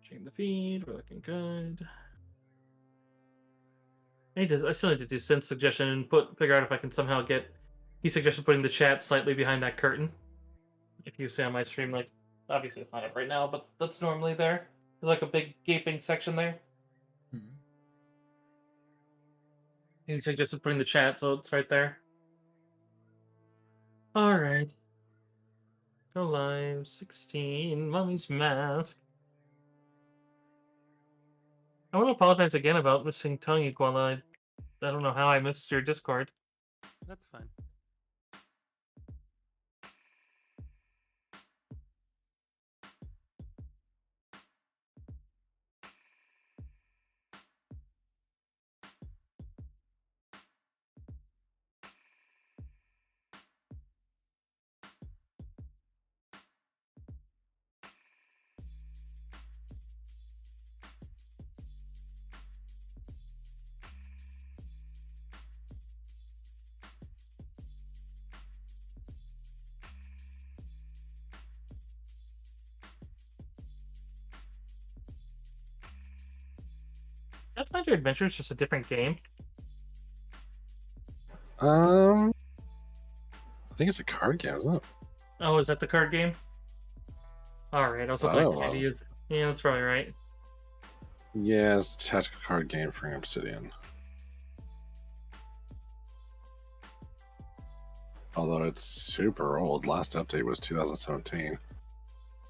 Checking the feed, we're looking good. I still need to do Syn's suggestion and figure out if I can somehow get. He suggested putting the chat slightly behind that curtain. If you see on my stream, like obviously it's not up right now, but that's normally there. There's like a big gaping section there. Mm-hmm. He suggested putting the chat, so it's right there. All right. Go live 16. Mummy's Mask. I want to apologize again about missing Tongue Iguala. I don't know how I missed your Discord. That's fine. Pathfinder Adventure is just a different game. I think it's a card game, isn't it? Oh, is that the card game? Alright, I was hoping I Oh, could maybe use it. Yeah, that's probably right. Yeah, it's a tactical card game for Obsidian. Although it's super old. Last update was 2017.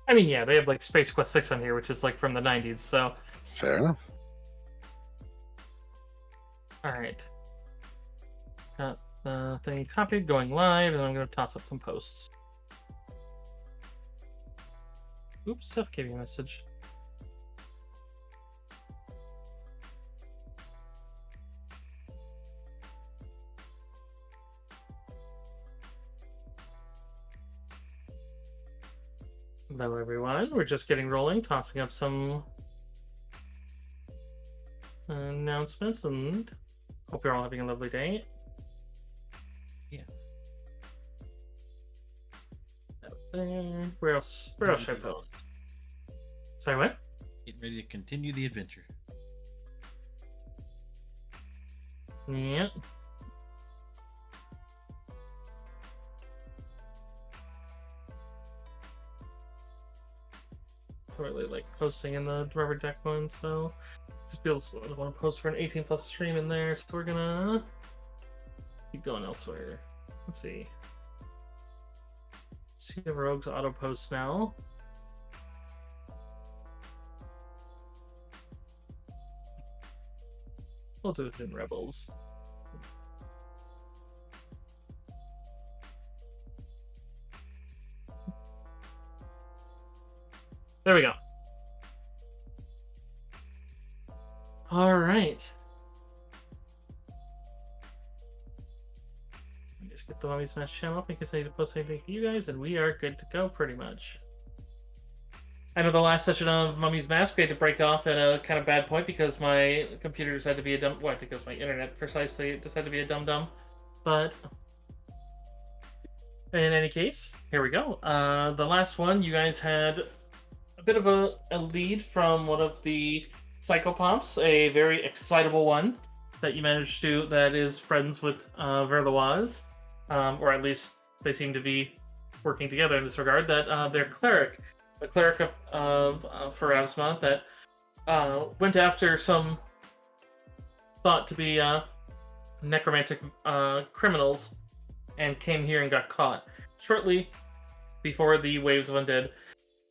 I mean, yeah, they have like Space Quest 6 on here, which is like from the 90s, so. Fair enough. Alright. Got the thing copied, going live, and I'm going to toss up some posts. Oops, Seth gave you a message. Hello, everyone. We're just getting rolling, tossing up some announcements, and hope you're all having a lovely day. Yeah. Where else should I post? Sorry, what? Getting ready to continue the adventure. Yeah. I really like posting in the rubber deck one, so this feels I want to post for an 18+ stream in there, so we're gonna keep going elsewhere. Let's see. See the Rogues auto posts now. We'll do it in Rebels. There we go. All right. Just get the Mummy Smash channel up in case I need to post anything for you guys, and we are good to go pretty much. I know the last session of Mummy's Mask we had to break off at a kind of bad point because my computer decided to be a dumb. Well, I think it was my internet precisely. It decided to be a dum-dum. But in any case, here we go. The last one, you guys had a bit of a lead from one of the Psychopomps, a very excitable one that you managed to, that is friends with Verloise, or at least they seem to be working together in this regard, that their cleric, the cleric of Pharasma, that went after some thought to be necromantic criminals and came here and got caught shortly before the waves of undead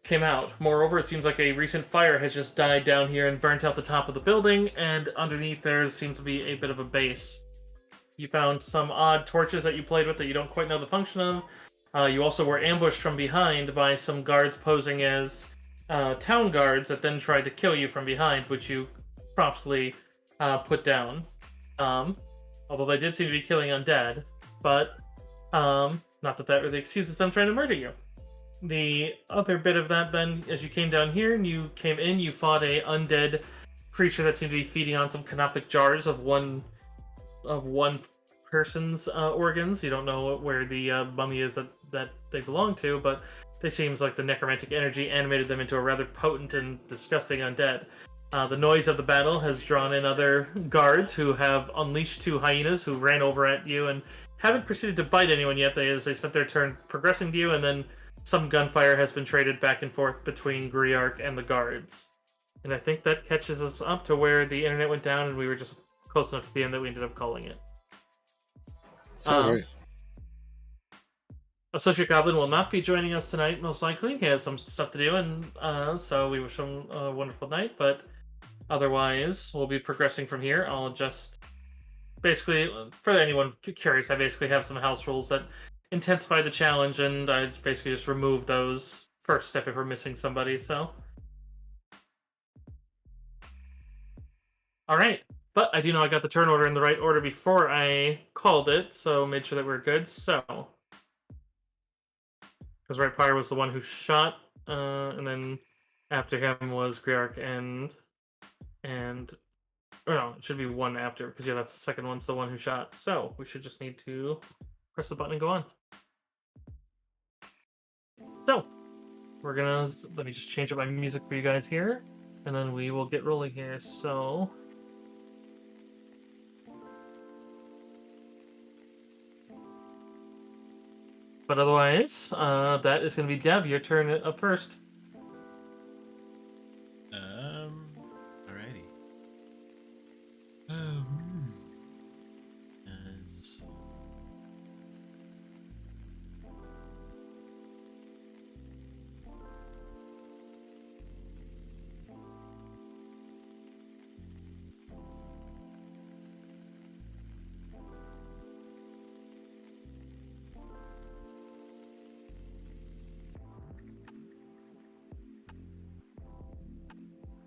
came out. Moreover, it seems like a recent fire has just died down here and burnt out the top of the building, and underneath there seems to be a bit of a base. You found some odd torches that you played with that you don't quite know the function of. You also were ambushed from behind by some guards posing as town guards that then tried to kill you from behind, which you promptly put down. although they did seem to be killing undead, but not that that really excuses them trying to murder you. The other bit of that, then, as you came down here and you came in, you fought a undead creature that seemed to be feeding on some canopic jars of one person's organs. You don't know where the mummy is that they belong to, but they seems like the necromantic energy animated them into a rather potent and disgusting undead. The noise of the battle has drawn in other guards who have unleashed two hyenas who ran over at you and haven't proceeded to bite anyone yet. They spent their turn progressing to you, and then some gunfire has been traded back and forth between Griark and the guards. And I think that catches us up to where the internet went down, and we were just close enough to the end that we ended up calling it. Sounds right. Associate Goblin will not be joining us tonight, most likely. He has some stuff to do, and so we wish him a wonderful night. But otherwise, we'll be progressing from here. I'll just basically, for anyone curious, I basically have some house rules that intensify the challenge, and I basically just remove those first step if we're missing somebody. So, all right. But I do know I got the turn order in the right order before I called it, so made sure that we're good. So, because Right Pyre was the one who shot, and then after him was Griark and or no, it should be one after, because yeah, that's the second one's the one who shot. So we should just need to press the button and go on. So we're gonna let me just change up my music for you guys here, and then we will get rolling here. So. But otherwise, that is going to be Deb. Your turn up first. Alrighty. As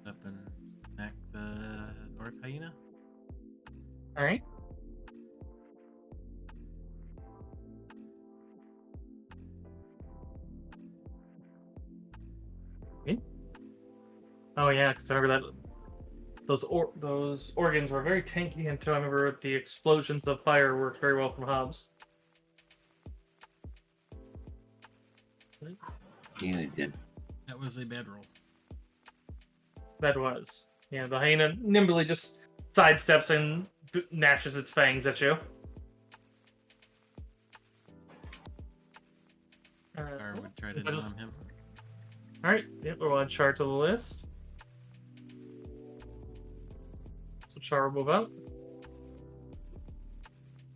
up and smack the North Hyena. All right. Okay. Oh yeah, because I remember that those organs were very tanky until I remember the explosions of fire worked very well from Hobbs. Yeah, they did. That was a bad roll. That was. Yeah, the hyena nimbly just sidesteps and gnashes its fangs at you. Or would try to nom him. Alright, yep, we're on chart to the list. So Char will move up.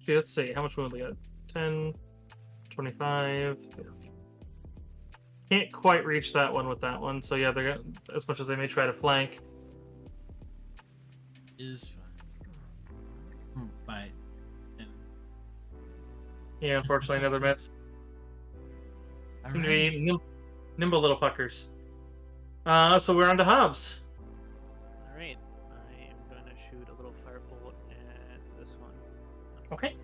Okay, let's see. How much will we get? 10, 25, 30. Can't quite reach that one with that one, so yeah, they're gonna, as much as they may try to flank. Is fine. Bite. And Yeah, unfortunately, another miss. Seem to be nimble little fuckers. So we're on to Hobbs. Alright, I am going to shoot a little firebolt at this one. On the Okay. side.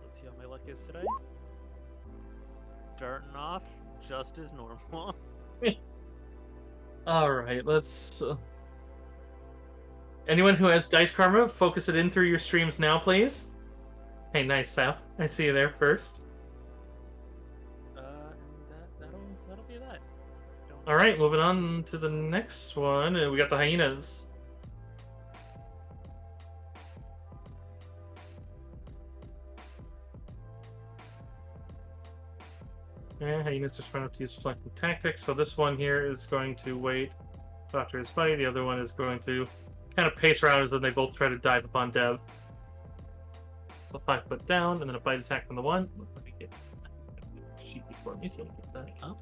Let's see how my luck is today. Starting off just as normal. Alright, let's... Anyone who has Dice Karma, focus it in through your streams now, please. Hey, nice, Saf. I see you there first. And that'll be that. Alright, moving on to the next one. We got the hyenas. Yeah, hyenas just trying to use flanking tactics. So this one here is going to wait after his bite. The other one is going to kind of pace around as then they both try to dive upon Dev. So 5 foot down, and then a bite attack from the one. Let me get a sheet before me so I can get that up.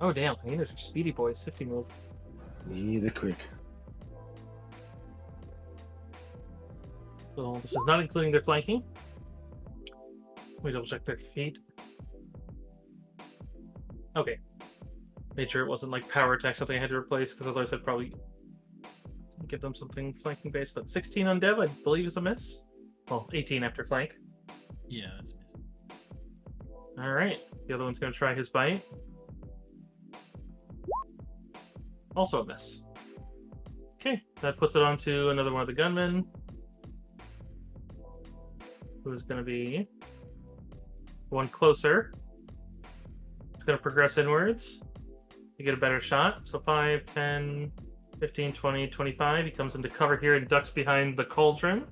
Oh damn, hyenas are speedy boys. 50 move. Yeah, they're quick. So this is not including their flanking. Let me double check their feet. Okay. Made sure it wasn't like power attack, something I had to replace, because otherwise I'd probably give them something flanking based. But 16 on Dev, I believe, is a miss. Well, 18 after flank. Yeah, that's missed. Alright. The other one's going to try his bite. Also a miss. Okay, that puts it on to another one of the gunmen. Who's going to be one closer. It's going to progress inwards to get a better shot. So 5, 10, 15, 20, 25. He comes into cover here and ducks behind the cauldron.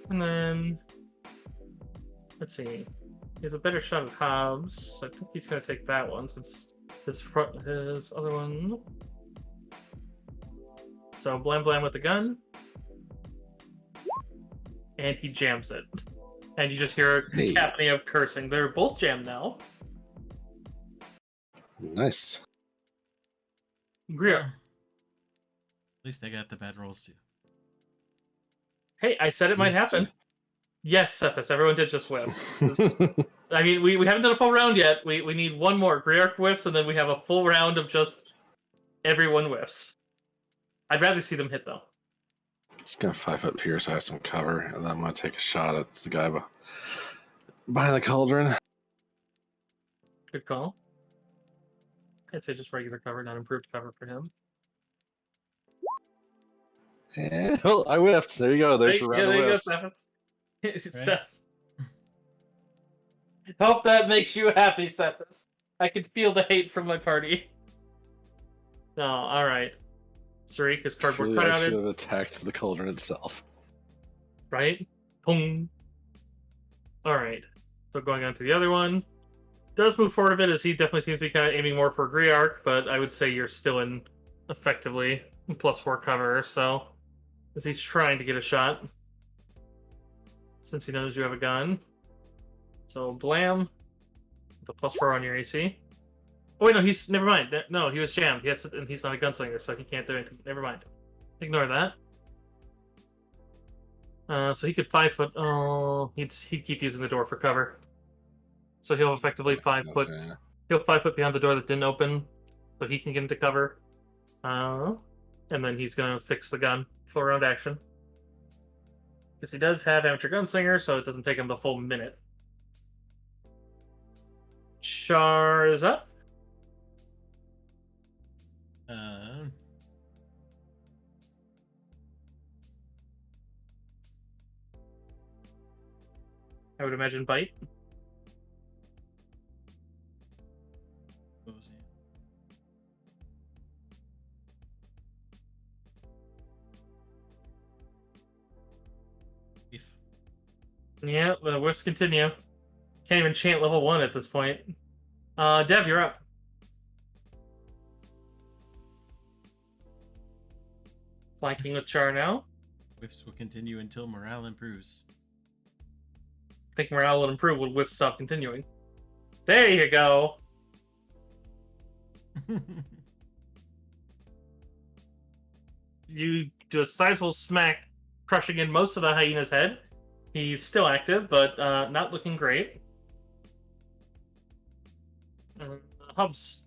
And then, let's see. He has a better shot at Hobbs. So I think he's going to take that one since his other one. So Blam Blam with the gun. And he jams it. And you just hear a Hey. cacophony of cursing. They're both jammed now. Nice. Greer. At least I got the bad rolls too. Hey, I said it might happen. Yes, Cephas, everyone did just whiff. I mean, we haven't done a full round yet. We need one more. Greark whiffs, and then we have a full round of just everyone whiffs. I'd rather see them hit, though. Just gonna 5-foot here so I have some cover, and then I'm gonna take a shot at the guy behind the cauldron. Good call. I'd say just regular cover, not improved cover for him. And, oh, I whiffed. There you go. There's your round there of you go, whiffs. Cephas. Seth. Hope that makes you happy, Cephas. I can feel the hate from my party. No, alright. Sarik is cardboard Really, I should cutouted, have attacked the cauldron itself. right? Boom. Alright. So going on to the other one. Does move forward a bit as he definitely seems to be kind of aiming more for Griark, but I would say you're still in effectively +4 cover, so as he's trying to get a shot. Since he knows you have a gun. So Blam. The +4 on your AC. Oh wait, no, he's never mind. No, he was jammed. Yes, and he's not a gunslinger, so he can't do anything. Never mind. Ignore that. So he could 5-foot. Oh, he'd keep using the door for cover. So he'll effectively Makes 5 sense, foot. yeah. He'll 5 foot behind the door that didn't open, so he can get into cover. And then he's gonna fix the gun. Full round action. Because he does have amateur gunslinger, so it doesn't take him the full minute. Char is up. I would imagine bite. Suppose, yeah. If Yeah, the whiffs continue. Can't even chant level 1 at this point. Dev, you're up. Flanking with Char now. whiffs will continue until morale improves. I think morale will improve when whiffs stop continuing. There you go. You do a sizable smack, crushing in most of the hyena's head. He's still active, but not looking great. Hubs,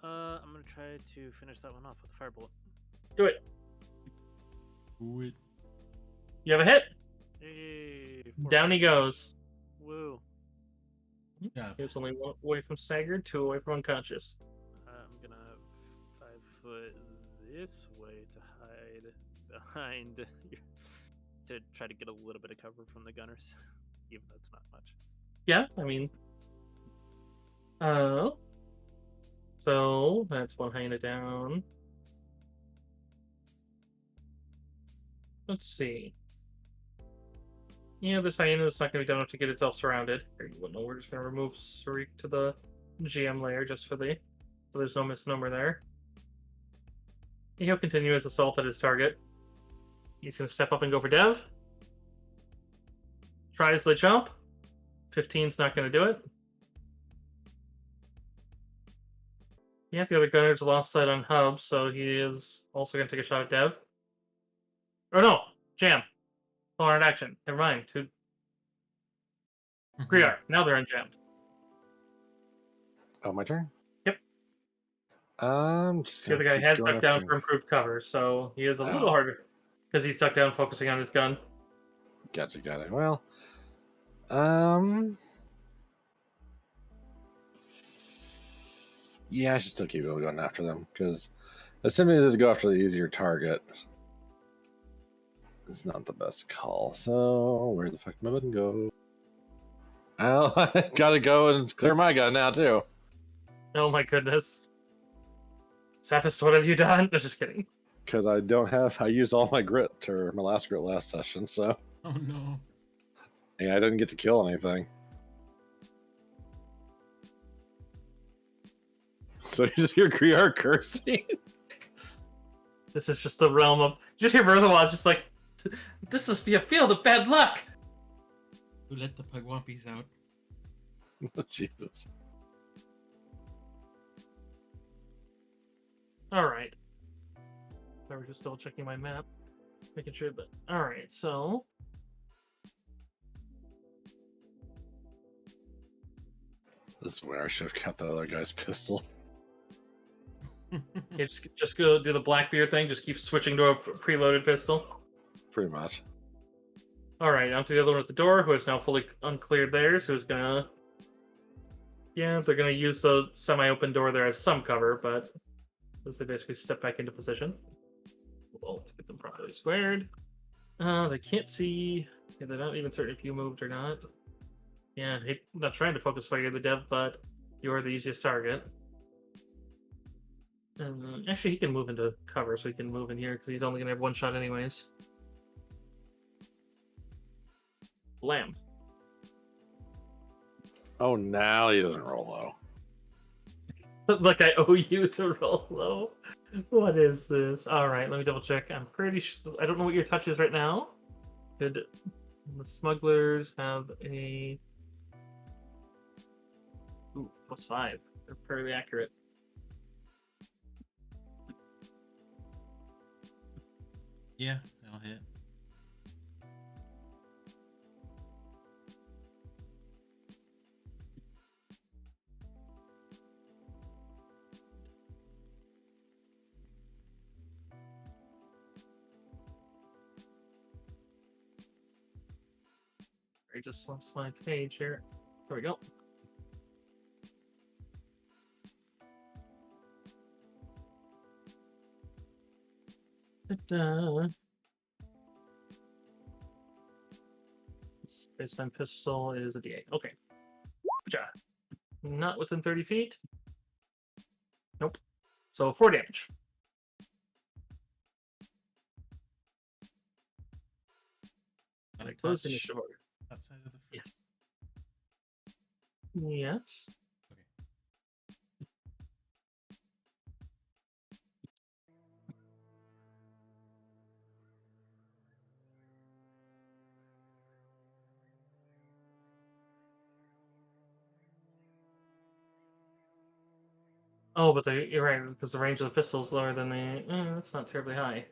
I'm gonna try to finish that one off with a firebolt. do it. Do it. You have a hit. Hey, Down he goes. Woo. Yeah. He was only 1 away from staggered, 2 away from unconscious. I'm gonna 5 foot this way to hide behind to try to get a little bit of cover from the gunners, even though it's not much. Yeah, I mean. So that's 1 hyena down. Let's see. Yeah, this hyena is not going to be done enough to get itself surrounded. Here, you wouldn't know. We're just going to remove Sarik to the GM layer just for the. So there's no misnomer there. He'll continue his assault at his target. He's going to step up and go for Dev. Tries the jump. 15's not going to do it. Yeah, the other gunner's lost sight on Hub, so he is also going to take a shot at Dev. Or no, Jam. Hard action. Never mind. To Griar. Now they're unjammed. Oh, my turn? Yep. I'm just The gonna other guy keep has going ducked down after- for improved cover, so he is a little Oh. harder because he's stuck down focusing on his gun. Gotcha, got it. Well, yeah, I should still keep going after them because as soon as go after the easier target, it's not the best call. So where the fuck did my button go? Oh, I gotta go and clear my gun now too. Oh my goodness. Sapis, what have you done? No, just kidding. Because I don't have, I used all my grit or my last grit last session, so Oh no. yeah, I didn't get to kill anything. So you just hear Griar cursing. This is just the realm of. You just hear Berthawaz just like, this must be a field of bad luck. Who let the Pugwampies out? Oh, Jesus. All right. I was just double checking my map, making sure that. All right, so This is where I should have kept the other guy's pistol. you just go do the Blackbeard thing. Just keep switching to a preloaded pistol. Pretty much. All right, on to the other one at the door, who is now fully uncleared theirs. Who's gonna? Yeah, they're gonna use the semi-open door there as some cover, but as they basically step back into position. Well, to get them properly squared. They can't see. Yeah, they're not even certain if you moved or not. Yeah, I'm not trying to focus fire the dev, but you are the easiest target. Actually, he can move into cover, so he can move in here because he's only gonna have one shot anyways. Lamb. Oh, now he doesn't roll low. Look, I owe you to roll low. What is this? All right, let me double check. I'm pretty sure. I don't know what your touch is right now. Did the smugglers have a? Ooh, +5. They're fairly accurate. Yeah, that'll hit. I just lost my page here. There we go. Ta-da. Baseline pistol is a D8. Okay. Good job. Not within 30 feet. Nope. So 4 damage. Not a Close touch initiative order. outside of the Yes. Yes. Okay. Oh, but you're right, because the range of the pistol is lower than the. That's not terribly high.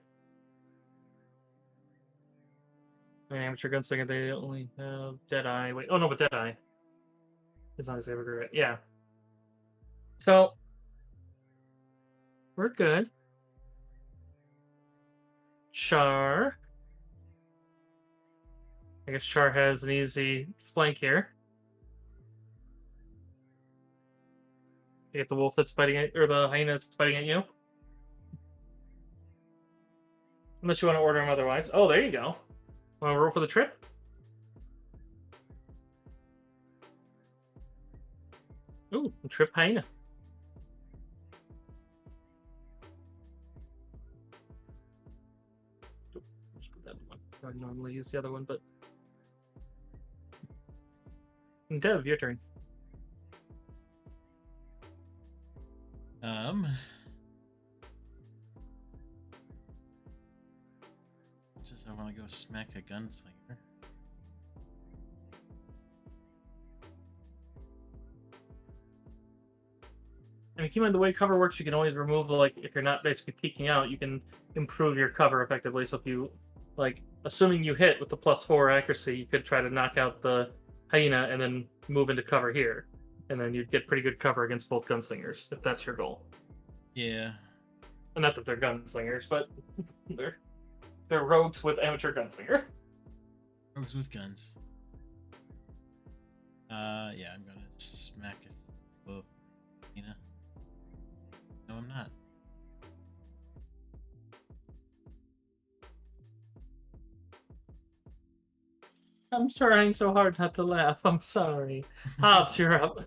Amateur gunslinger, they only have Deadeye. Wait, oh no, but Deadeye. As long as they have a grit. Yeah. So, we're good. Char. I guess Char has an easy flank here. You get the wolf that's biting at, or the hyena that's biting at you. Unless you want to order him otherwise. Oh, there you go. Want to roll for the trip? Ooh, trip hyena. Just put that one. I normally use the other one, but. Dev, your turn. Just I want to go smack a gunslinger. I mean, keep in mind the way cover works, you can always remove, like, if you're not basically peeking out, you can improve your cover effectively. So if you, like, assuming you hit with the +4 accuracy, you could try to knock out the hyena and then move into cover here, and then you'd get pretty good cover against both gunslingers if that's your goal. Yeah. And not that they're gunslingers, but they're rogues with amateur gunslinger. Rogues with guns. Yeah, I'm gonna smack it. Whoa. Hyena. No, I'm not. I'm trying so hard not to laugh. I'm sorry. Hobbs, you're up.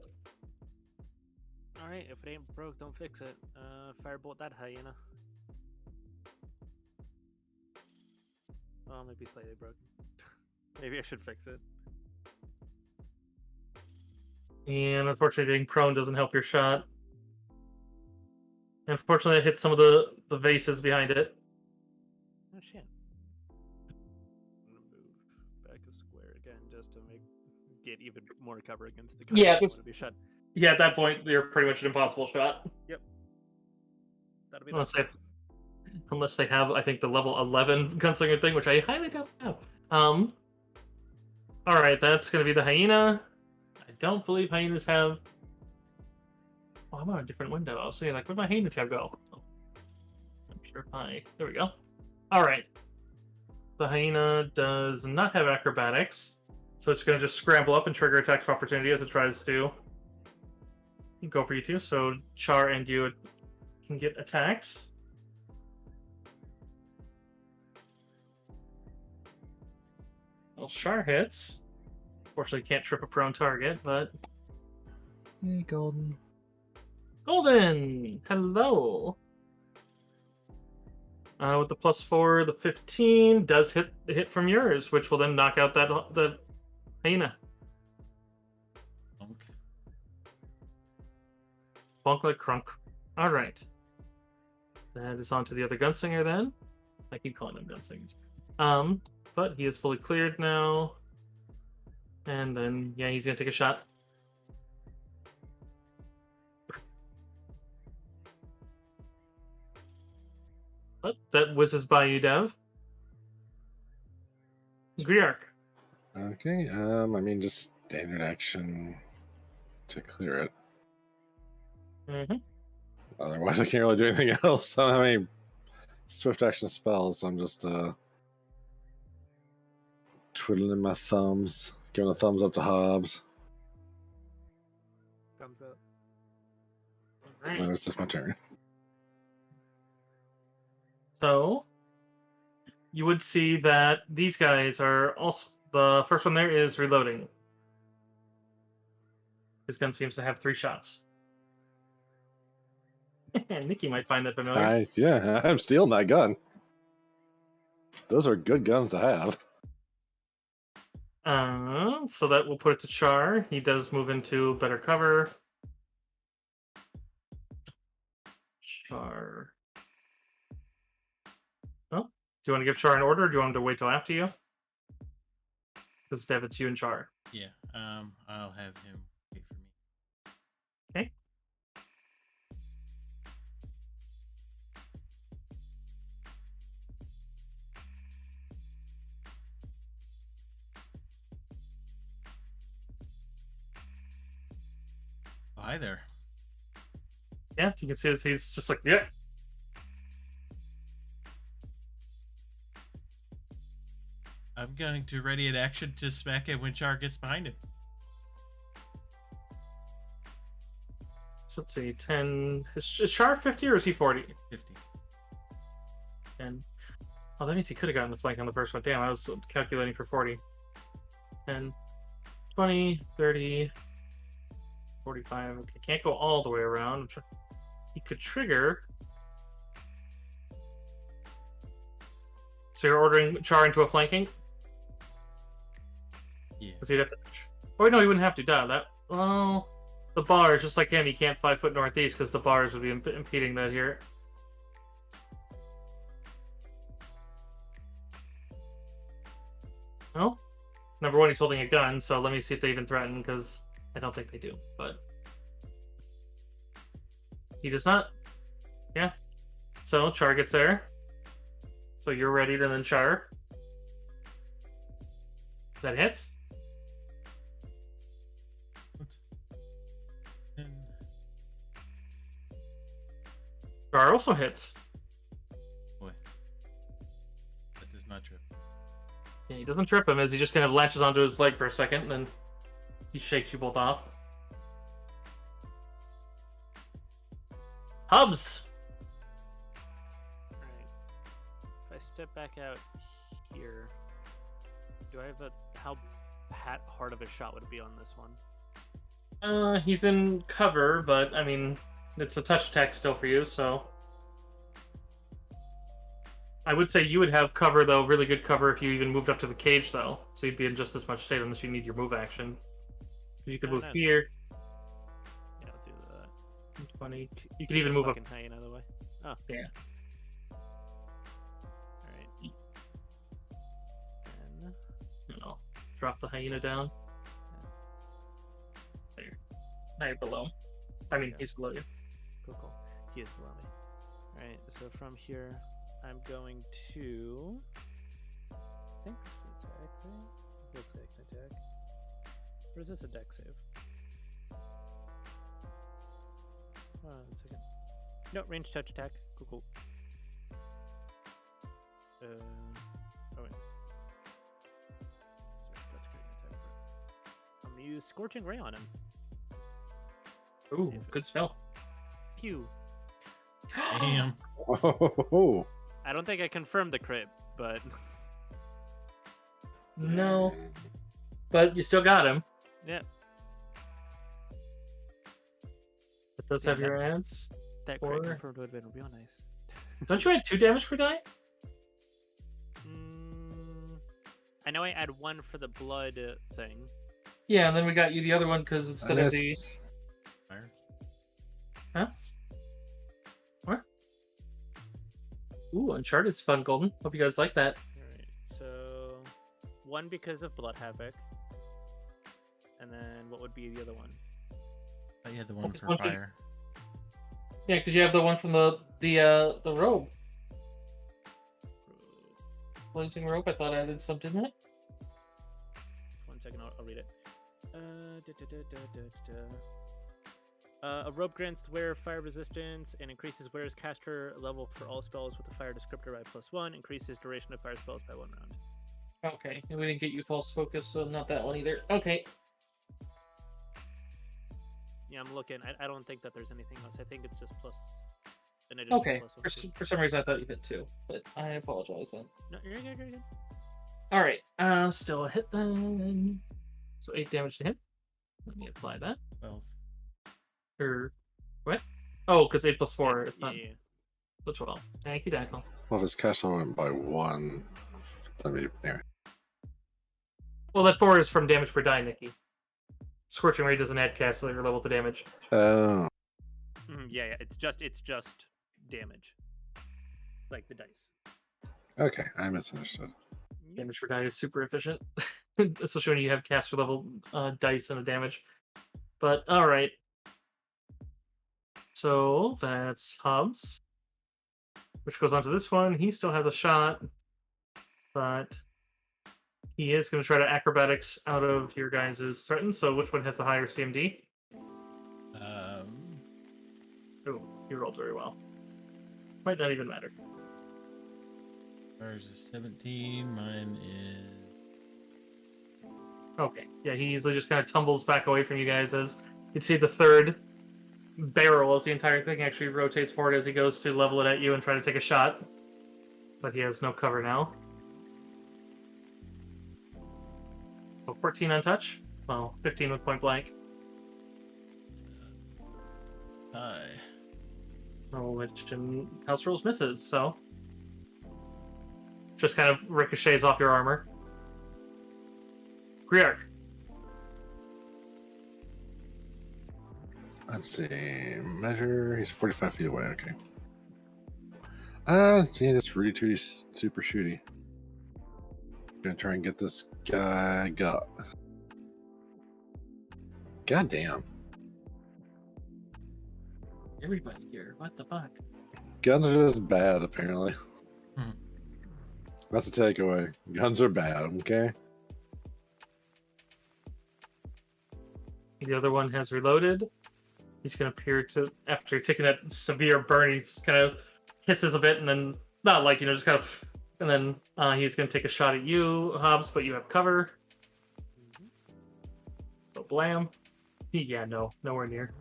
Alright, if it ain't broke, don't fix it. Firebolt that hyena. Well, maybe slightly broken. Maybe I should fix it. And unfortunately, being prone doesn't help your shot. And unfortunately, it hits some of the vases behind it. Oh shit. I'm gonna move back a square again just to get even more cover against the Yeah, I this- wanna be shot. Yeah, at that point, you're pretty much an impossible shot. That'll be Unless that. unless they have, I think, the level 11 gunslinger thing, which I highly doubt they have. Alright, that's going to be the hyena. I don't believe hyenas have... Oh, I'm on a different window. I was saying, like, where'd my hyena tab go? Oh. I'm sure there we go. Alright. The hyena does not have acrobatics, so it's going to just scramble up and trigger attacks of opportunity as it tries to go for you two. So Char and you can get attacks. Well, Char hits. Fortunately, can't trip a prone target, but Hey, Golden. Golden, hello. With the +4, the 15 does hit from yours, which will then knock out the hyena. Bonk. Bonk like crunk. All right. That is on to the other gunslinger then. I keep calling them gunslingers. But he is fully cleared now. And then, yeah, he's gonna take a shot. But that whizzes by you, Dev. Griark. Okay, I mean, just standard action to clear it. Mm-hmm. Otherwise, I can't really do anything else. I don't have any swift action spells, so I'm just twiddling my thumbs, giving a thumbs up to Hobbs. Thumbs up. Oh, it's just my turn. So, you would see that these guys are also... The first one there is reloading. His gun seems to have 3 shots. Nikki might find that familiar. I'm stealing that gun. Those are good guns to have. So that will put it to Char. He does move into better cover. Char. Oh, do you want to give Char an order, or do you want him to wait till after you? Because Dev, it's you and Char. Yeah. I'll have him wait for me. Okay. Oh, hi there. Yeah, you can see he's just like, yeah. I'm going to ready an action to smack it when Char gets behind him. So let's see, 10. Is Char 50 or is he 40? 50. And oh, that means he could have gotten the flank on the first one. Damn, I was calculating for 40. 10, 20, 30, 45. Okay, can't go all the way around. He could trigger. So you're ordering Char into a flanking? Yeah. Because he'd have to. Oh, wait, no, he wouldn't have to. Duh. That. Well, the bars, just like him, he can't 5 foot northeast because the bars would be impeding that here. Well, number one, he's holding a gun, so let me see if they even threaten, because I don't think they do. But he does not. Yeah. So Char gets there. So you're ready to then Char. That hits. And Gar also hits. boy, that does not trip. Yeah, he doesn't trip him as he just kind of latches onto his leg for a second, and then he shakes you both off. Hubs! Alright. If I step back out here, do I have how hard of a shot would it be on this one? He's in cover, but I mean, it's a touch attack still for you, so. I would say you would have cover, though, really good cover if you even moved up to the cage, though. So you'd be in just as much state unless you need your move action. You could No, move no. here. Yeah, I'll do that. 20. You could even move up. Fucking hyena the way. Oh. Yeah. Alright. And You know, drop the hyena down. There. Now you're below. I mean, Yeah. he's below you. cool. He is below me. Alright, so from here, I'm going to. I think this is attack, right? This looks like an attack. Or is this a deck save? Hold on a second. No, range touch attack. Cool. Oh wait. Sorry, that's great attack. I'm gonna use Scorching Ray on him. Ooh, See if it- good spell. Pew. Damn. Oh, I don't think I confirmed the crit, but No, but you still got him. yeah, It does Yeah, have your ads. that crit Or- confirmed would have been real nice. Don't you add 2 damage per die? I know I add 1 for the blood thing. Yeah, and then we got you the other one because instead of the. Yes. Fire. Ooh, Uncharted's fun, Golden. Hope you guys like that. Alright, so 1 because of Blood Havoc. And then what would be the other one? Oh, you had the one Okay, for one thing- fire. Yeah, because you have the one from the robe. Blazing rope. I thought I added something in it. 1 second, I'll read it. A rope grants the wearer fire resistance and increases wearer's caster level for all spells with a fire descriptor by +1, increases duration of fire spells by 1 round. Okay, and we didn't get you false focus, so not that one either. Okay. Yeah, I'm looking. I don't think that there's anything else. I think it's just plus an additional Okay. plus 1. For some reason, I thought you did too, but I apologize then. No, you're good, you're good. All right. Still a hit then. So 8 damage to him. Let me apply that. 12. Or what? Oh, because 8 plus 4. It's not Yeah. the 12. Thank you, Dackle. Well, if his cash level went by 1, that'd be anyway. Well, that 4 is from damage per die, Nikki. Scorching Ray doesn't add cast level to damage. Oh, Yeah. It's just damage, like the dice. okay. I misunderstood. Damage per die is super efficient, especially when you have caster level dice and a damage. But all right. So that's Hubs, which goes on to this one. He still has a shot, but he is going to try to acrobatics out of your guys' threaten. So which one has the higher CMD? Oh, you rolled very well. Might not even matter. Ours is 17. Mine is. Okay. Yeah, he easily just kind of tumbles back away from you guys as you see the third barrel as the entire thing actually rotates forward as he goes to level it at you and try to take a shot. But he has no cover now. So 14 on touch. Well, 15 with point blank. Hi. Oh, which in House Rules misses, so. Just kind of ricochets off your armor. Griark. Let's see. Measure. He's 45 feet away. Okay. Gee, that's Rudy Tooty super shooty. Gonna try and get this guy got. God damn. Everybody here. What the fuck? Guns are just bad, apparently. Hmm. That's a takeaway. Guns are bad, okay? The other one has reloaded. He's going to appear to, after taking that severe burn, he's kind of hisses a bit and then, not like, just kind of, and then he's going to take a shot at you, Hobbs, but you have cover. So blam. Yeah, no, nowhere near.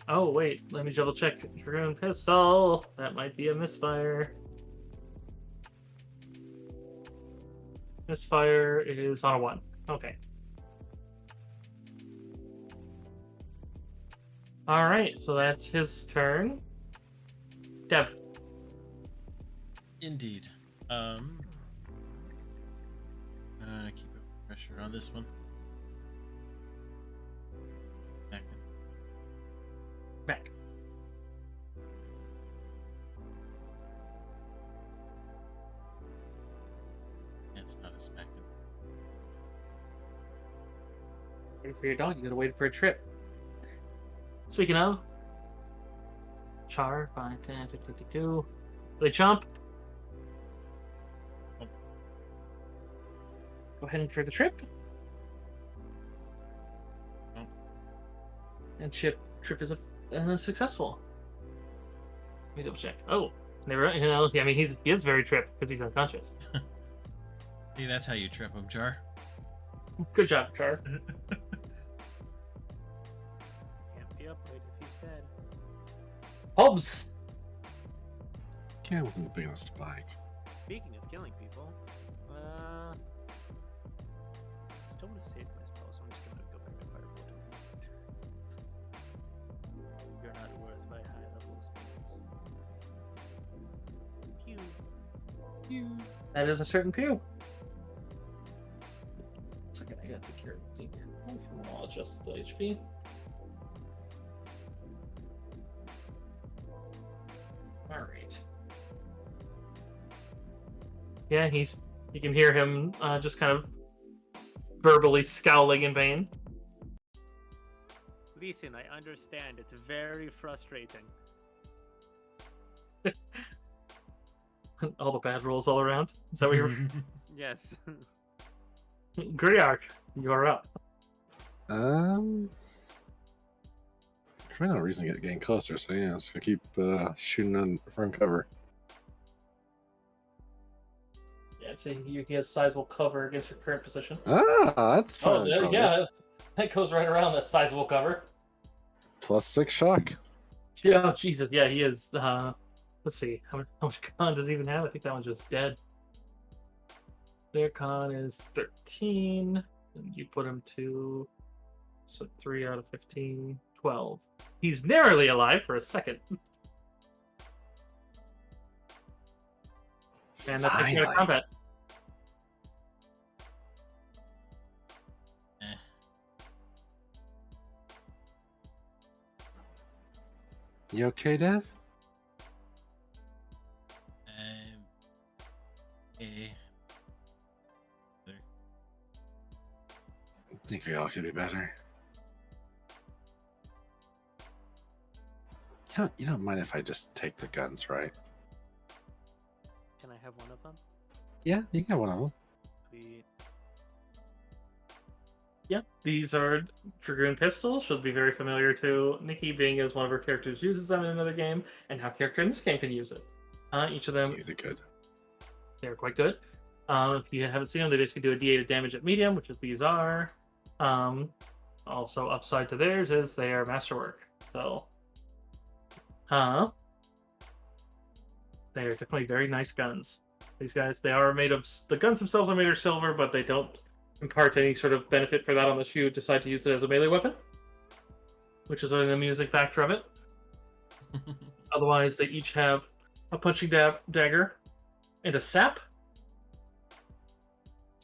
Oh, wait, let me double check. Dragoon pistol. That might be a misfire. Misfire is on a 1. Okay. Alright, so that's his turn. Dev. Indeed. Keep up pressure on this one. Back. It's not a smacking. Waiting for your dog, you gotta wait for a trip. Speaking of, Char, 5, 10, 15, 52. They chomp. Oh. Go ahead and for the trip. Oh. And trip is successful. Let me double check. Oh, never. I mean, he is very tripped because he's unconscious. See, that's how you trip him, Char. Good job, Char. Can't be upright if he's dead. Hobbs. Can't with a big enough spike. Speaking of killing people, still want to save my spell, so I'm just gonna go back to Firebolt. You're not worth my high level spells. Pew. You. That is a certain pew. Second, I got to cure. I'll adjust the HP. All right. Yeah, you can hear him just kind of verbally scowling in vain. Listen, I understand. It's very frustrating. All the bad rolls all around. Is that what you're? Yes. Griark, you are up. Try no reason to get getting closer, so yeah, just gonna keep shooting on firm cover. Yeah, I'd say he has sizable cover against your current position. Ah, that's fine. Oh, yeah, that goes right around that sizable cover. +6 shock. Yeah, oh, Jesus, yeah, he is. Let's see, how much con does he even have? I think that one's just dead. Their con is 13, and you put him to, so 3 out of 15, 12. He's narrowly alive for a second. And that's actually out of combat. You okay, Dev? Eh. I think we all could be better. You don't mind if I just take the guns, right? Can I have one of them? Yeah, you can have one of them. Sweet. Yeah, these are Dragoon pistols. Should be very familiar to Nikki, being as one of her characters uses them in another game, and how character in this game can use it. Each of them, Okay, they're good. they're quite good. If you haven't seen them, they basically do a D8 of damage at medium, which is these are. Also, upside to theirs is they are masterwork. So, they are definitely very nice guns. These guys, they are made of, the guns themselves are made of silver, but they don't impart any sort of benefit for that unless you decide to use it as a melee weapon, which is an amusing factor of it. Otherwise, they each have a punching dagger and a sap.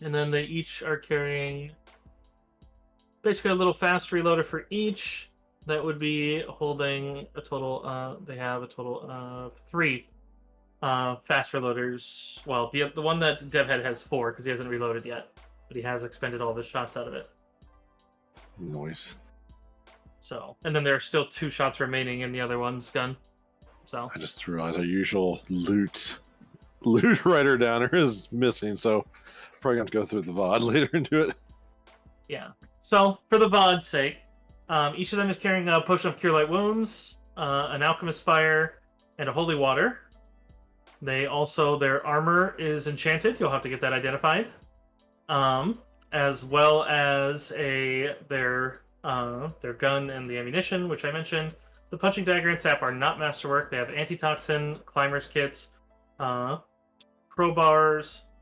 And then they each are carrying basically a little fast reloader for each. That would be holding a total, they have a total of 3 fast reloaders. Well, the one that Dev has 4 because he hasn't reloaded yet, but he has expended all of his shots out of it. Nice. So, and then there are still 2 shots remaining in the other one's gun. So I just realized our usual loot writer downer is missing, so probably have to go through the VOD later and do it. yeah. So for the VOD's sake, Each of them is carrying a potion of Cure Light Wounds, an Alchemist Fire, and a Holy Water. Their armor is enchanted. You'll have to get that identified. As well as their gun and the ammunition, which I mentioned. The punching dagger and sap are not masterwork. They have antitoxin, climbers kits, crowbars,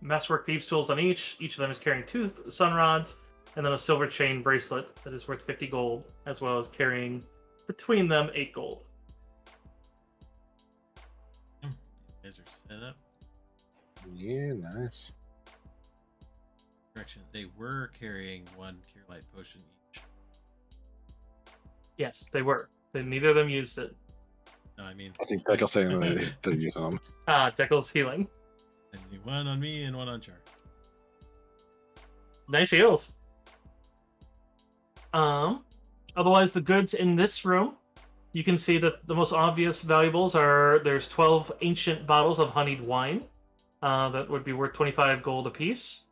masterwork thieves tools on each. Each of them is carrying 2 sun rods, and then a silver chain bracelet that is worth 50 gold, as well as carrying between them 8 gold. You guys are set up. Yeah, nice. Correction, they were carrying 1 Cure Light potion each. Yes, they were. Neither of them used it. No, I mean, I think Deckel's saying they're using them. Deckel's healing. I need 1 on me and 1 on Char. Nice heals. Otherwise, the goods in this room, you can see that the most obvious valuables are there's 12 ancient bottles of honeyed wine. That would be worth 25 gold apiece.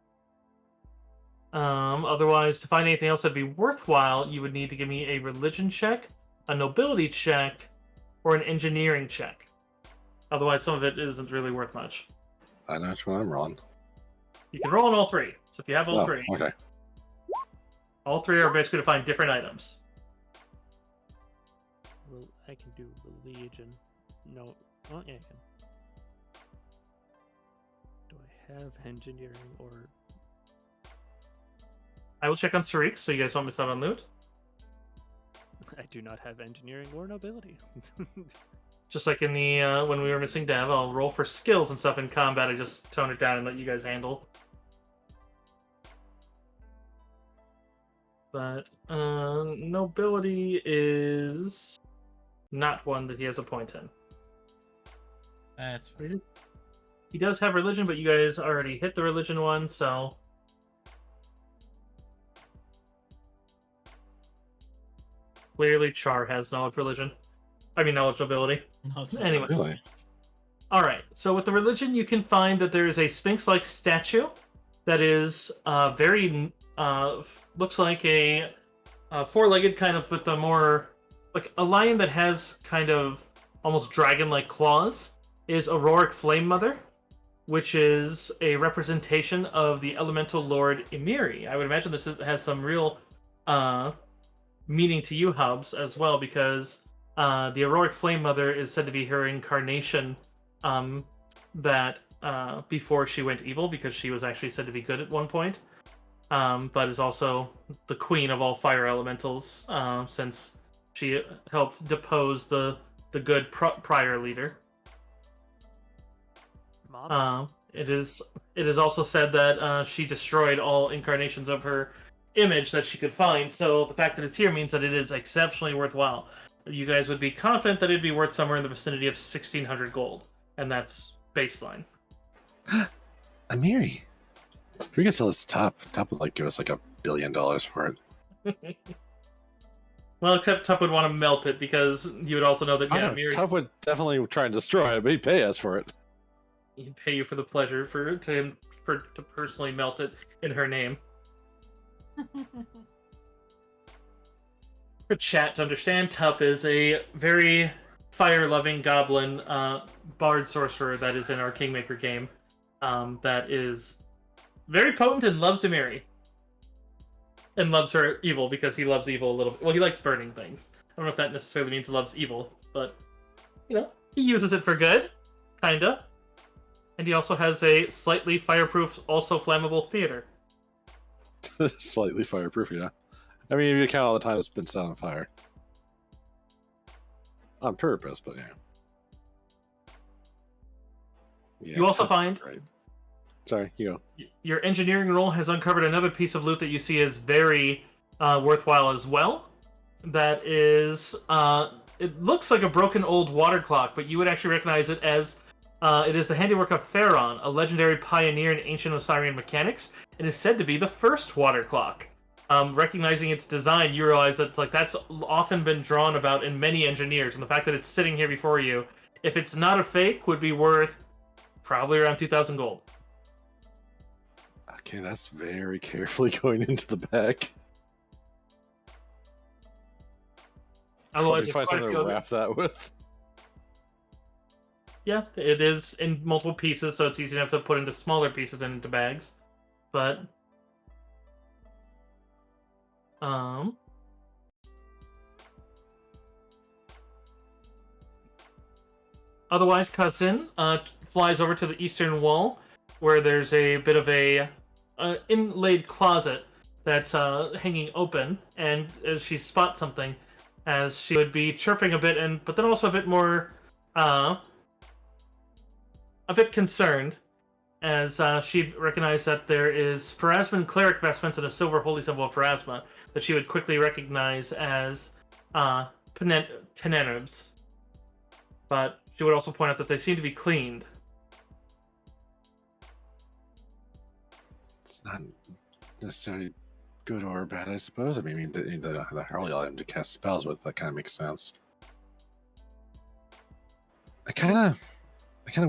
Otherwise, to find anything else that'd be worthwhile, you would need to give me a religion check, a nobility check, or an engineering check. Otherwise, some of it isn't really worth much. I know which one I'm rolling. You can roll on all 3. So if you have all 3, Okay. all 3 are basically to find different items. Well, I can do religion. No. Oh, yeah, I can. Do I have engineering or... I will check on Sarik, so you guys don't miss out on loot. I do not have engineering or nobility. Just like in the when we were missing Dev, I'll roll for skills and stuff in combat. I just tone it down and let you guys handle. But nobility is not one that he has a point in. That's fine. He does have religion, but you guys already hit the religion one, so... Clearly Char has knowledge religion. I mean knowledge nobility. Anyway. Really? Alright, so with the religion you can find that there is a sphinx-like statue that is very... looks like a four-legged kind of, with a more... like a lion that has kind of almost dragon-like claws, is Auroric Flame Mother, which is a representation of the elemental lord Emiri. I would imagine this has some real meaning to you, Hubs, as well, because the Auroric Flame Mother is said to be her incarnation that before she went evil, because she was actually said to be good at one point, but is also the queen of all fire elementals, since she helped depose the good prior leader. It is also said that she destroyed all incarnations of her image that she could find, so the fact that it's here means that it is exceptionally worthwhile. You guys would be confident that it'd be worth somewhere in the vicinity of 1,600 gold, and that's baseline. Amiri. If we could sell this top would like give us like $1 billion for it. Well, except Tup would want to melt it, because you would also know that Amiri... Tup would definitely try and destroy it, but he'd pay us for it. He'd pay you for the pleasure to personally melt it in her name. For chat to understand, Tup is a very fire-loving goblin bard sorcerer that is in our Kingmaker game. That is very potent and loves Emiri. And loves her evil, because he loves evil a little bit. Well, he likes burning things. I don't know if that necessarily means he loves evil, but, you know, he uses it for good. Kinda. And he also has a slightly fireproof, also flammable theater. Slightly fireproof, yeah. I mean, if you count all the time it's been set on fire. On purpose, but yeah. You also find... Right. Sorry, you go. Your engineering roll has uncovered another piece of loot that you see is very worthwhile as well. That is... it looks like a broken old water clock, but you would actually recognize it as... it is the handiwork of Pharaon, a legendary pioneer in ancient Osirian mechanics, and is said to be the first water clock. Recognizing its design, you realize that that's often been drawn about in many engineers, and the fact that it's sitting here before you, if it's not a fake, would be worth probably around 2,000 gold. Okay, that's very carefully going into the back. Probably Otherwise, it's find quite a something few to other- wrap that with. Yeah, it is in multiple pieces, so it's easy enough to put into smaller pieces and into bags. But otherwise, Cousin flies over to the eastern wall, where there's a bit of a inlaid closet that's hanging open, and as she spots something, as she would be chirping a bit, but then also a bit more, a bit concerned, as she recognized that there is Pharasman cleric vestments and a silver holy symbol of Pharasma that she would quickly recognize as Tenenubs. But she would also point out that they seem to be cleaned. It's not necessarily good or bad, I suppose. I mean, the holy item to cast spells with, that kind of makes sense. I kind of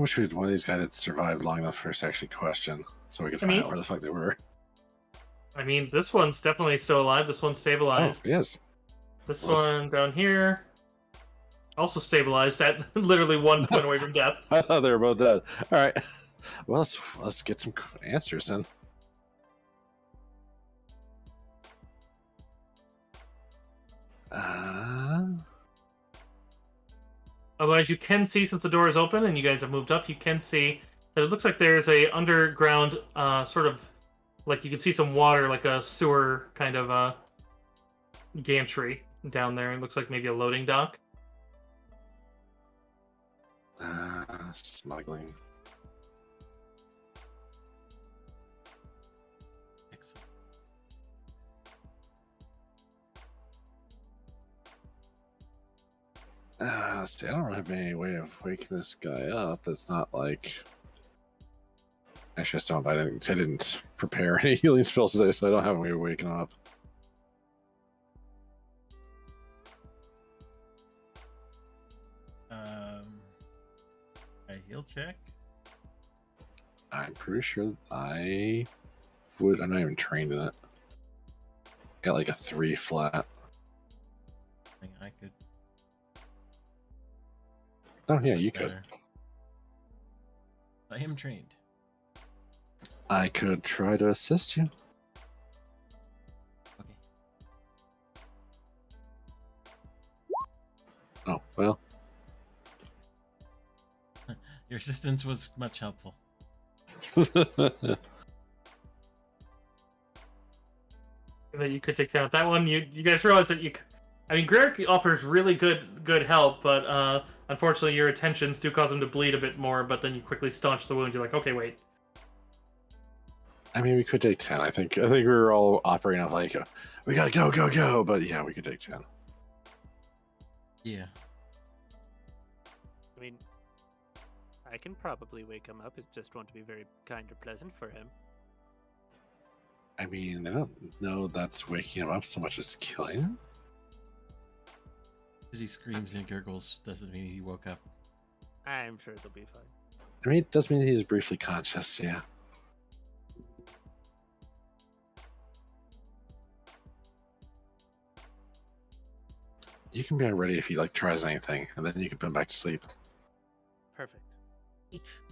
wish we had one of these guys that survived long enough for us to actually question, so we could find out where the fuck they were. I mean, this one's definitely still alive. This one's Oh, stabilized. yes. This Well, one down here also stabilized at literally 1 point away from death. I thought they were both dead. All right. Well, let's get some answers then. Otherwise, you can see, since the door is open and you guys have moved up, you can see that it looks like there's a underground sort of, like you can see some water, like a sewer kind of gantry down there. It looks like maybe a loading dock. Smuggling. Excellent. Let's see, I don't have any way of waking this guy up. That's not like. Actually, I didn't prepare any healing spells today, so I don't have a way of waking him up. A heal check. I'm pretty sure I would. I'm not even trained in it. Got like a 3 flat. I think I could. Oh yeah, much you could. better. I am trained. I could try to assist you. Okay. Oh well. Your assistance was much helpful. That you could take down that one. You guys realize that I mean, Greg offers really good help, but unfortunately your attentions do cause him to bleed a bit more. But then you quickly staunch the wound. You're like, okay, wait. I mean, we could take 10. I think we were all operating off like, we gotta go. But yeah, we could take 10. Yeah. I mean, I can probably wake him up. It just won't be very kind or pleasant for him. I mean, I don't know that's waking him up so much as killing him. Because he screams and gurgles doesn't mean he woke up. I'm sure it'll be fine. I mean, it does mean he's briefly conscious, yeah. You can be ready if he like tries anything, and then you can put him back to sleep. Perfect.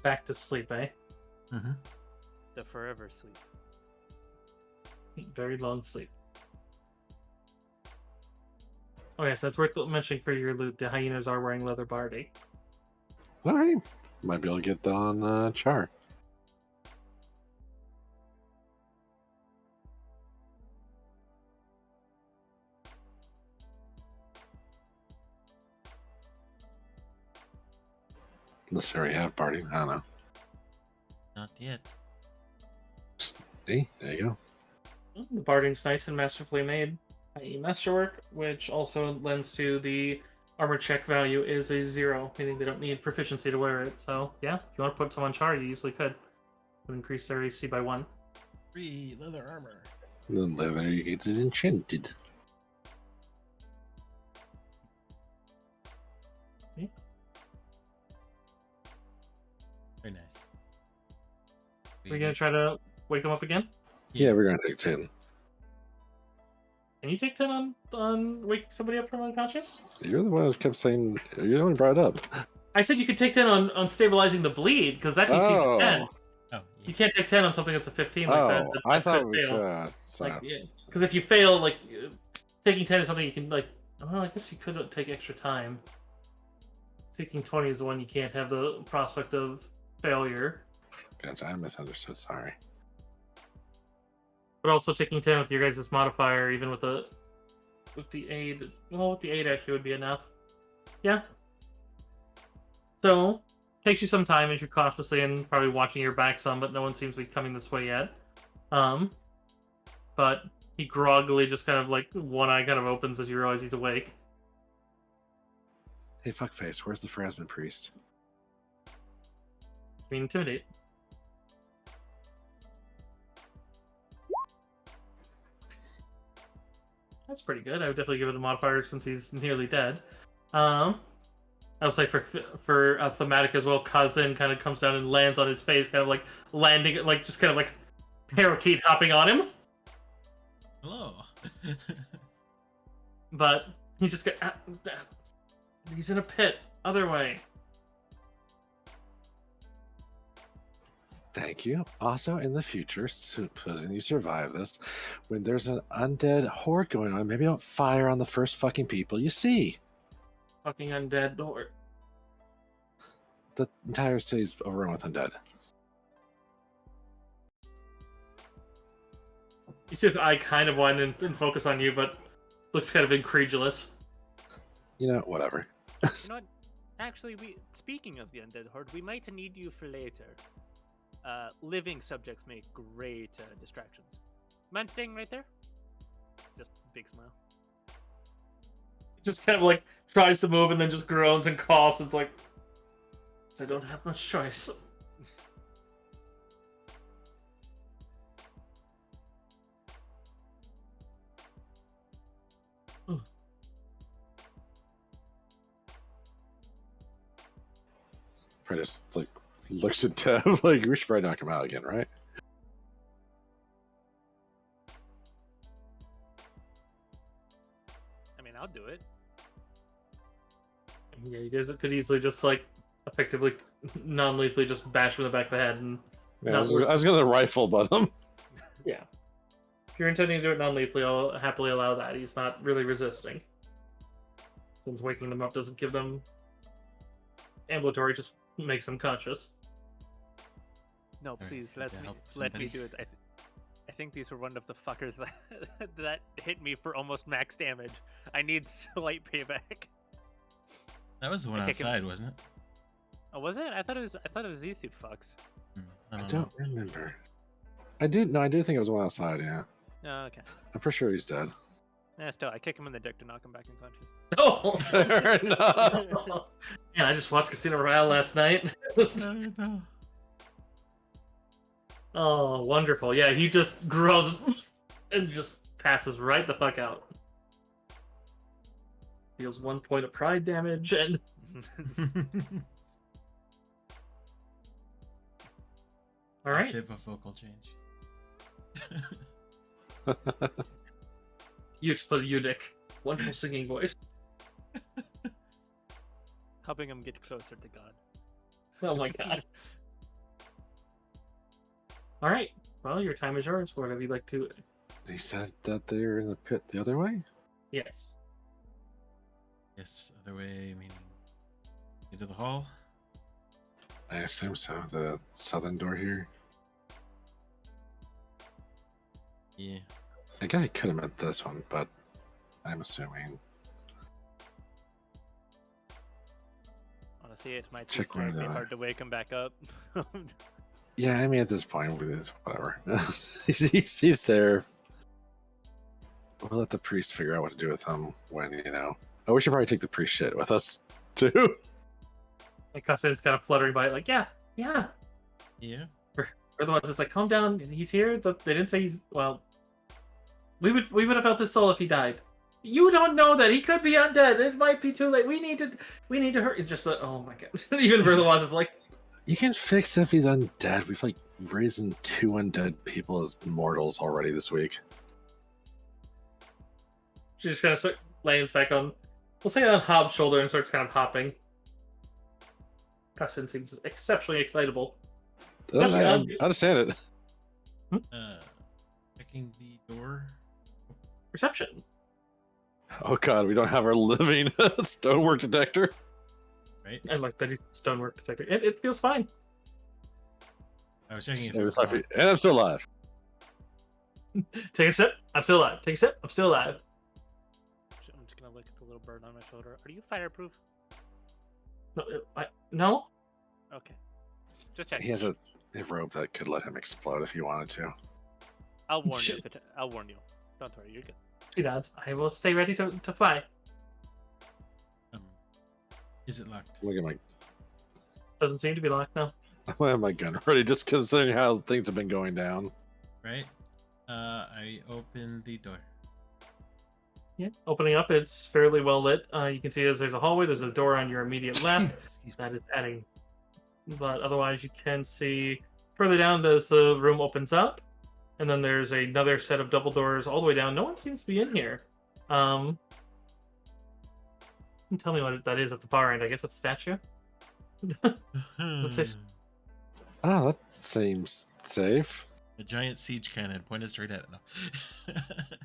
Back to sleep, eh? Mm-hmm. The forever sleep. Very long sleep. Okay, so it's worth mentioning for your loot. The hyenas are wearing leather bardi. All right, might be able to get that on Char. Unless they already have Barty. I don't know. Not yet. Hey, there you go. The barding's nice and masterfully made, i.e. masterwork, which also lends to the armor check value is a 0, meaning they don't need proficiency to wear it. So yeah, if you want to put some on Char, you easily could. Would increase their AC by 1. 3 leather armor. The leather you get it enchanted. Very nice. Are we gonna try to wake him up again? Yeah, we're gonna take 10. Can you take 10 on waking somebody up from unconscious? You're the one who kept saying. You're the one who brought it up. I said you could take 10 on stabilizing the bleed, because that DC's a 10. Oh, yeah. You can't take 10 on something that's a 15 like that. Oh, that I thought could we fail. could. So. Like, yeah. Because if you fail, like, taking 10 is something you can, like, well, I guess you could take extra time. Taking 20 is the one you can't have the prospect of failure. Gotcha, I misunderstood. Sorry. But also taking 10 with your guys' modifier, even with the aid. Well, with the aid actually would be enough. Yeah. So, takes you some time as you're cautiously and probably watching your back some, but no one seems to be coming this way yet. But he groggily just kind of like one eye kind of opens as you realize he's awake. Hey, fuckface, where's the Phrasman priest? Intimidate. That's pretty good. I would definitely give it a modifier since he's nearly dead. I would say for thematic as well, Kazin kind of comes down and lands on his face, kind of like landing, like just kind of like parakeet hopping on him. Hello. But he's just he's in a pit. Other way. Thank you. Also, in the future, supposing you survive this, when there's an undead horde going on, maybe don't fire on the first fucking people you see. Fucking undead horde. The entire city's overrun with undead. He says I kind of want to focus on you, but looks kind of incredulous. You know, whatever. You know what? Actually, speaking of the undead horde, we might need you for later. Living subjects make great distractions. Man staying right there? Just big smile. Just kind of like tries to move and then just groans and coughs. It's like, I don't have much choice. Probably just like looks at Dev like we should probably knock him out again, right? I mean, I'll do it. Yeah, you guys could easily just like effectively non-lethally just bash him in the back of the head and Yeah, I was gonna rifle but him. yeah. If you're intending to do it non-lethally, I'll happily allow that. He's not really resisting. Since waking them up doesn't give them ambulatory, just makes them conscious. No, Alright, please I let can me help let me somebody. do it. I think these were one of the fuckers that hit me for almost max damage. I need slight payback. That was the one I kick him. outside, wasn't it? Oh, was it? I thought it was these two fucks. I I don't know. don't remember. I do think it was one outside, yeah. Oh, okay. I'm pretty sure he's dead. Yeah, still, I kick him in the dick to knock him back unconscious. Oh, Fair enough. yeah, I just watched Casino Royale last night. No. Oh, wonderful. Yeah, he just grows and just passes right the fuck out. Deals 1 point of pride damage and all right. Tip of vocal change. Beautiful eunuch. Wonderful singing voice. Helping him get closer to God. Oh my god. All right. Well, your time is yours. Whatever you'd like to. He said that they're in the pit the other way? Yes. Yes, other way, meaning into the hall. I assume so. The southern door here. Yeah. I guess he could have meant this one, but I'm assuming. Honestly, it might Check one of be the other. hard to wake him back up. Yeah, I mean, at this point, it's whatever. he's there. We'll let the priest figure out what to do with him when, you know. Oh, we should probably take the priest shit with us, too. And Cusson's kind of fluttering by it, like, yeah. Yeah. Or the ones that's like, calm down. He's here. They didn't say he's well. We would have felt his soul if he died. You don't know that he could be undead. It might be too late. We need to hurt. It's just like, oh my god. Even Berthelwaz is like, You can fix if he's undead. We've, like, risen 2 undead people as mortals already this week. She just kind of lands back on, we'll say on Hobbs' shoulder and starts kind of hopping. Custin seems exceptionally excitable. I understand it. Checking the door. Perception. Oh god, we don't have our living stonework detector. Right? I like that he's a stonework detector. It feels fine. I was checking if So it was it's locked. and I'm still alive. Take a sip. I'm still alive. Take a sip. I'm still alive. I'm just gonna look at the little bird on my shoulder. Are you fireproof? No, no. Okay. Just check. He has a rope that could let him explode if he wanted to. I'll warn you. I'll warn you. Don't worry. You're good. She does. I will stay ready to fly. Is it locked? Look at my Doesn't seem to be locked now. I have my gun ready, just considering how things have been going down. Right? I open the door. Yeah. Opening up, it's fairly well lit. You can see as there's a hallway. There's a door on your immediate left. Excuse me. That is adding. But otherwise, you can see further down as the room opens up, and then there's another set of double doors all the way down. No one seems to be in here. Can you tell me what that is at the far end? I guess it's a statue. Let's Oh, that seems safe. A giant siege cannon pointed straight at it. No.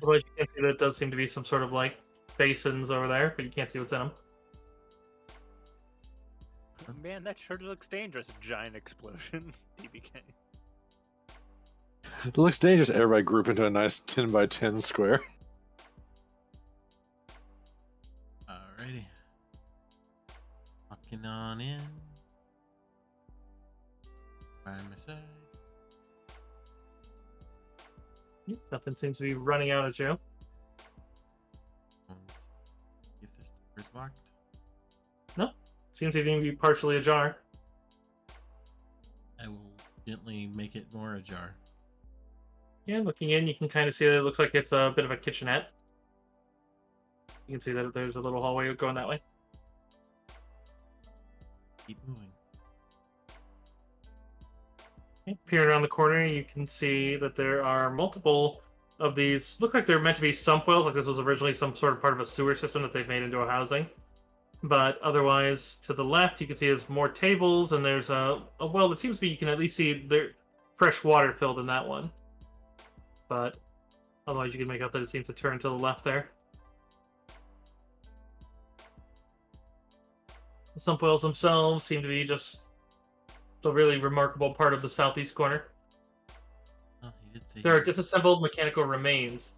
Otherwise, you can see that it does seem to be some sort of like basins over there, but you can't see what's in them. Man, that sure looks dangerous. Giant explosion. TBK. It looks dangerous. Everybody group into a nice 10 by 10 square. Alrighty. Walking on in. By my side. Nothing seems to be running out at you. And if this door is locked. Seems to even be partially ajar. I will gently make it more ajar. Yeah, looking in, you can kind of see that it looks like it's a bit of a kitchenette. You can see that there's a little hallway going that way. Keep moving. Okay, peering around the corner, you can see that there are multiple of these. Look like they're meant to be sump wells, like this was originally some sort of part of a sewer system that they've made into a housing. But otherwise, to the left, you can see there's more tables, and there's a well that seems to be, you can at least see there fresh water filled in that one. But otherwise, you can make out that it seems to turn to the left there. The sump wells themselves seem to be just a really remarkable part of the southeast corner. Oh, he did say There are disassembled mechanical remains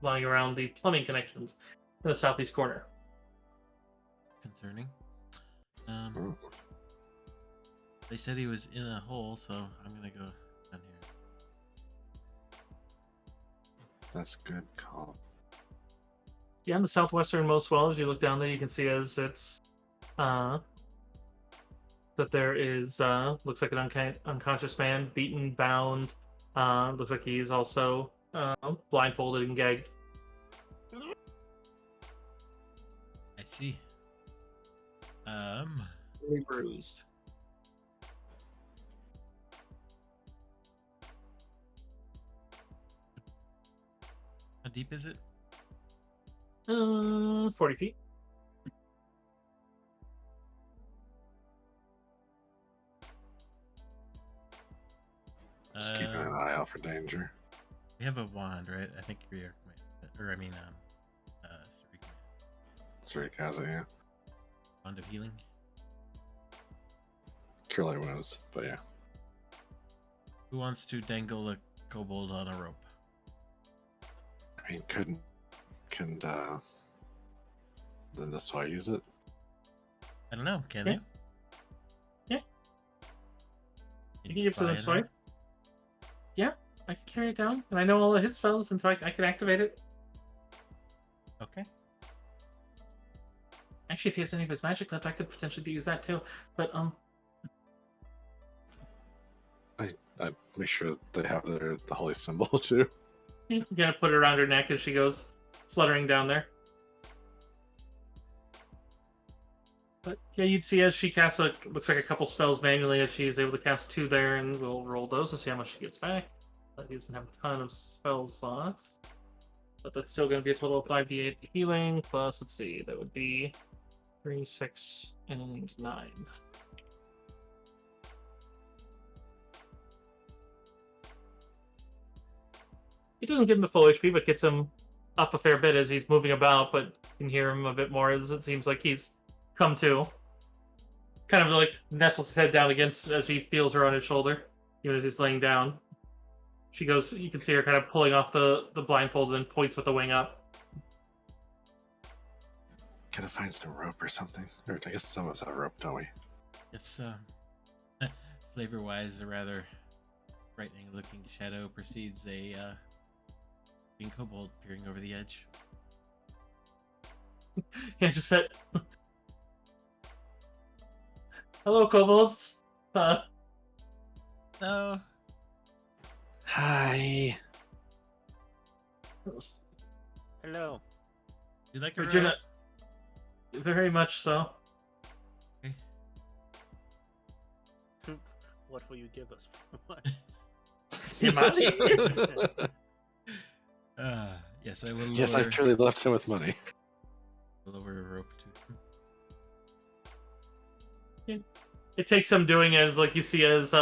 lying around the plumbing connections in the southeast corner. concerning. They said he was in a hole, so I'm gonna go down here. That's a good call. Yeah, in the southwesternmost well, as you look down there, you can see as it's that there is looks like an unconscious man, beaten, bound. Looks like he's also blindfolded and gagged. I see. Really bruised. How deep is it? 40 feet. Just keeping an eye out for danger. We have a wand, right? I think we are, or I mean, Sarek has it, yeah. wand of healing. Cure light wounds, but yeah. Who wants to dangle a kobold on a rope? I mean, couldn't then this why use it? I don't know. Can Yeah. you? Yeah. Can You can use it fly this way. it? Yeah, I can carry it down, and I know all of his spells, and so I can activate it. Okay. Actually, if he has any of his magic left, I could potentially use that too. But I make sure they have the holy symbol too. you gotta put it around her neck as she goes fluttering down there. But yeah, you'd see as she casts looks like a couple spells manually as she's able to cast 2 there, and we'll roll those to see how much she gets back. But he doesn't have a ton of spell slots. but that's still going to be a total of 5d8 healing, plus, let's see, that would be 3, 6, and 9. It doesn't get him to full HP, but gets him up a fair bit as he's moving about, but you can hear him a bit more as it seems like he's come to. Kind of like nestles his head down against as he feels her on his shoulder, even as he's laying down. She goes, you can see her kind of pulling off the blindfold and points with the wing up. Gotta find some rope or something. Or I guess some of us have rope, don't we? It's flavor-wise, a rather frightening-looking shadow precedes a green kobold peering over the edge. Yeah, just said, hello, kobolds. No. Hi. Hello. You like a Regina, very much so. Okay. What will you give us? What? Yes, I will. Yes, I've truly left him with money. Lower a rope too. It takes some doing as, like, you see as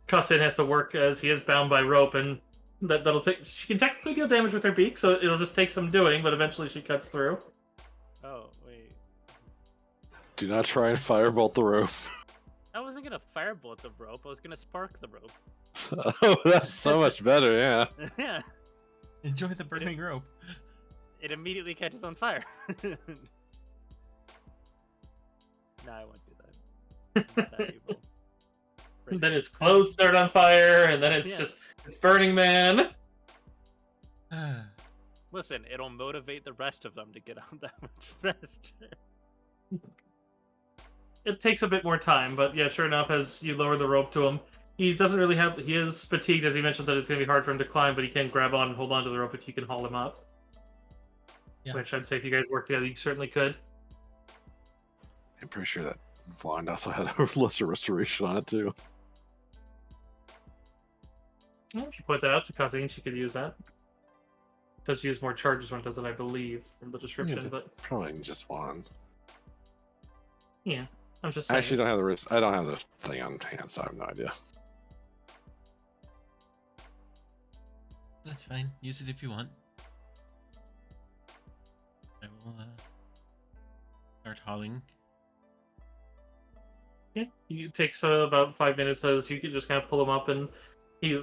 Cussin has to work as he is bound by rope, and that'll take. She can technically deal damage with her beak, so it'll just take some doing, but eventually she cuts through. Oh, wait. Do not try and firebolt the rope. I wasn't gonna firebolt the rope, I was gonna spark the rope. Oh, that's so much better, yeah. Yeah. Enjoy the burning rope. It immediately catches on fire. No, I won't do that. Not that evil. Then his clothes start on fire, and then it's Yeah. just it's Burning Man. Listen, it'll motivate the rest of them to get out that much faster. It takes a bit more time, but yeah, sure enough, as you lower the rope to him, he doesn't really have. He is fatigued, as he mentions that it's going to be hard for him to climb, but he can grab on and hold on to the rope if you can haul him up. Yeah. Which I'd say if you guys work together, you certainly could. I'm pretty sure that Vaughn also had a lesser restoration on it, too. Well, if you point that out to Kazine, she could use that. It does use more charges when it does it, I believe, from the description, but Probably just one. yeah, I'm just I saying. actually don't have the wrist. I don't have the thing on hand, so I have no idea. That's fine. Use it if you want. I will start hauling. Yeah, it takes about 5 minutes as you can just kind of pull him up, and he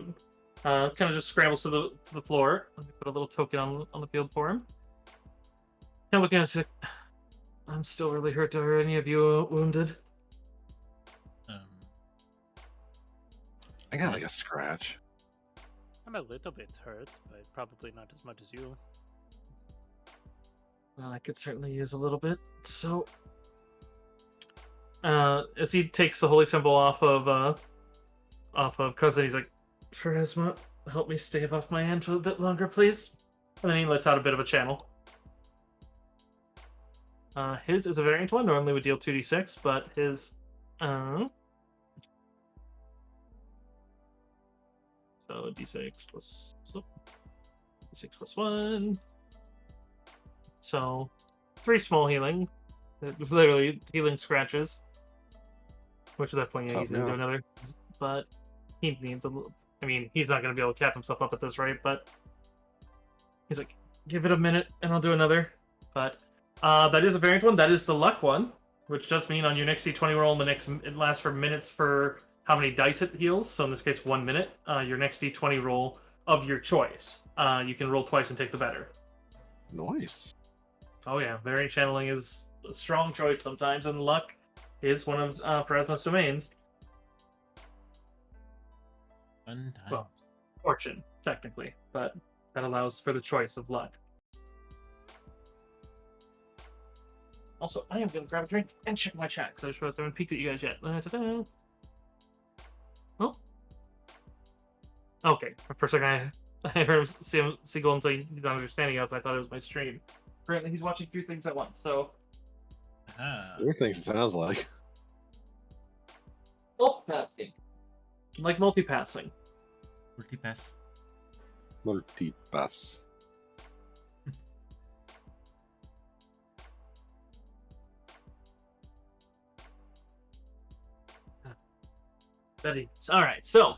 kind of just scrambles to the floor. Let me put a little token on the field for him. Kind of looking at it, I'm still really hurt. Are any of you wounded? I got like a scratch. I'm a little bit hurt, but probably not as much as you. Well, I could certainly use a little bit. So, as he takes the holy symbol off of Cousin, he's like, Pharasma, help me stave off my hand for a bit longer, please. And then he lets out a bit of a channel. His is a variant one. Normally would deal 2d6, but his so d6 plus d6 plus 1. So 3 small healing. Literally healing scratches. Which is definitely Tough, easy to do yeah. another. But he needs a little. I mean, he's not going to be able to cap himself up at this rate, but he's like, give it a minute and I'll do another. But that is a variant one. That is the luck one, which does mean on your next d20 roll, it lasts for minutes for how many dice it heals. So in this case, 1 minute. Your next d20 roll of your choice. You can roll twice and take the better. Nice. Oh yeah, variant channeling is a strong choice sometimes, and luck is one of Pharasma's domains. Fun times. Well, fortune, technically, but that allows for the choice of luck. Also, I am going to grab a drink and check my chat, because I just realized I haven't peeked at you guys yet. Ta-da. Oh. Okay, for a second I heard see Golden say he's not understanding us. I thought it was my stream. Apparently he's watching 2 things at once, so... Aha. 3 things it sounds like. Multitasking. Like multipassing. Multipass. Multipass. That is. All right. So.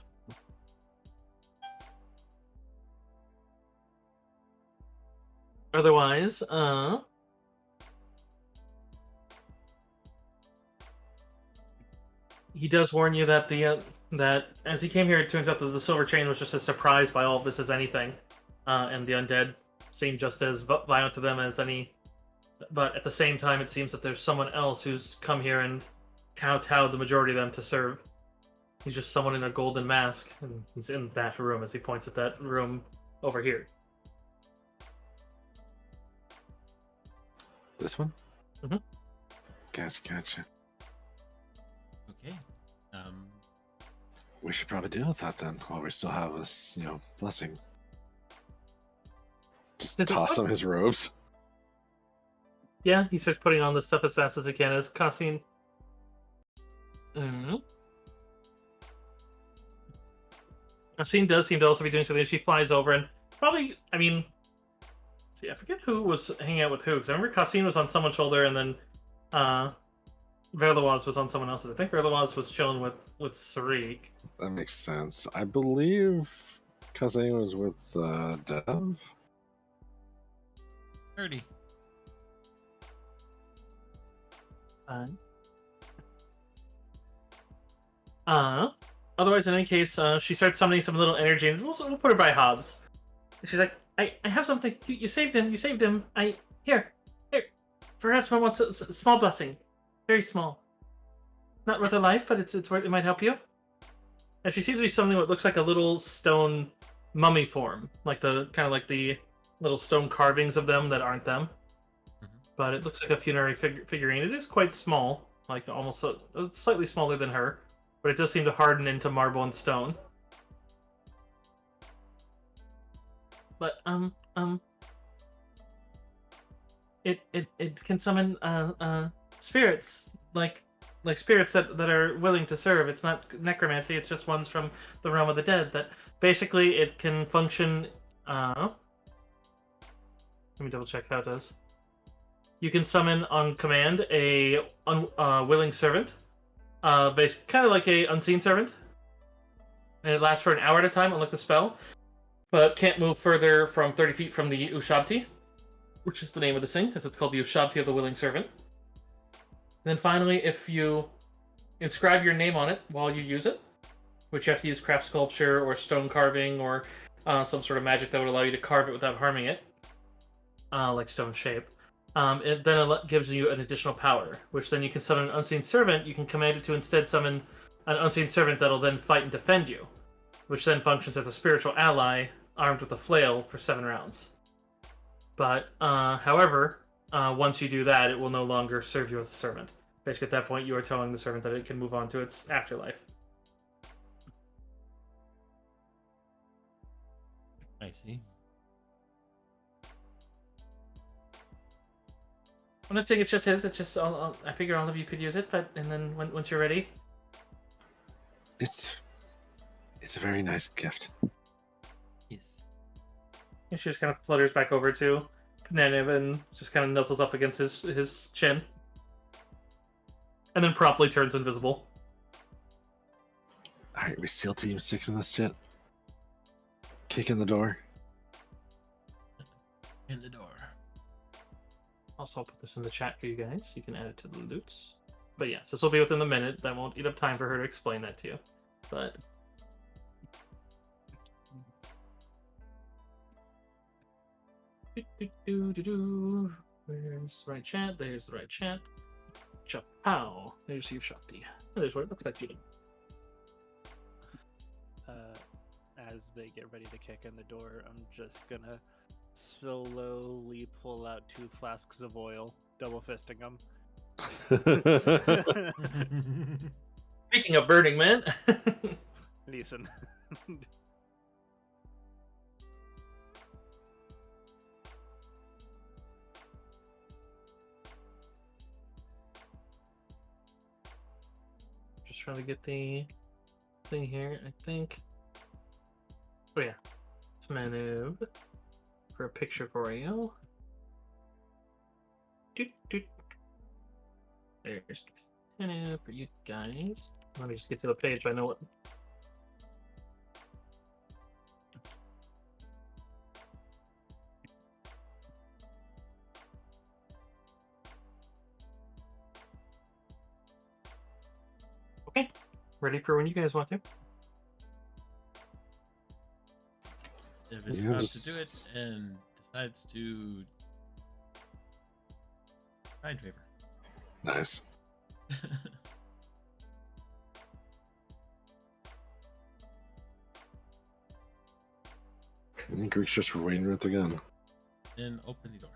Otherwise, he does warn you that that as he came here, it turns out that the silver chain was just as surprised by all of this as anything, and the undead seem just as violent to them as any. But at the same time, it seems that there's someone else who's come here and kowtowed the majority of them to serve. He's just someone in a golden mask, and he's in that room as he points at that room over here. This one? Mhm. Gotcha. Okay. We should probably deal with that then, while we still have this, blessing. Just Did the toss what? him his robes. Yeah, he starts putting on this stuff as fast as he can as Cassine. Cassine does seem to also be doing something. She flies over and probably, see, I forget who was hanging out with who, because I remember Cassine was on someone's shoulder and then Verloise was on someone else's. I think Verloise was chilling with Sarik. That makes sense. I believe Kazane was with Dev. 30. Otherwise, in any case, she starts summoning some little energy, and we'll put her by Hobbs. She's like, I have something. You saved him. You saved him. Here. Perhaps someone wants a small blessing, very small. Not worth a life, but it's worth. It might help you. And she seems to be summoning what looks like a little stone mummy form, like the little stone carvings of them that aren't them. But it looks like a funerary figurine. It is quite small, like almost slightly smaller than her, but it does seem to harden into marble and stone. But it can summon spirits like spirits that are willing to serve. It's not necromancy. It's just ones from the realm of the dead. That basically it can function. Let me double check how it does. You can summon on command a willing servant, kind of like a unseen servant, and it lasts for an hour at a time, unlike the spell, but can't move further from 30 feet from the Ushabti, which is the name of this thing, as it's called the Ushabti of the Willing Servant. And then finally, if you inscribe your name on it while you use it, which you have to use craft sculpture or stone carving or some sort of magic that would allow you to carve it without harming it, like stone shape. It then gives you an additional power, which then you can summon an unseen servant. You can command it to instead summon an unseen servant that'll then fight and defend you, which then functions as a spiritual ally armed with a flail for 7 rounds. But, however, once you do that, it will no longer serve you as a servant. Basically, at that point, you are telling the servant that it can move on to its afterlife. I see. I'm not saying it's just his. It's just I figure all of you could use it. But and then once you're ready, It's a very nice gift. Yes. she just kind of flutters back over to Pananiv and just kind of nuzzles up against his chin, and then promptly turns invisible. All right, we SEAL Team 6 in this shit. Kick in the door. In the door. Also, I'll put this in the chat for you guys. You can add it to the loots. But yes, this will be within the minute. That won't eat up time for her to explain that to you. But where's the right chat? There's the right chat. Chapow. There's your Shakti. And there's what it looks like to you. As they get ready to kick in the door, I'm just gonna slowly pull out 2 flasks of oil, double fisting them. Speaking of Burning Man. Listen. Just trying to get the thing here, I think. Oh yeah. It's Manu for a picture for you. Doot, doot. There's Manu for you guys. Let me just get to the page. I know what. Okay, ready for when you guys want to. If it's Yeah, about just- to do it and decides to find favor. Nice. I think Greek's just waiting at the gun. Then open the door.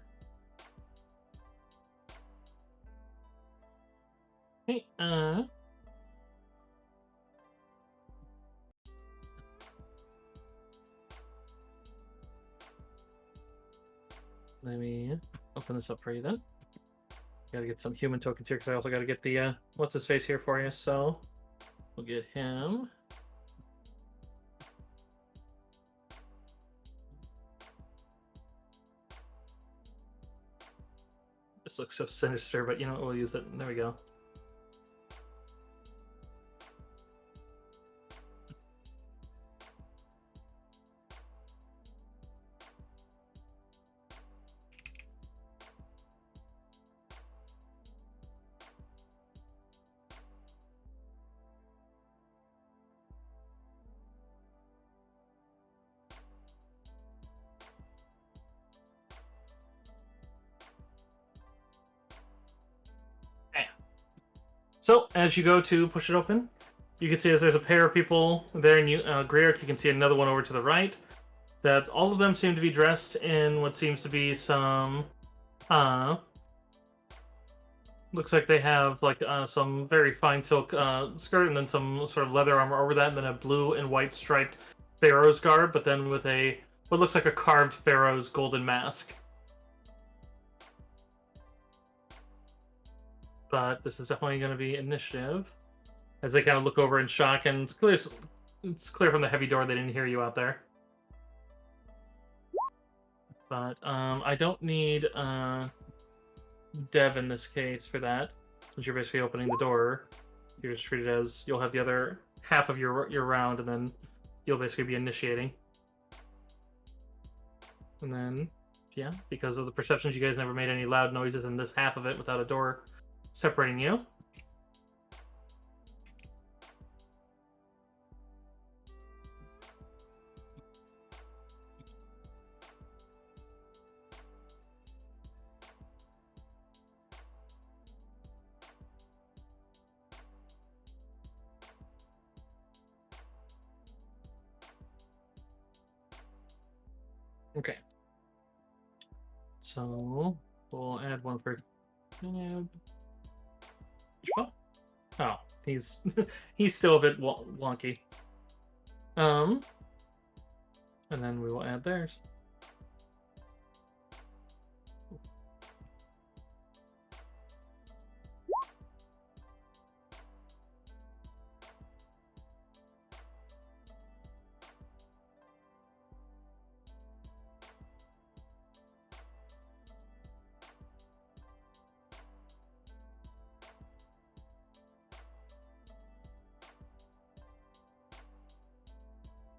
Hey, let me open this up for you then. Gotta get some human tokens here because I also gotta get the what's his face here for you. So we'll get him. This looks so sinister, but you know what? We'll use it. There we go. So as you go to push it open, you can see as there's a pair of people there, and Greer, you can see another one over to the right. That all of them seem to be dressed in what seems to be some, looks like they have like some very fine silk skirt, and then some sort of leather armor over that, and then a blue and white striped pharaoh's garb, but then with a what looks like a carved pharaoh's golden mask. But this is definitely going to be initiative. As they kind of look over in shock, and it's clear from the heavy door they didn't hear you out there. But I don't need Dev in this case for that, since you're basically opening the door. You're just treated as you'll have the other half of your round, and then you'll basically be initiating. And then, yeah, because of the perceptions, you guys never made any loud noises in this half of it without a door separating you. Okay. So we'll add one for Caleb. Oh, he's he's still a bit wonky. And then we will add theirs.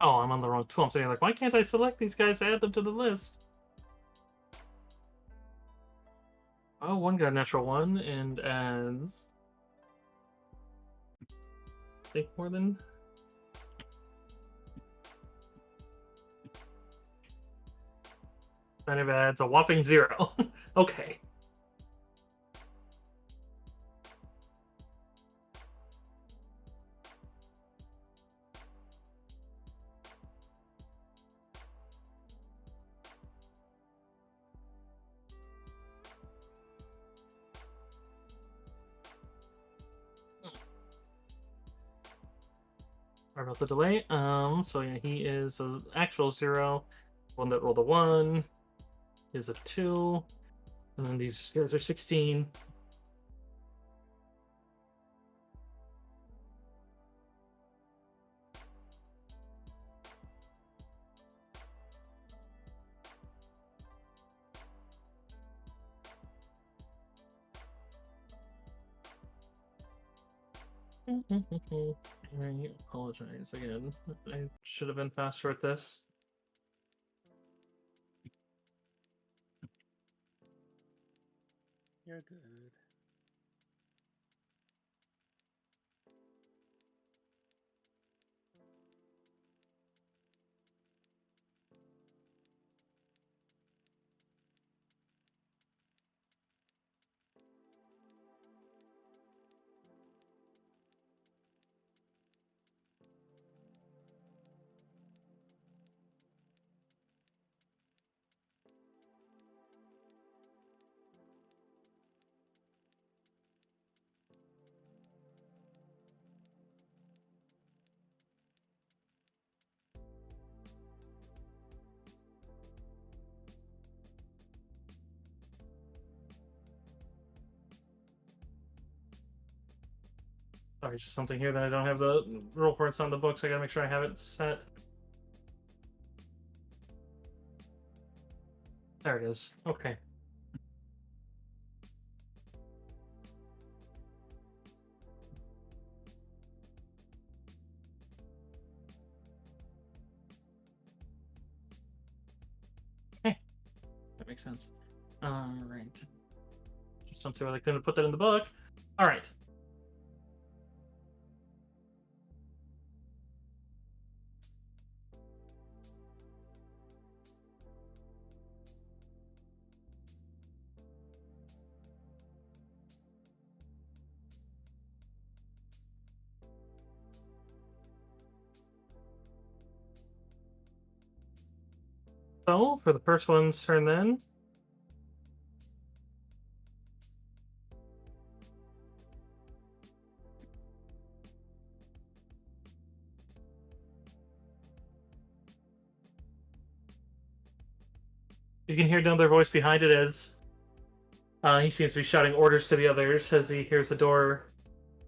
Oh, I'm on the wrong tool. I'm saying, like, why can't I select these guys to add them to the list? Oh, one got a natural one and adds. I think more than. Kind of adds a whopping 0. Okay. Sorry about the delay. So yeah, he is an actual 0. One that rolled a 1 is a 2. And then these guys are 16. I apologize again. I should have been faster at this. You're good. Sorry, just something here that I don't have the roll for. It's on the book, so I gotta make sure I have it set. There it is. Okay. Okay. That makes sense. Alright. Just something where I couldn't put that in the book. Alright. So, for the first one's turn then. You can hear another voice behind it as he seems to be shouting orders to the others as he hears the door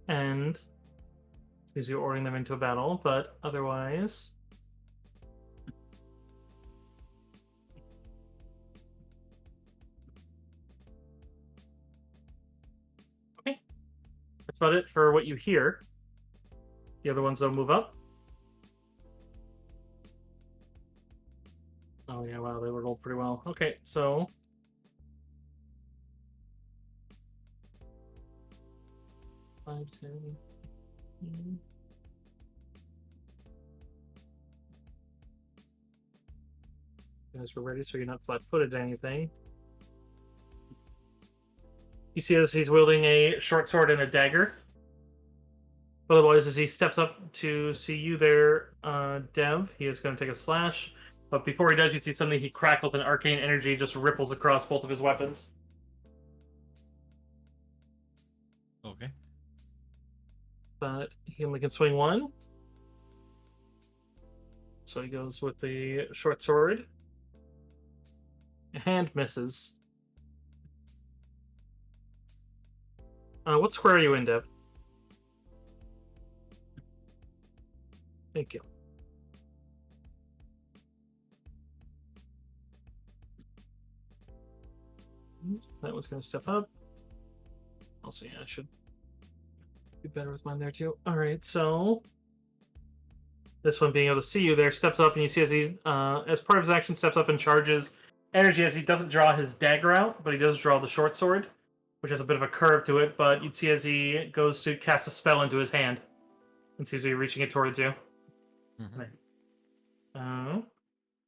and seems to be ordering them into a battle, but otherwise... Okay. That's about it for what you hear. The other ones don't move up. Oh yeah, wow, they were rolled pretty well. Okay, so... Five, 10... You guys were ready, so you're not flat-footed to anything. You see as he's wielding a short sword and a dagger. But otherwise, as he steps up to see you there, Dev, he is going to take a slash. But before he does, you see suddenly he crackles and arcane energy just ripples across both of his weapons. Okay. But he only can swing one. So he goes with the short sword. And misses. What square are you in, Dev? Thank you. That one's going to step up. Also, yeah, I should do better with mine there too. All right, so this one being able to see you there steps up, and you see as he, as part of his action, steps up and charges energy as he doesn't draw his dagger out, but he does draw the short sword, which has a bit of a curve to it. But you'd see as he goes to cast a spell into his hand, and seems to be reaching it towards you. Mm-hmm.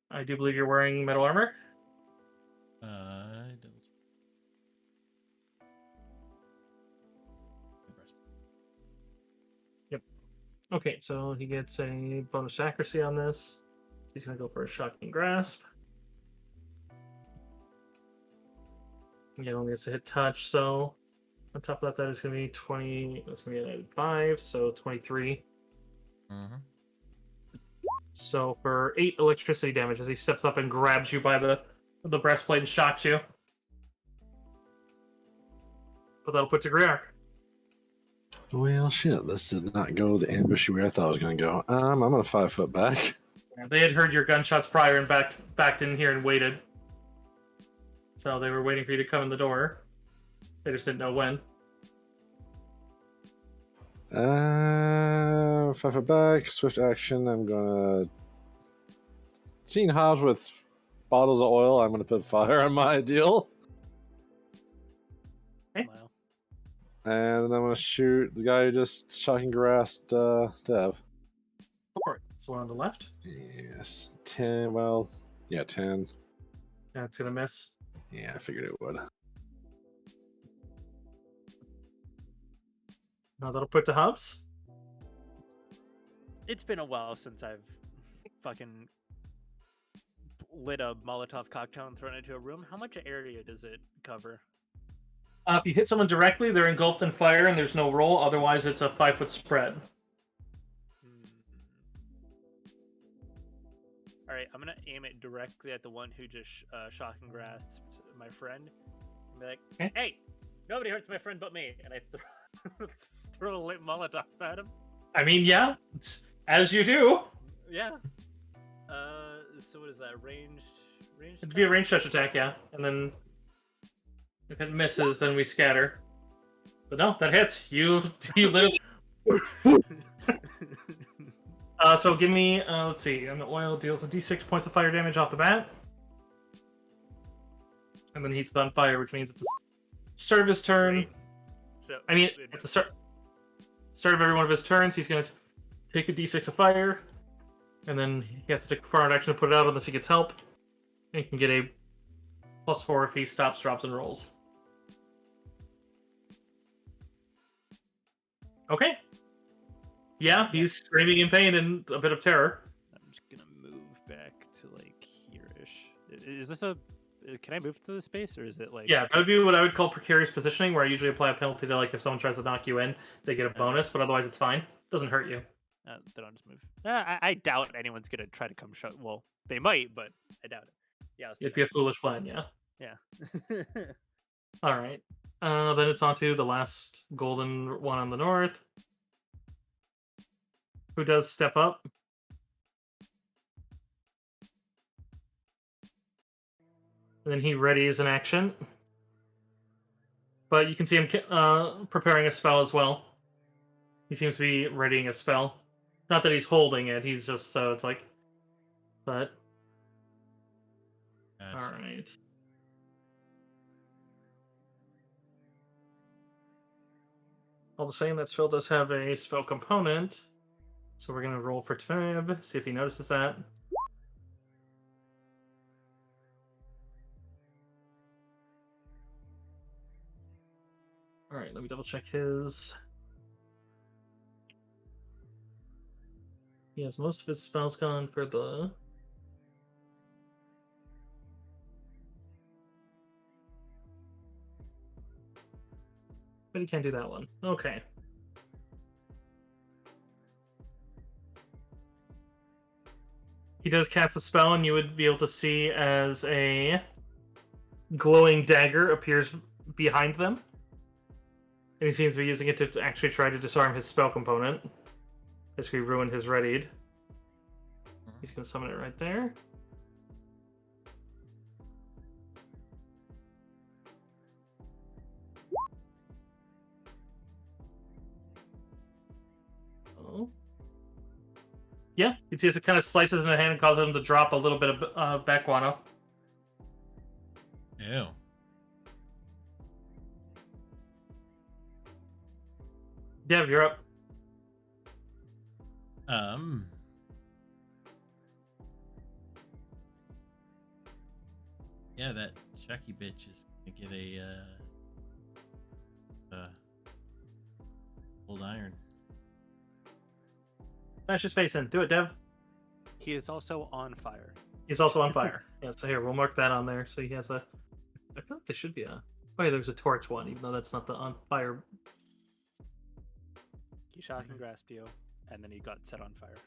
I do believe you're wearing metal armor. Double check. Yep. Okay, so he gets a bonus accuracy on this. He's going to go for a shocking grasp. He only gets to hit touch, so on top of that, that is going to be 20. That's going to be an 5, so 23. Mm-hmm. So for 8 electricity damage as he steps up and grabs you by the breastplate and shocks you. But that'll put to Griar. Well, shit, this did not go the ambushy way I thought it was going to go. I'm going to 5 foot back. Yeah, they had heard your gunshots prior and backed in here and waited. So they were waiting for you to come in the door. They just didn't know when. 5 foot back, swift action. I'm gonna. Seeing Hobbs with bottles of oil, I'm gonna put fire on my deal. Okay. Wow. And then I'm gonna shoot the guy who just shocking harassed Dev. Four. So one on the left. Yes. 10. Well, yeah, 10. That's gonna miss. Yeah, I figured it would. Now that'll put to Hubs. It's been a while since I've fucking lit a Molotov cocktail and thrown it into a room. How much area does it cover? If you hit someone directly, they're engulfed in fire and there's no roll. Otherwise, it's a 5 foot spread. All right, I'm gonna aim it directly at the one who just shock and grasped my friend. And be like, Okay. "Hey, nobody hurts my friend but me!" And I throw a lit Molotov at him. I mean, yeah, as you do. Yeah. So what is that? Ranged? It'd be a range touch attack, yeah. And then if it misses, then we scatter. But no, that hits. You literally. So give me, let's see, and the oil deals a d6 points of fire damage off the bat. And then he's on fire, which means it's the start of his turn. Great. So I mean, at the start of every one of his turns, he's going to take a d6 of fire. And then he has to take a forward action to put it out unless he gets help. And he can get a +4 if he stops, drops, and rolls. Okay. Yeah, he's screaming in pain and a bit of terror. I'm just gonna move back to like here-ish. Is this a? Can I move to the space, or is it like? Yeah, that would be what I would call precarious positioning, where I usually apply a penalty to, like, if someone tries to knock you in, they get a bonus, but otherwise it's fine. Doesn't hurt you. Then I'll just move. I doubt anyone's gonna try to come shut. Well, they might, but I doubt it. Yeah. It'd be a foolish plan, yeah. Yeah. All right. Then it's on to the last golden one on the north. Who does step up? And then he readies an action. But you can see him preparing a spell as well. He seems to be readying a spell. Not that he's holding it, he's just so it's like. But. Gotcha. Alright. All the same, that spell does have a spell component. So we're going to roll for Tab, see if he notices that. Alright, let me double check his. He has most of his spells gone for the. But he can't do that one. Okay. He does cast a spell, and you would be able to see as a glowing dagger appears behind them. And he seems to be using it to actually try to disarm his spell component. Basically ruin his readied. He's going to summon it right there. Oh. Yeah, you can see as it kind of slices in the hand and causes him to drop a little bit of back guano. Ew. Dev, you're up. Yeah, that Chucky bitch is gonna get a old iron. Smash his face in. Do it, Dev. He is also on fire. He's also on fire. Yeah, so here, we'll mark that on there. So he has a. I feel like there should be a. Oh, yeah, there's a torch one, even though that's not the on fire. He shot and grasped you, and then he got set on fire.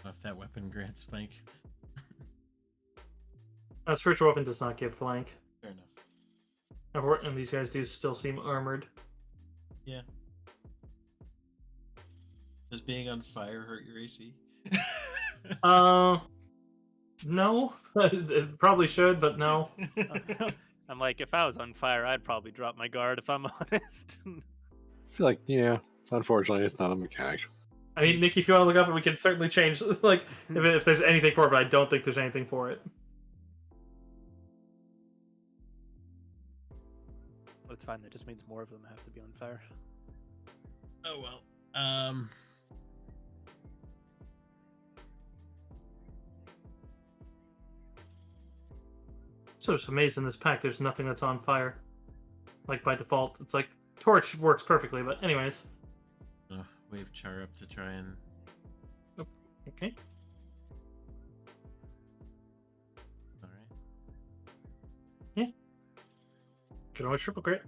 If that weapon grants flank. Spiritual weapon does not give flank. Fair enough. And these guys do still seem armored. Yeah. Does being on fire hurt your AC? No. It probably should, but no. I'm like, if I was on fire, I'd probably drop my guard, if I'm honest. I feel like, yeah, Unfortunately, it's not a mechanic. I mean, Nick, if you want to look up it, we can certainly change, like, if there's anything for it, but I don't think there's anything for it. It's fine. That just means more of them have to be on fire. Oh well. So it's amazing this pack. There's nothing that's on fire. Like by default, it's like torch works perfectly. But anyways, Wave Char up to try and. okay. All right. Could always triple crit.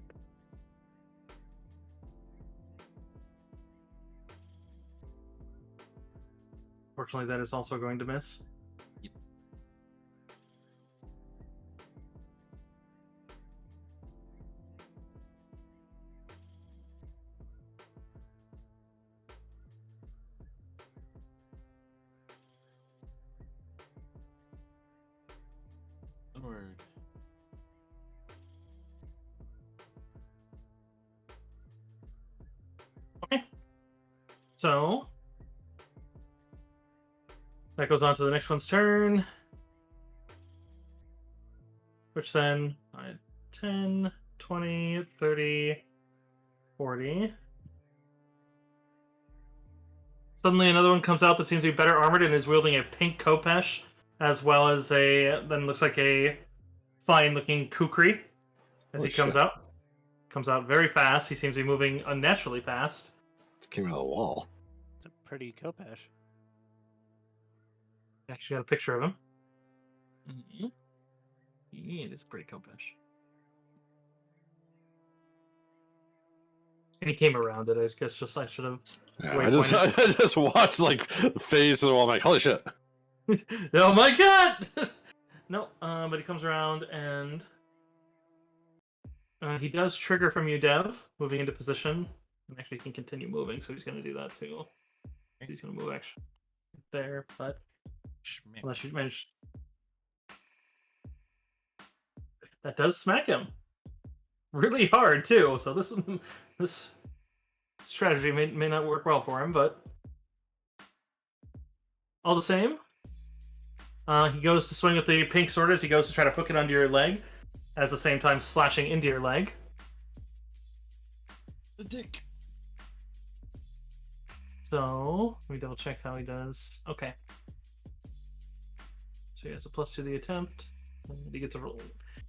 Fortunately, that is also going to miss. Yep. Onward. Okay. So that goes on to the next one's turn. Which then 10, 20, 30, 40. Suddenly another one comes out that seems to be better armored and is wielding a pink Kopesh, as well as a, then looks like a fine looking Kukri as Holy he comes shit. out. Comes out very fast. He seems to be moving unnaturally fast. It came out of the wall. It's a pretty Kopesh. Actually got a picture of him. Mm-hmm. It is pretty Kopesh. And he came around it. I guess just I should have. Yeah, Wait, I just watched like phase of the wall. I'm like, holy shit. Oh my god! No, but he comes around and he does trigger from you, Dev, moving into position. And actually, he can continue moving, so he's going to do that too. He's going to move actually there, but Schmick. unless you manage. That does smack him really hard too. So this strategy may not work well for him, but all the same, he goes to swing with the pink sword as he goes to try to hook it under your leg, at the same time slashing into your leg. The dick. So let me double check how he does. Okay. So he has a +2 to the attempt. And he gets a roll.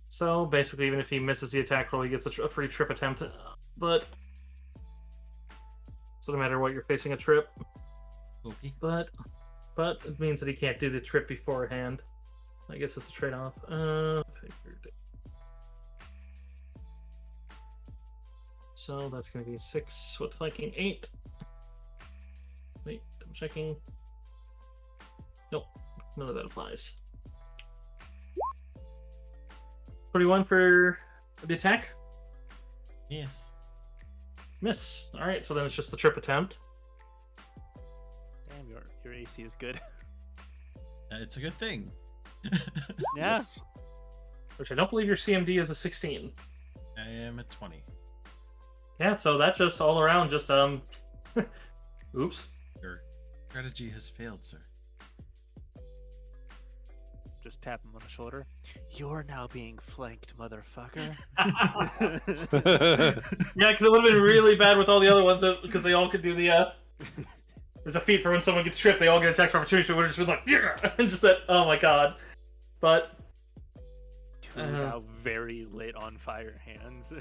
So basically, even if he misses the attack roll, he gets a free trip attempt. But so no matter what, you're facing a trip. Okay. But it means that he can't do the trip beforehand. I guess it's a trade-off. Figured. So that's going to be 6 with flanking 8. Wait, double checking. Nope, none of that applies. 21 for the attack. Yes. Miss. All right, so then it's just the trip attempt. Damn, your AC is good. It's a good thing. Yeah. Yes. Which I don't believe your CMD is a 16. I am at 20. Yeah, so that's just all around just oops. Your strategy has failed, sir. Just tap him on the shoulder. You're now being flanked, motherfucker. Yeah, because it would have been really bad with all the other ones because they all could do the there's a feat for when someone gets tripped, they all get attack for opportunity, so it would have just been like, yeah, and just said, oh my god. But Two now very lit on fire hands.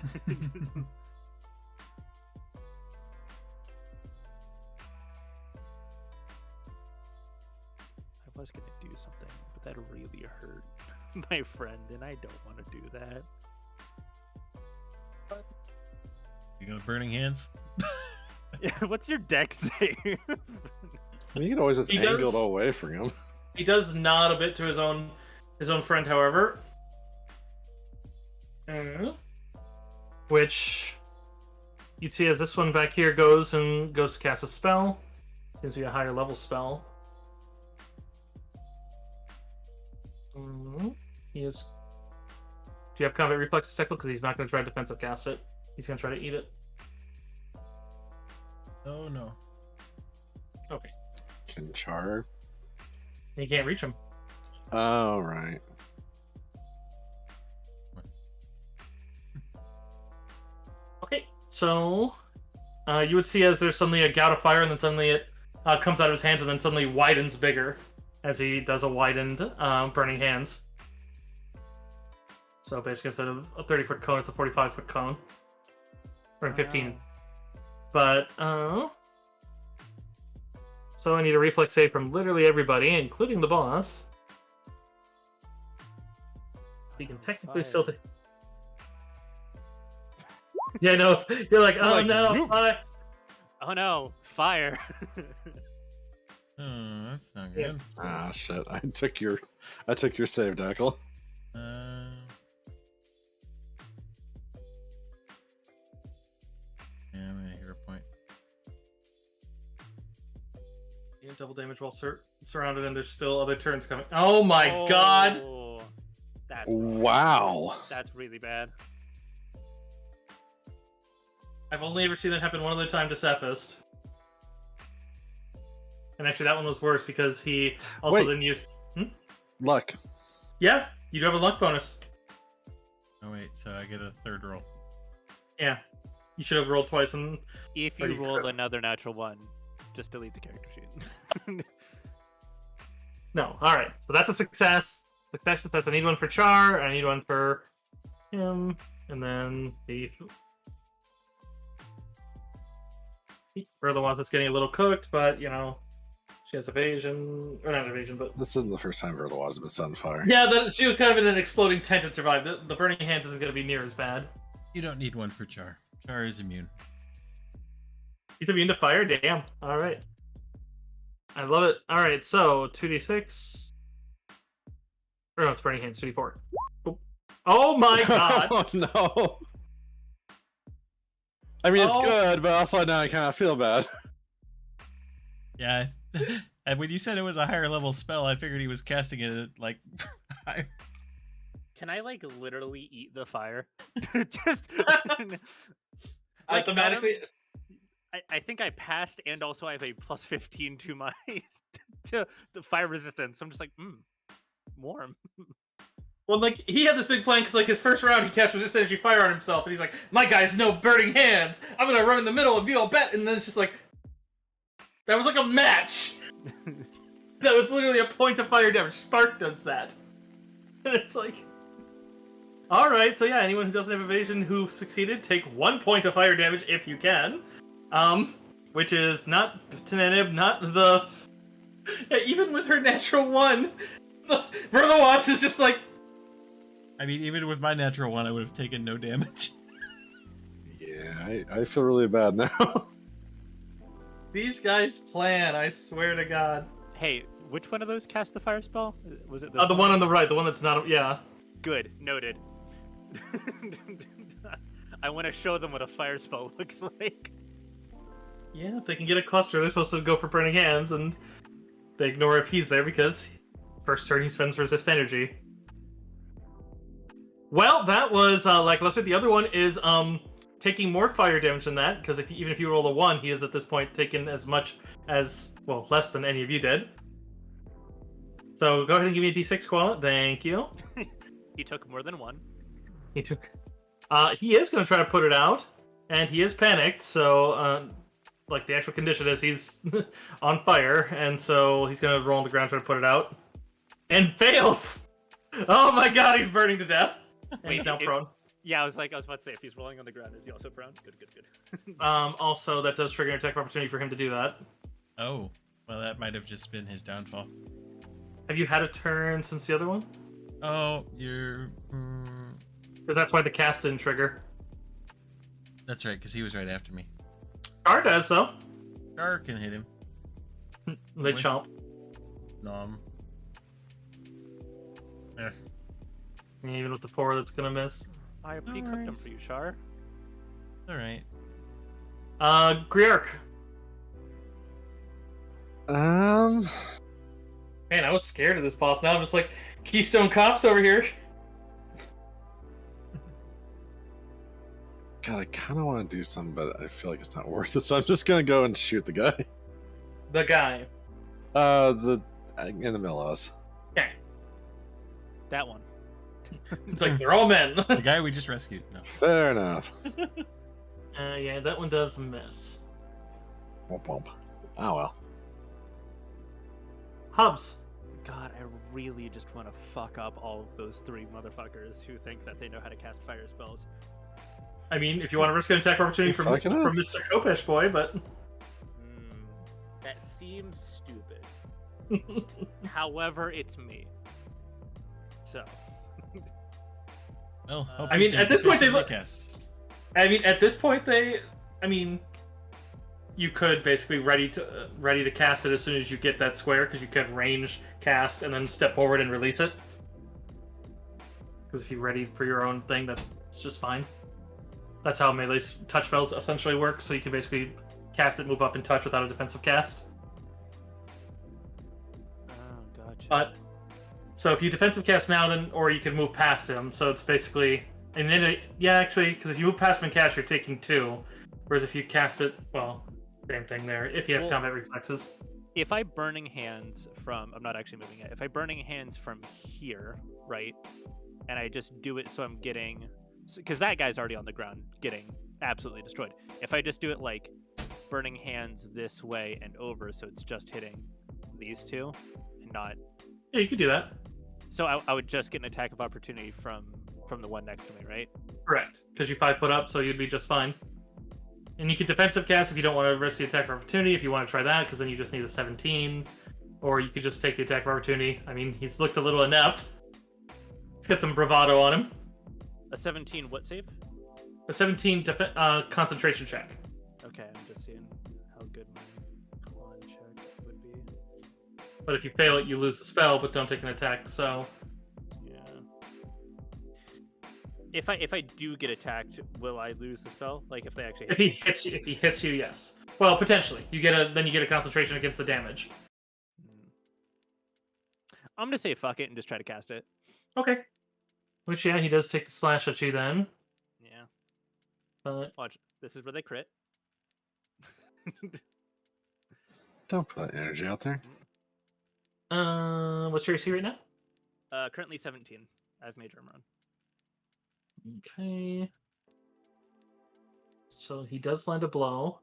I was gonna do something, but that really hurt my friend, and I don't want to do that. You got burning hands? Yeah, what's your deck say? You can always just He angle does- it away from him. he does nod a bit to his own friend, however. Which you'd see as this one back here goes to cast a spell. Seems to be a higher level spell. He is. Do you have combat reflex cycle? Because he's not going to try to defensive cast it. He's going to try to eat it. Oh no. Okay. Can Char? You can't reach him. Oh, right. Okay, so you would see as there's suddenly a gout of fire, and then suddenly it comes out of his hands, and then suddenly widens bigger as he does a widened burning hands. So basically, instead of a 30-foot cone, it's a 45-foot cone, or 15. But so I need a reflex save from literally everybody, including the boss. You can technically still take. Yeah, no, you're like, oh like, no, "Nope." Oh no, fire! Oh, that's not Yeah. good. Ah, shit. I took your save, Dackle. Yeah, I'm gonna hero point. Yeah, double damage while surrounded, and there's still other turns coming. Oh my god! Oh, That's Wow. that's really bad. I've only ever seen that happen one other time to Cephist. And actually, that one was worse because he also Wait. didn't use. Luck. Yeah, you do have a luck bonus. Oh wait, so I get a third roll. Yeah, you should have rolled twice. And If Or you you rolled could- another natural one, just delete the character sheet. no, all right. So that's a success. Success. I need one for Char. I need one for him, and then the. We're the one that's getting a little cooked, but you know, she has evasion, or not evasion, but This isn't the first time Verla has been set on fire. yeah, she was kind of in an exploding tent and survived. The burning hands isn't going to be near as bad. You don't need one for Char. Char is immune. He's immune to fire. Damn. All right. I love it. All right. So 2d6. Or no, it's burning hands. 2d4. Oop. Oh my god. Oh no. I mean, it's Oh. good, but also now I kind of feel bad. Yeah, and when you said it was a higher level spell, I figured he was casting it at, like higher. Can I like literally eat the fire? Just Automatically. I think I passed, and also I have a plus 15 to my to fire resistance. I'm just like, warm. Well, like, he had this big plan because, like, his first round he cast resist energy fire on himself, and he's like, my guy has no burning hands. I'm going to run in the middle and be all bet. And then it's just like, that was like a match. That was literally a point of fire damage. Spark does that. And it's like, all right, so yeah, anyone who doesn't have evasion who succeeded, take 1 point of fire damage if you can. Which is not Tenenib, not the... Yeah, even with her natural 1, Verla is just like, I mean, even with my natural one, I would have taken no damage. Yeah, I feel really bad now. these guys plan, I swear to God. Hey, which one of those cast the fire spell? Was it this The one on the right, the one that's not, yeah. Good, noted. I want to show them what a fire spell looks like. Yeah, if they can get a cluster, they're supposed to go for burning hands, and they ignore if he's there because first turn he spends resist energy. Well, that was like let's say the other one is taking more fire damage than that because even if you roll a 1, he is at this point taking as much as less than any of you did. So go ahead and give me a d6, Koala. Thank you. He took more than one. He took. He is going to try to put it out, and he is panicked. So, like the actual condition is he's on fire, and so he's going to roll on the ground try to put it out, and fails. Oh my God, he's burning to death, and Wait, he's now prone. Yeah, I was about to say, if he's rolling on the ground, is he also prone? Good. Also, that does trigger an attack opportunity for him to do that. Oh, well, that might have just been his downfall. Have you had a turn since the other one? Oh, you're. Because that's why the cast didn't trigger. That's right, because he was right after me. Char does though. Char can hit him. They chomp. Nom. Eh, Even with the 4, that's gonna miss. I pre-cooked him worries. for you, Char. alright. Griark. Man, I was scared of this boss. Now I'm just like, Keystone Cops over here. God, I kind of want to do something, but I feel like it's not worth it. So I'm just gonna go and shoot the guy. The guy. The in the middle of us. Okay. That one. It's like they're all men. The guy we just rescued. No. Fair enough. Yeah, that one does miss. Womp womp. Oh well. Hubs. God, I really just want to fuck up all of those 3 motherfuckers who think that they know how to cast fire spells. I mean, if you want to risk an attack opportunity from Fucking up. Mr. Kopesh boy, but That seems stupid. However, it's me. So. Well, hope I we mean, can at this point, they defensively look- cast. I mean, at this point, you could basically ready to cast it as soon as you get that square, because you could range cast and then step forward and release it. Because if you're ready for your own thing, that's just fine. That's how melee touch spells essentially work. So you can basically cast it, move up, and touch without a defensive cast. Oh, gotcha. But so if you defensive cast now, then or you can move past him. So it's basically and then actually, because if you move past him and cast, you're taking 2. Whereas if you cast it, well, same thing there. If he has Well- combat reflexes. If I Burning Hands from... I'm not actually moving it. If I Burning Hands from here, right? And I just do it so I'm getting... Because that guy's already on the ground getting absolutely destroyed. If I just do it like Burning Hands this way and over, so it's just hitting these 2 and not... Yeah, you could do that. So I would just get an attack of opportunity from the one next to me, right? Correct. Because you 5 foot up, so you'd be just fine. And you could defensive cast if you don't want to risk the attack of opportunity, if you want to try that, because then you just need a 17. Or you could just take the attack of opportunity. I mean, he's looked a little inept. Let's get some bravado on him. A 17 what save? A 17 concentration check. Okay, I'm just seeing how good my con check would be. But if you fail it, you lose the spell, but don't take an attack, so... Yeah. If I do get attacked, will I lose the spell? Like if they actually If he hits you, yes. Well, potentially. Then you get a concentration against the damage. I'm gonna say fuck it and just try to cast it. Okay. Which, yeah, he does take the slash at you then. Yeah. But Watch. This is where they crit. Don't put that energy out there. what's your AC right now? Currently 17. I have major armor on. Okay. So he does land a blow.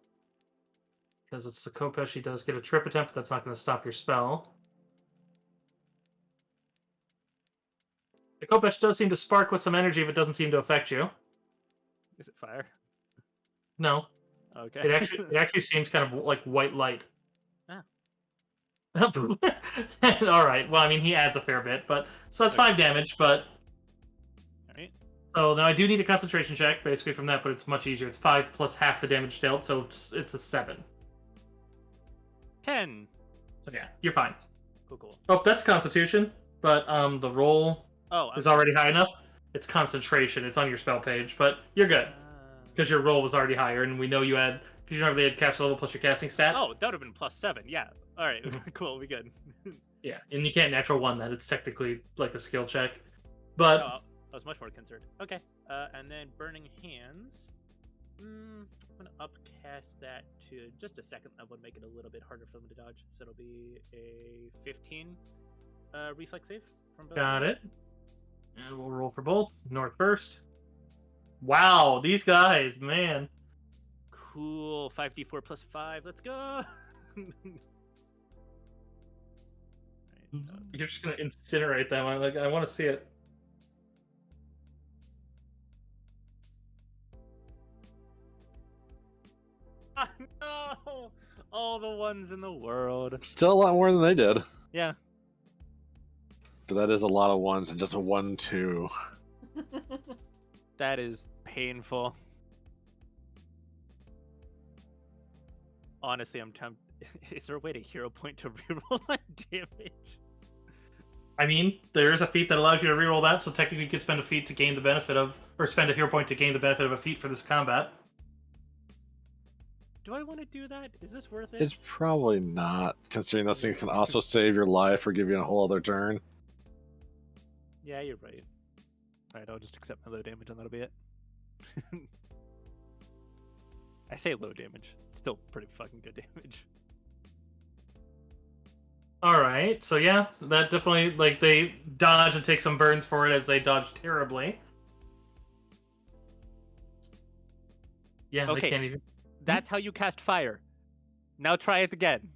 Because it's the Kopesh, he does get a trip attempt, but that's not going to stop your spell. The Kopesh does seem to spark with some energy, but doesn't seem to affect you. Is it fire? No. Okay. It actually seems kind of like white light. Ah. All right. Well, I mean, he adds a fair bit, but so that's 5 damage. But Alright. so now I do need a concentration check, basically from that, but it's much easier. It's 5 plus half the damage dealt, so it's a 7. 10. So yeah, you're fine. Cool. Oh, that's Constitution, but the roll Oh, is already high enough. It's concentration. It's on your spell page, but you're good because your roll was already higher, and we know you had because you normally had cast level plus your casting stat. Oh, that would have been +7. Yeah. All right. Cool. We good. Yeah, and you can't natural 1 that. It's technically like a skill check, but Oh, I was much more concerned. Okay. And then Burning Hands. I'm gonna upcast that to just a second level and make it a little bit harder for them to dodge. So it'll be a 15 reflex save from both. got it. And we'll roll for both. North first. Wow, these guys, man. Cool. 5d4 plus 5. Let's go. You're just gonna incinerate them. I want to see it. No! All the ones in the world. Still a lot more than they did. Yeah. But that is a lot of ones and just a 1-2. That is painful. Honestly, I'm tempted. Is there a way to hero point to reroll that damage? I mean, there is a feat that allows you to reroll that, so technically you could spend a feat to gain the benefit of, or spend a hero point to gain the benefit of a feat for this combat. Do I want to do that? Is this worth it? It's probably not, considering those things can also save your life or give you a whole other turn. Yeah, you're right. Alright, I'll just accept my low damage and that'll be it. I say low damage. It's still pretty fucking good damage. All right, so yeah, that definitely like they dodge and take some burns for it as they dodge terribly. Yeah, Okay. they can't even. That's how you cast fire. Now try it again.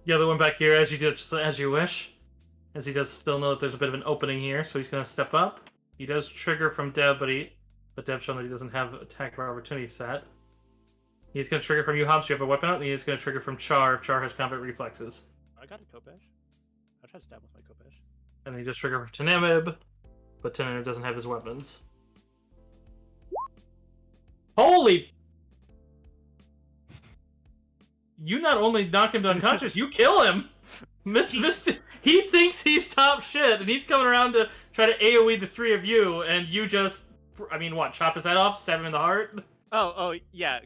The other one back here, as you do, just as you wish. As he does still know that there's a bit of an opening here, so he's going to step up. He does trigger from Dev, but Dev's shown that he doesn't have attack of opportunity set. He's going to trigger from you, Hobbs. You have a weapon out, and he's going to trigger from Char if Char has combat reflexes. I got a Kopesh. I'll try to stab with my Kopesh. And then he just trigger for Tanamib, but Tanamib doesn't have his weapons. Holy! You not only knock him unconscious, you kill him! He thinks he's top shit, and he's coming around to try to AoE the three of you, and you just, I mean, what, chop his head off, stab him in the heart? Oh, yeah,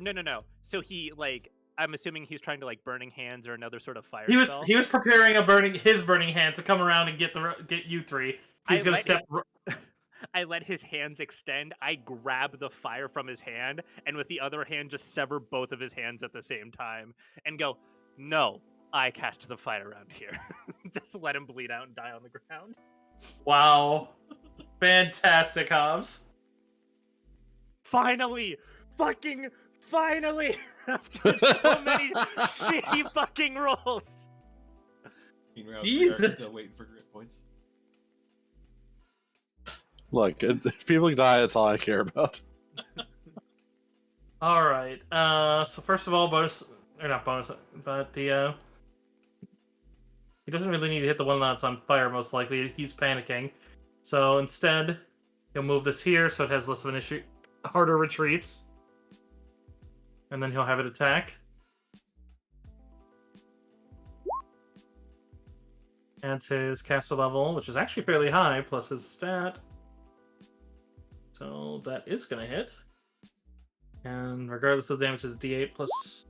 No. So he, like, I'm assuming he's trying to, like, Burning Hands or another sort of fire spell. He was preparing his burning hands to come around and get you three. He's gonna step. I let his hands extend. I grab the fire from his hand, and with the other hand, just sever both of his hands at the same time, and go, no, I cast the fire around here. Just let him bleed out and die on the ground. Wow, fantastic, Hobbs. Finally, fucking finally, after so many shitty fucking rolls. Meanwhile, Jesus. Dark's still waiting for grit points. Look, if people die, that's all I care about. All right. So first of all, not bonus, but the he doesn't really need to hit the one that's on fire. Most likely, he's panicking. So instead, he'll move this here, so it has less of an issue, harder retreats, and then he'll have it attack. Adds his caster level, which is actually fairly high, plus his stat. So that is going to hit. And regardless of the damage, it's D8 plus...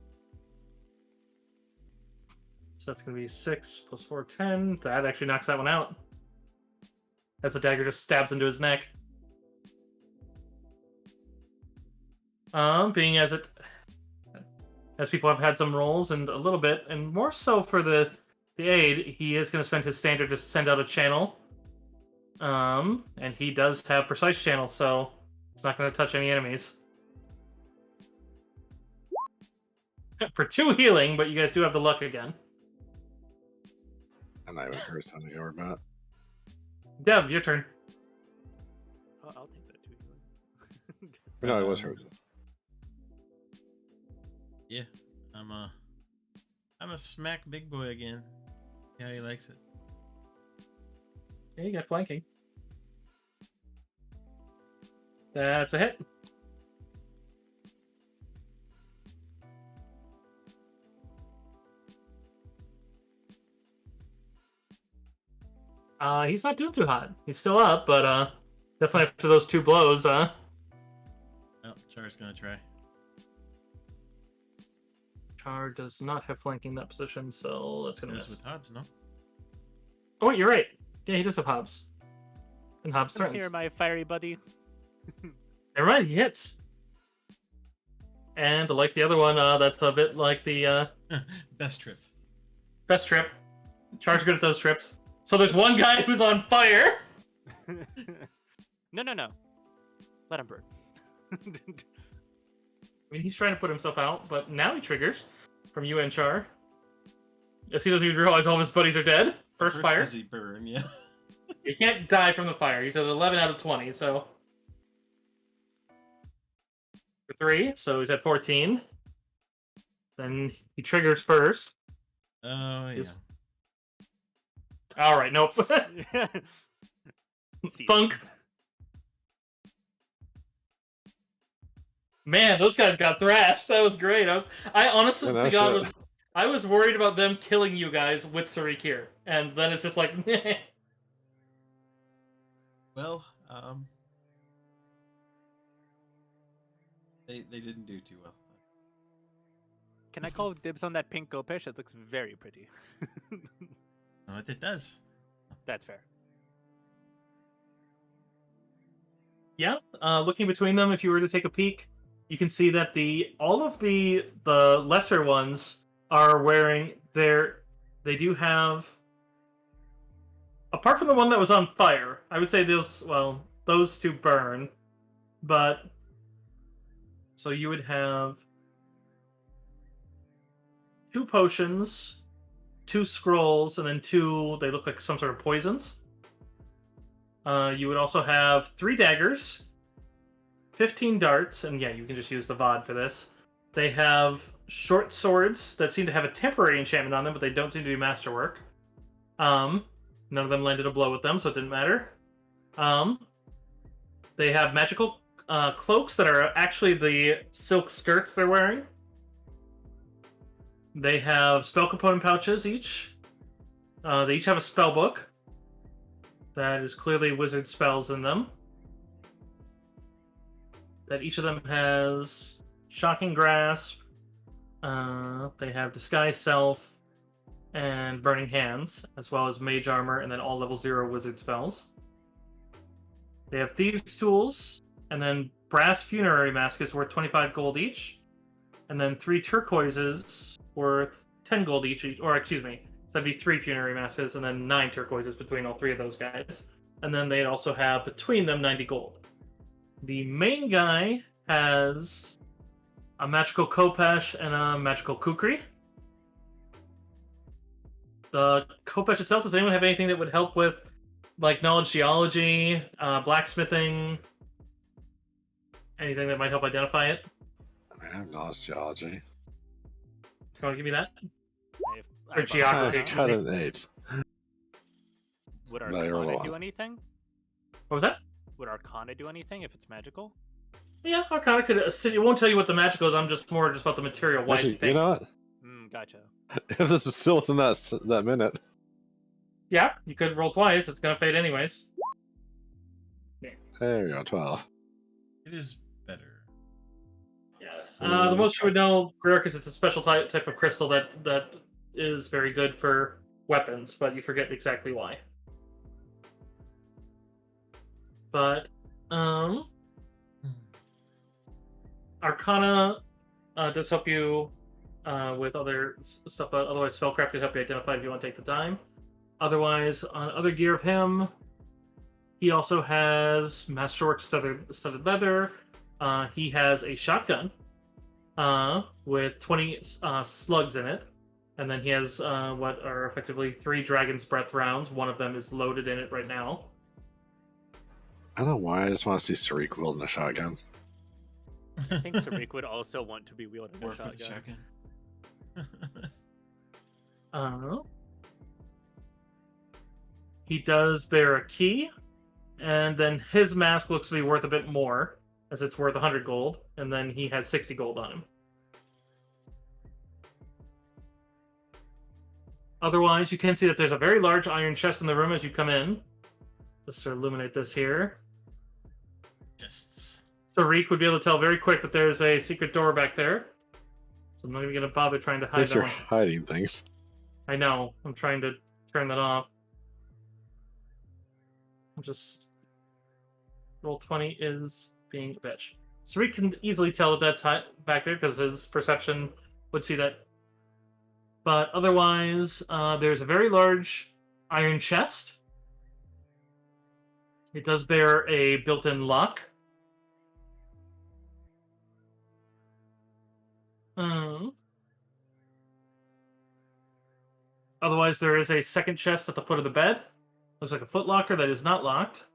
So that's going to be 6 plus 4, 10. That actually knocks that one out. As the dagger just stabs into his neck. Being as people have had some rolls and a little bit, and more so for the aid, he is going to spend his standard to send out a channel. And he does have precise channel, so it's not going to touch any enemies. For 2 healing, but you guys do have the luck again. I'm not even heard something over about. Dev, your turn. I'll take that too. No, it was hers. Yeah, I'm a smack big boy again. Yeah, he likes it. Yeah, you got flanking. That's a hit. He's not doing too hot. He's still up, but definitely after those 2 blows, Oh, Char's gonna try. Char does not have flanking in that position, so that's gonna That's miss. with Hobbs, no? Oh wait, you're right. Yeah, he does have Hobbs. And Hobbs Come threatens. here, my fiery buddy. Never mind, he hits. And like the other one, that's a bit like the Best trip. best trip. Char's good at those trips. So there's one guy who's on fire. No. Let him burn. I mean, he's trying to put himself out, but now he triggers from you and Char. Yes, he doesn't even realize all of his buddies are dead. First fire. Does he burn? Yeah. He can't die from the fire. He's at 11 out of 20, so... For 3, so he's at 14. Then he triggers first. Oh, yeah. Alright, nope. Funk. Man, those guys got thrashed. That was great. I honestly, Yeah, to that God, shit. I was worried about them killing you guys with Sarik here. And then it's just like, Well, they didn't do too well. Can I call dibs on that pink Kopesh? It looks very pretty. No, it does. That's fair. Yeah, looking between them, if you were to take a peek, you can see that all of the lesser ones are wearing they do have, apart from the one that was on fire. I would say those two burn, but so you would have 2 potions, 2 scrolls, and then 2 they look like some sort of poisons. You would also have 3 daggers, 15 darts, and yeah, you can just use the VOD for this. They have short swords that seem to have a temporary enchantment on them, but they don't seem to be masterwork. None of them landed a blow with them, so it didn't matter. They have magical cloaks that are actually the silk skirts they're wearing. They have spell component pouches each. They each have a spell book that is clearly wizard spells in them. That each of them has Shocking Grasp. They have Disguise Self and Burning Hands, as well as Mage Armor, and then all level 0 wizard spells. They have Thieves' Tools, and then Brass Funerary Mask is worth 25 gold each, and then 3 turquoises worth 10 gold each, or excuse me, so that'd be 3 Funerary Masks, and then 9 turquoises between all 3 of those guys. And then they'd also have, between them, 90 gold. The main guy has a magical Khopesh and a magical Kukri. The Khopesh itself, does anyone have anything that would help with, like, knowledge geology, blacksmithing, anything that might help identify it? I have knowledge geology. You want to give me that? I Or have geography. I got an 8. Would No, you're Arcana wrong. do anything? What was that? Would Arcana do anything if it's magical? Yeah, Arcana could. It won't tell you what the magical is. I'm just more just about the material. Why Actually, it's pink. you know what? Gotcha. If this was still within that minute, Yeah, you could roll twice. It's gonna fade anyways. there you go, 12. It is better. Yeah. The most you would know, Greerk, is it's a special type of crystal that is very good for weapons, but you forget exactly why. But Arcana does help you with other stuff. Otherwise, Spellcraft could help you identify if you want to take the time. Otherwise, on other gear of him, he also has Masterwork studded leather. He has a shotgun with 20 slugs in it. And then he has what are effectively 3 Dragon's Breath rounds. One of them is loaded in it right now. I don't know why, I just want to see Sarik wielding a shotgun. I think Sarik would also want to be wielding a Work with the shotgun. shotgun. He does bear a key, and then his mask looks to be worth a bit more, as it's worth 100 gold, and then he has 60 gold on him. Otherwise, you can see that there's a very large iron chest in the room as you come in. Let's sort of illuminate this here. Chests. Tariq would be able to tell very quick that there's a secret door back there. So I'm not even going to bother trying to I hide think that you're one. hiding things. I know. I'm trying to turn that off. I'll just... Roll 20 is being a bitch. Tariq can easily tell that that's back there because his perception would see that. But otherwise, there's a very large iron chest. It does bear a built-in lock. Otherwise, there is a second chest at the foot of the bed. Looks like a footlocker that is not locked.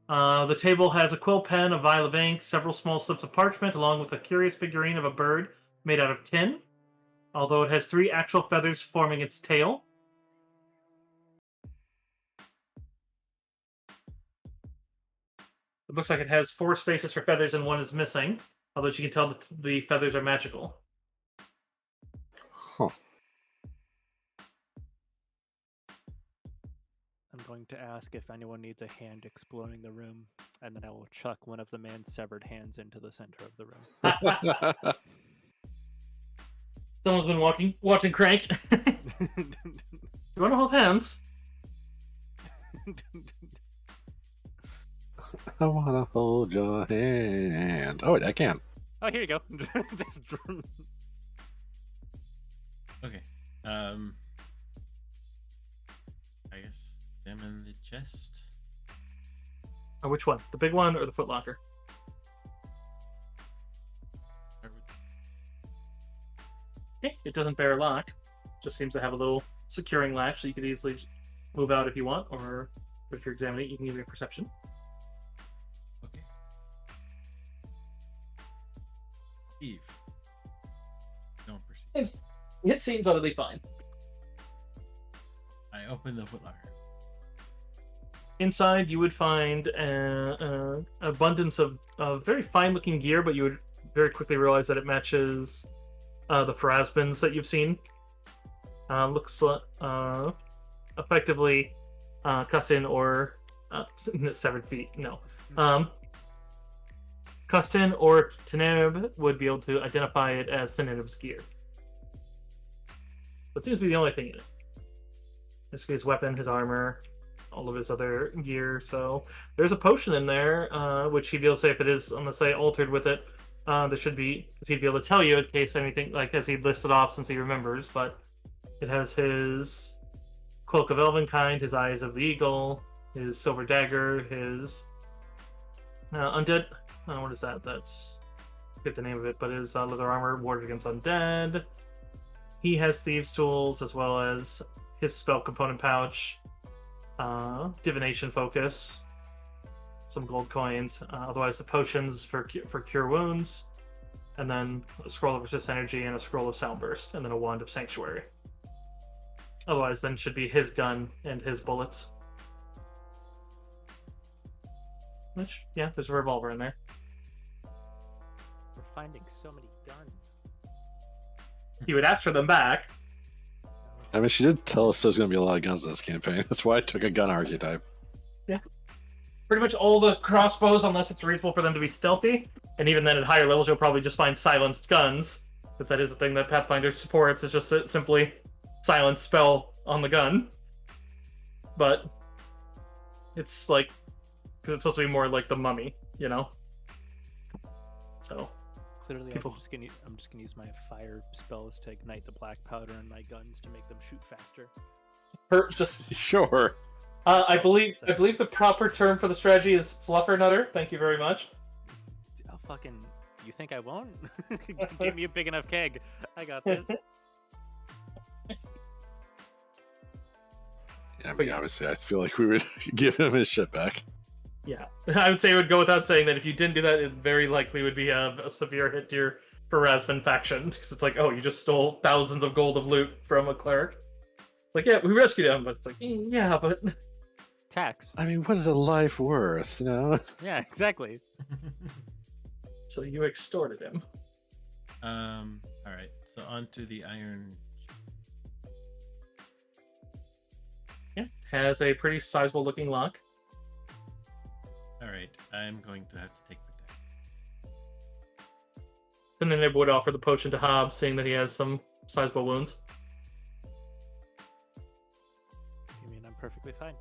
The table has a quill pen, a vial of ink, several small slips of parchment, along with a curious figurine of a bird made out of tin, although it has 3 actual feathers forming its tail. It looks like it has 4 spaces for feathers and 1 is missing, although you can tell that the feathers are magical. Huh. I'm going to ask if anyone needs a hand exploring the room, and then I will chuck one of the man's severed hands into the center of the room. Someone's been watching Crank. You want to hold hands? I wanna hold your hand. Oh, wait, I can. Oh, here you go. Just Okay. I guess them in the chest. Which one? The big one or the footlocker? Start with- Okay, it doesn't bear a lock. Just seems to have a little securing latch, so you could easily move out if you want, or if you're examining it, you can give me a perception. Okay. Eve. Don't proceed. It seems utterly fine. I open the footlocker. Inside, you would find an abundance of very fine-looking gear, but you would very quickly realize that it matches the Pharasmins that you've seen. Looks effectively Cussin or 7 feet. No. Cussin or Teneb would be able to identify it as Teneb's gear. That seems to be the only thing in it. This his weapon, his armor, all of his other gear. So there's a potion in there, which he'd be able to say if it is, I'm gonna say, altered with it. There should be, because he'd be able to tell you in case anything, like as he listed off since he remembers. But it has his cloak of Elvenkind, his eyes of the eagle, his silver dagger, his undead. What is that? That's I forget the name of it, but his leather armor warded against undead. He has thieves' tools as well as his spell component pouch, divination focus, some gold coins, otherwise the potions for cure wounds, and then a scroll of resist energy and a scroll of soundburst, and then a wand of sanctuary. Otherwise, then should be his gun and his bullets. Which, yeah, there's a revolver in there. We're finding so many guns. He would ask for them back. I mean, she did tell us there's going to be a lot of guns in this campaign. That's why I took a gun archetype. Pretty much all the crossbows, unless it's reasonable for them to be stealthy, and even then at higher levels you'll probably just find silenced guns, because that is the thing that Pathfinder supports, is just simply silence spell on the gun. But it's like, because it's supposed to be more like the mummy, you know? So, Clearly, People- I'm just gonna use my fire spells to ignite the black powder in my guns to make them shoot faster. just Sure. I believe the proper term for the strategy is fluffernutter. Thank you very much. I'll fucking. You think I won't? Give me a big enough keg. I got this. Yeah, I mean, obviously, I feel like we would give him his shit back. Yeah, I would say it would go without saying that if you didn't do that, it very likely would be a severe hit to your Pharasmin faction, because it's like, oh, you just stole thousands of gold of loot from a cleric. It's like, yeah, we rescued him, but it's like, yeah, but Tax. I mean, what is a life worth, you know? Yeah, exactly. so you extorted him. All right. So on to the iron. Yeah, has a pretty sizable looking lock. All right. I'm going to have to take protect. And then they would offer the potion to Hobbs, seeing that he has some sizable wounds. You mean I'm perfectly fine?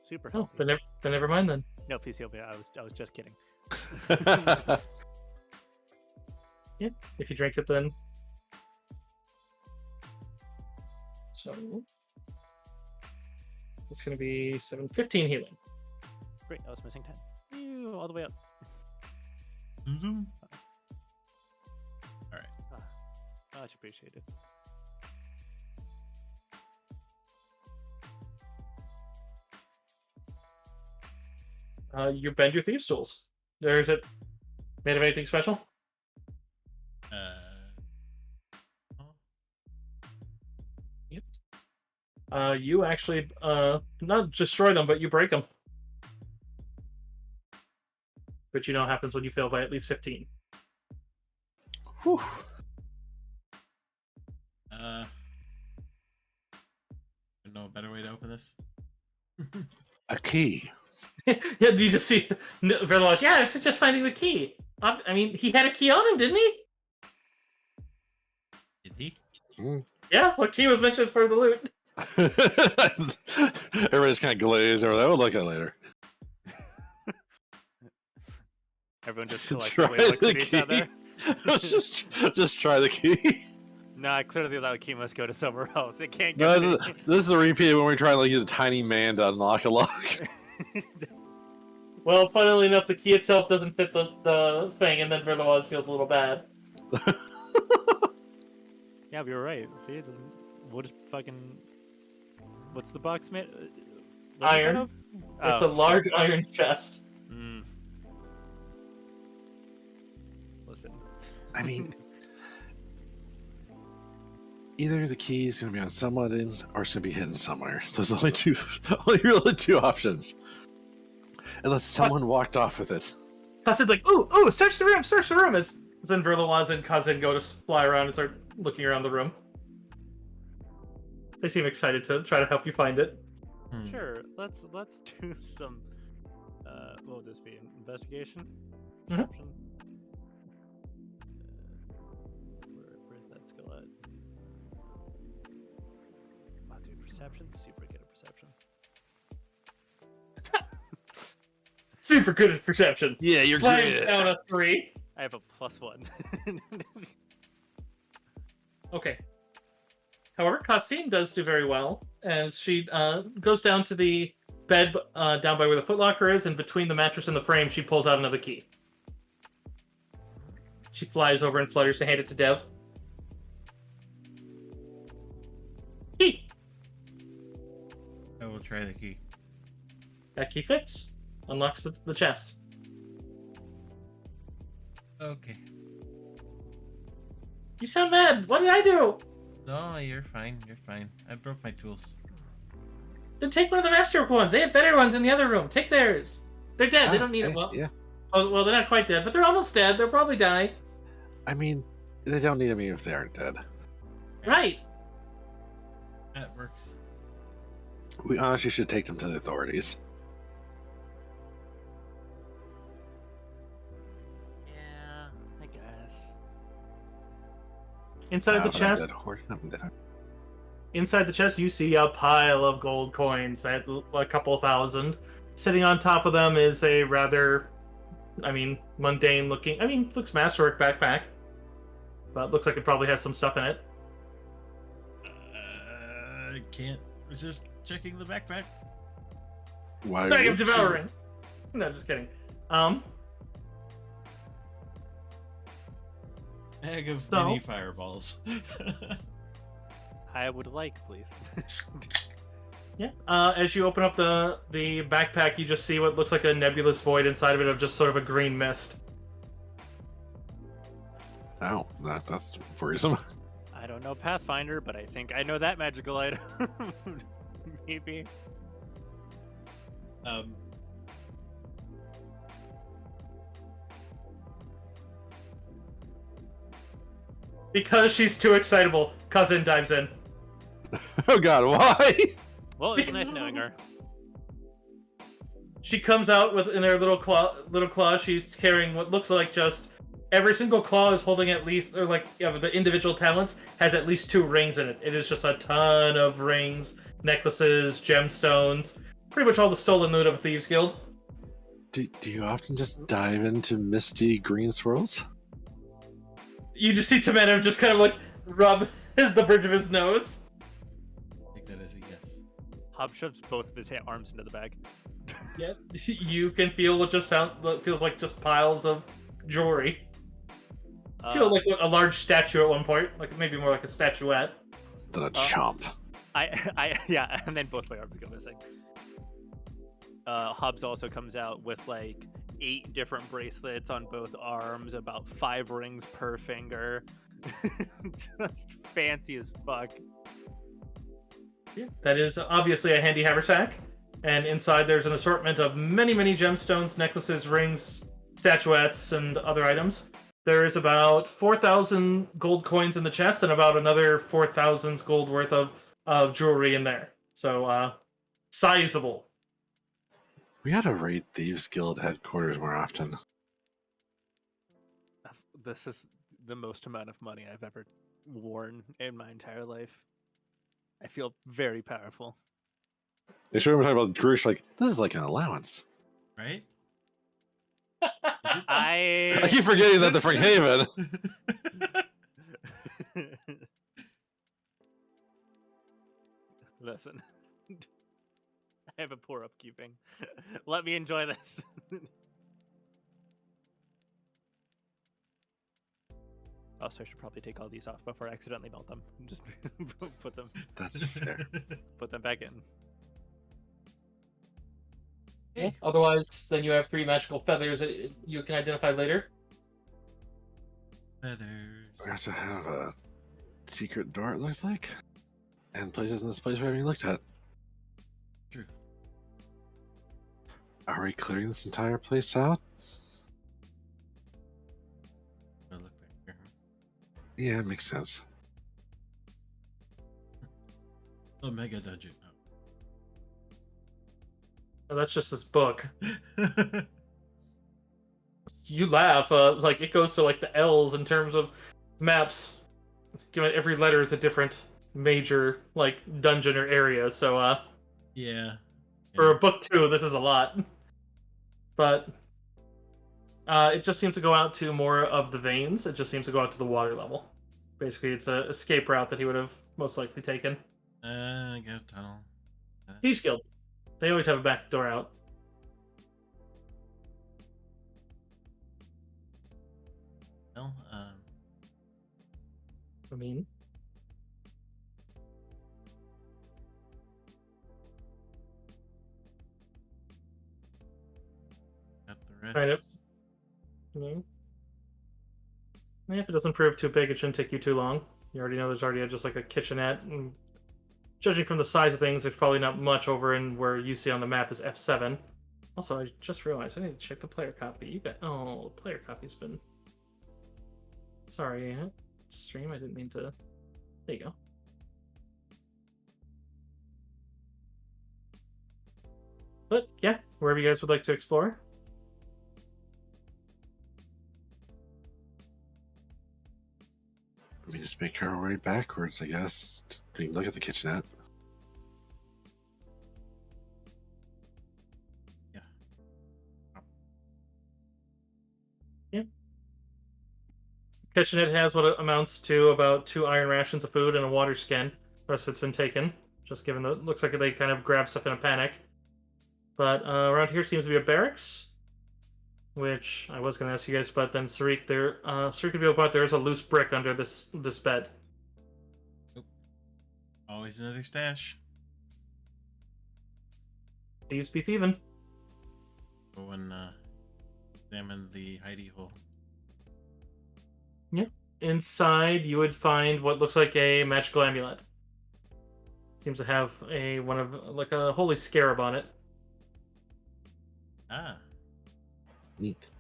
Super Oh, healthy. then never mind then. No, please help me. I was just kidding. Yeah, if you drink it, then. So it's gonna be 715 healing. Great. I was missing 10. Ew, all the way up. Much appreciated. You bend your thieves' tools. Is it made of anything special? You actually not destroy them, but you break them. Which you know happens when you fail by at least 15. Whew. No better way to open this. A key. Yeah, you just see Verlois. Yeah, it's just finding the key. I mean, he had a key on him, didn't he? Did he? Yeah, what key was mentioned as part of the loot? Everybody's kind of glazed over that. We'll look at it later. Everyone just Try collectively looks the at each key. other. just try the key. Nah, clearly that key must go to somewhere else. It can't No, go this is a repeat when we try to like use a tiny man to unlock a lock. Well, funnily enough, the key itself doesn't fit the thing, and then Verloise feels a little bad. Yeah, but you're right. See, it doesn't. We'll just fucking. What's the box made? Iron. It's a large iron chest. Listen. I mean, either the key is going to be on someone or it's going to be hidden somewhere. There's only really two options. Unless someone walked off with it. Kazin's like, ooh, search the room, as then Verloise and Kazin go to fly around and start looking around the room. They seem excited to try to help you find it. Sure. Let's do some. What would this be? Investigation. Mhm. Perception? Where's that skill at? Wow, dude, perception. Super good at perception. Super good at perception. Yeah, you're Sliding great. down a 3. I have a +1. Okay. However, Kasim does do very well, as she goes down to the bed down by where the footlocker is, and between the mattress and the frame, she pulls out another key. She flies over and flutters to hand it to Dev. Key! I will try the key. That key fits. Unlocks the chest. Okay. You sound mad! What did I do? No, you're fine. You're fine. I broke my tools. Then take one of the master ones. They have better ones in the other room. Take theirs. They're dead. They don't need it. Okay, Well, yeah. well, they're not quite dead, but they're almost dead. They'll probably die. I mean, they don't need them even if they aren't dead. Right. That works. We honestly should take them to the authorities. Yeah, I guess. Inside the chest, inside the chest, you see a pile of gold coins, at a couple thousand. Sitting on top of them is a rather, mundane looking. Looks masterwork backpack, but looks like it probably has some stuff in it. I can't resist checking the backpack. Why Bag of would you? devouring. No, just kidding. Bag of So? mini fireballs. I would like, please. Yeah. As you open up the backpack, you just see what looks like a nebulous void inside of it of just sort of a green mist. Oh, that's worrisome. I don't know Pathfinder, but I think I know that magical item. Maybe. Because she's too excitable, Cousin dives in. Oh god, why? Well, it's nice knowing her. She comes out with in her little claw. She's carrying what looks like just every single claw is holding at least, or like the individual talents has at least 2 rings in it. It is just a ton of rings, necklaces, gemstones, pretty much all the stolen loot of a Thieves Guild. Do you often just dive into misty green swirls? You just see Tomato just kind of like rub the bridge of his nose. I think that is a yes. Hob shoves both of his arms into the bag. Yeah, you can feel what feels like just piles of jewelry. Feel like a large statue at one point, like maybe more like a statuette. Then a chomp. Yeah, and then both my arms go missing. Hobbs also comes out with like 8 different bracelets on both arms, about 5 rings per finger. Just fancy as fuck. Yeah, that is obviously a handy haversack, and inside there's an assortment of many, many gemstones, necklaces, rings, statuettes, and other items. There is about 4,000 gold coins in the chest, and about another 4,000 gold worth of jewelry in there. So, sizable. We gotta raid Thieves Guild headquarters more often. This is the most amount of money I've ever worn in my entire life. I feel very powerful. They should have talking about Druish like, this is like an allowance. Right? I keep forgetting that the Frick Haven. Listen. I have a poor upkeeping. Let me enjoy this. Also, I should probably take all these off before I accidentally melt them. Just That's fair. put them back in. Yeah. Otherwise, then you have 3 magical feathers that you can identify later. Feathers. We also have a secret door, it looks like. And places in this place we haven't even looked at. True. Are we clearing this entire place out? I'll look back here. Yeah, it makes sense. Oh, mega dungeon. Oh, that's just this book. Oh. You laugh. Like it goes to like the L's in terms of maps. Given every letter is a different major like dungeon or area. So Yeah. for a book 2, this is a lot. But it just seems to go out to more of the veins. It just seems to go out to the water level. Basically, it's a escape route that he would have most likely taken. I got a tunnel. Thieves Guild. They always have a back door out. Well, I mean, got the rest. Kind of. If it doesn't prove too big, it shouldn't take you too long. You already know there's already just like a kitchenette. And judging from the size of things, there's probably not much over in where you see on the map is F7. Also, I just realized I need to check the player copy. You got player copy's been. Sorry, stream. I didn't mean to. There you go. But yeah, wherever you guys would like to explore. We just make our way backwards, I guess. We can look at the kitchenette. Kitchenette has what amounts to about 2 iron rations of food and a water skin. The rest of it's been taken, just given that looks like they kind of grab stuff in a panic. But around here seems to be a barracks, which I was going to ask you guys, but then Sarik, Sarik could be able to point out there is a loose brick under this bed. Always another stash. Thieves be thieving. Go and examine the hidey hole. Inside, you would find what looks like a magical amulet. Seems to have like a holy scarab on it. Ah. Neat.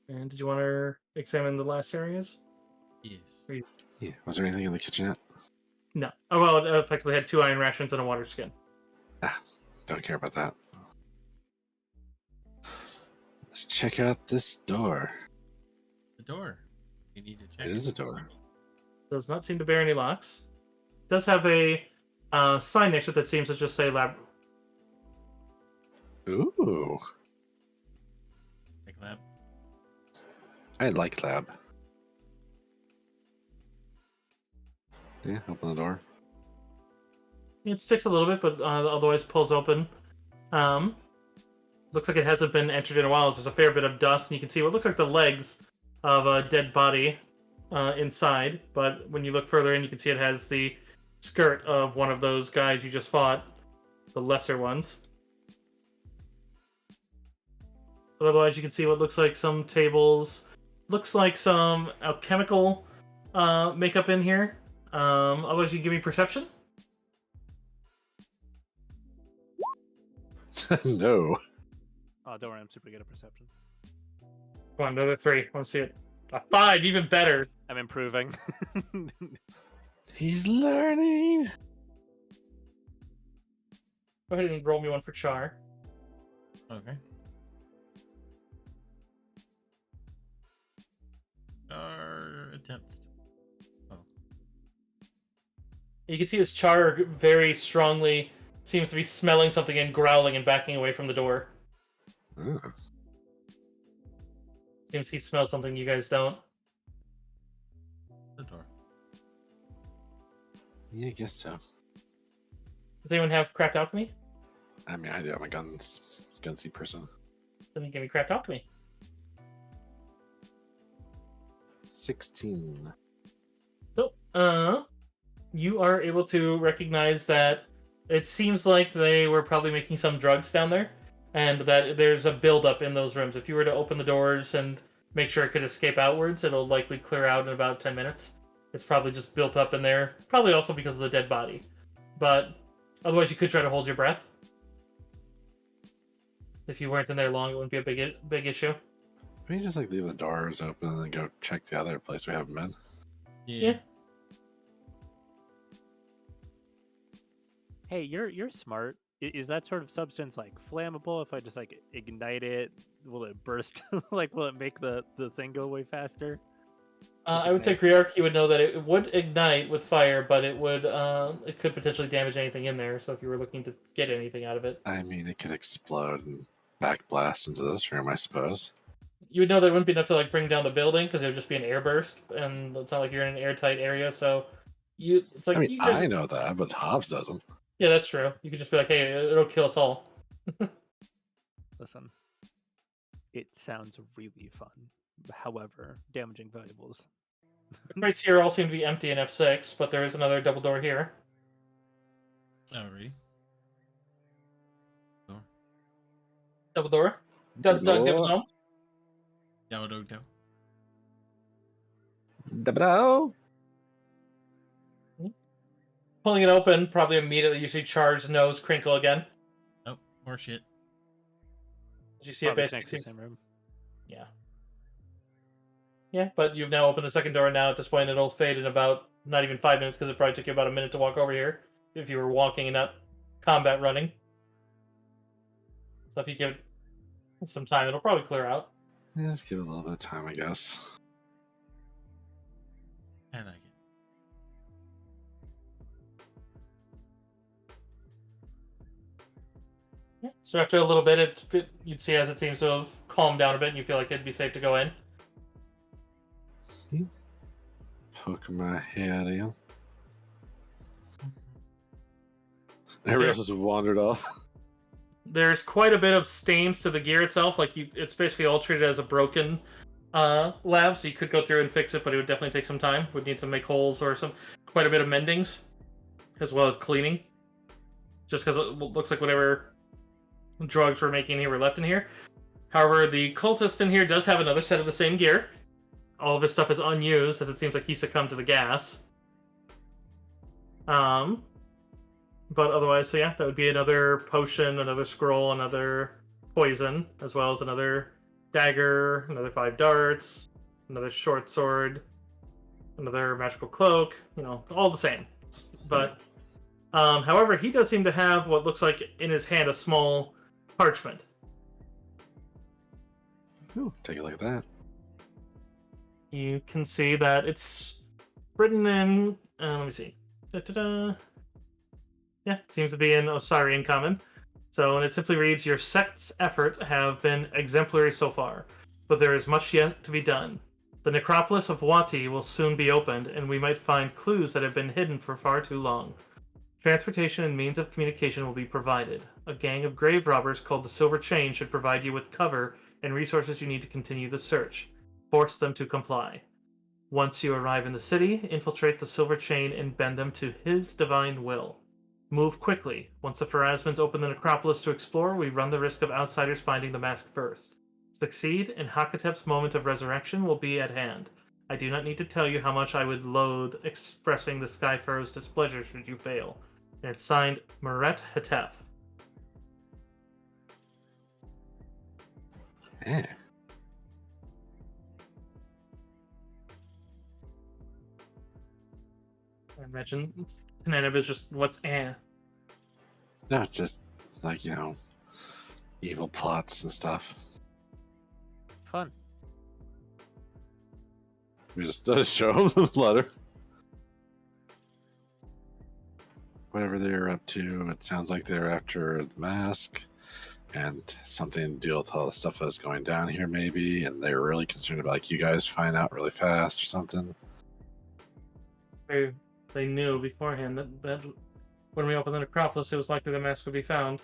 And did you want to examine the last areas? Yes. Yeah. Was there anything in the kitchenette? No. Oh, well, it effectively had 2 iron rations and a water skin. Don't care about that. Let's check out this door. The door. You need to check. It is a door. Does not seem to bear any locks. Does have a sign next to it that seems to just say lab. Ooh. Like lab. I like lab. Yeah, open the door. It sticks a little bit, but otherwise pulls open. Looks like it hasn't been entered in a while. So there's a fair bit of dust, and you can see what looks like the legs of a dead body inside. But when you look further in, you can see it has the skirt of one of those guys you just fought, the lesser ones. But otherwise, you can see what looks like some tables. Looks like some alchemical makeup in here. Otherwise, you can give me perception. No. Oh, don't worry, I'm super good at perception. Come on, another 3. I want to see it. A 5, even better. I'm improving. He's learning. Go ahead and roll me one for Char. Okay. Our attempts. Oh, You can see his char very strongly seems to be smelling something and growling and backing away from the door. Oh, Seems he smells something you guys don't. the door. yeah, I guess so. Does anyone have craft alchemy? I mean, I do. I'm a gunsy person. Then you give me craft alchemy. 16. So, you are able to recognize that it seems like they were probably making some drugs down there, and that there's a buildup in those rooms. If you were to open the doors and make sure it could escape outwards, it'll likely clear out in about 10 minutes. It's probably just built up in there, probably also because of the dead body. But otherwise, you could try to hold your breath. If you weren't in there long, it wouldn't be a big issue. We just like leave the doors open and then go check the other place we haven't been. Yeah. Hey, you're smart. Is that sort of substance like flammable? If I just like ignite it, will it burst? Like, will it make the thing go way faster? I would say Griark, you would know that it would ignite with fire, but it could potentially damage anything in there. So if you were looking to get anything out of it, I mean, it could explode and backblast into this room, I suppose. you would know that it wouldn't be enough to like bring down the building because it would just be an air burst, and it's not like you're in an airtight area. So it's like I mean, you guys, I know that, but Hobbs doesn't. yeah, that's true. You could just be like, hey, it'll kill us all. Listen, it sounds really fun. However, damaging valuables. The crates here all seem to be empty in F6, but there is another double door here. Alrighty. Double door. Double dome. Yawadoto. Dabado. Pulling it open, probably immediately you see Char's nose crinkle again. Oh, more shit. Did you see Probably it next to basically? the same room. Yeah. Yeah, but you've now opened the second door, and now at this point it'll fade in about not even 5 minutes because it probably took you about a minute to walk over here if you were walking and not combat running. So if you give it some time, it'll probably clear out. Yeah, let's give it a little bit of time, I guess. I like it. Yeah. So after a little bit, you'd see as it seems to have calmed down a bit, and you feel like it'd be safe to go in. Poke my head in. Everybody else has wandered off. There's quite a bit of stains to the gear itself. Like it's basically all treated as a broken lab, so you could go through and fix it, but it would definitely take some time. Would need to make holes or quite a bit of mendings, as well as cleaning. Just because it looks like whatever drugs we're making here were left in here. However, the cultist in here does have another set of the same gear. All of his stuff is unused, as it seems like he succumbed to the gas. But otherwise, so yeah, that would be another potion, another scroll, another poison, as well as another dagger, another 5 darts, another short sword, another magical cloak, all the same. But, however, he does seem to have what looks like in his hand a small parchment. Ooh, take a look at that. You can see that it's written in, let me see. Da-da-da. Yeah, it seems to be in Osirian Common. So, and it simply reads, your sect's efforts have been exemplary so far, but there is much yet to be done. The necropolis of Wati will soon be opened, and we might find clues that have been hidden for far too long. Transportation and means of communication will be provided. A gang of grave robbers called the Silver Chain should provide you with cover and resources you need to continue the search. Force them to comply. Once you arrive in the city, infiltrate the Silver Chain and bend them to his divine will. Move quickly. Once the Pharasmans open the necropolis to explore, we run the risk of outsiders finding the mask first. Succeed, and Hakatep's moment of resurrection will be at hand. I do not need to tell you how much I would loathe expressing the Skypharaoh's displeasure should you fail. And it's signed Meret Hetef. Yeah. I imagine Tenenib is just, what's eh? No, just like, evil plots and stuff. Fun. We just show them the letter. Whatever they're up to, it sounds like they're after the mask and something to deal with all the stuff that's going down here, maybe. And they're really concerned about like you guys find out really fast or something. They knew beforehand that when we opened the necropolis, it was likely the mask would be found.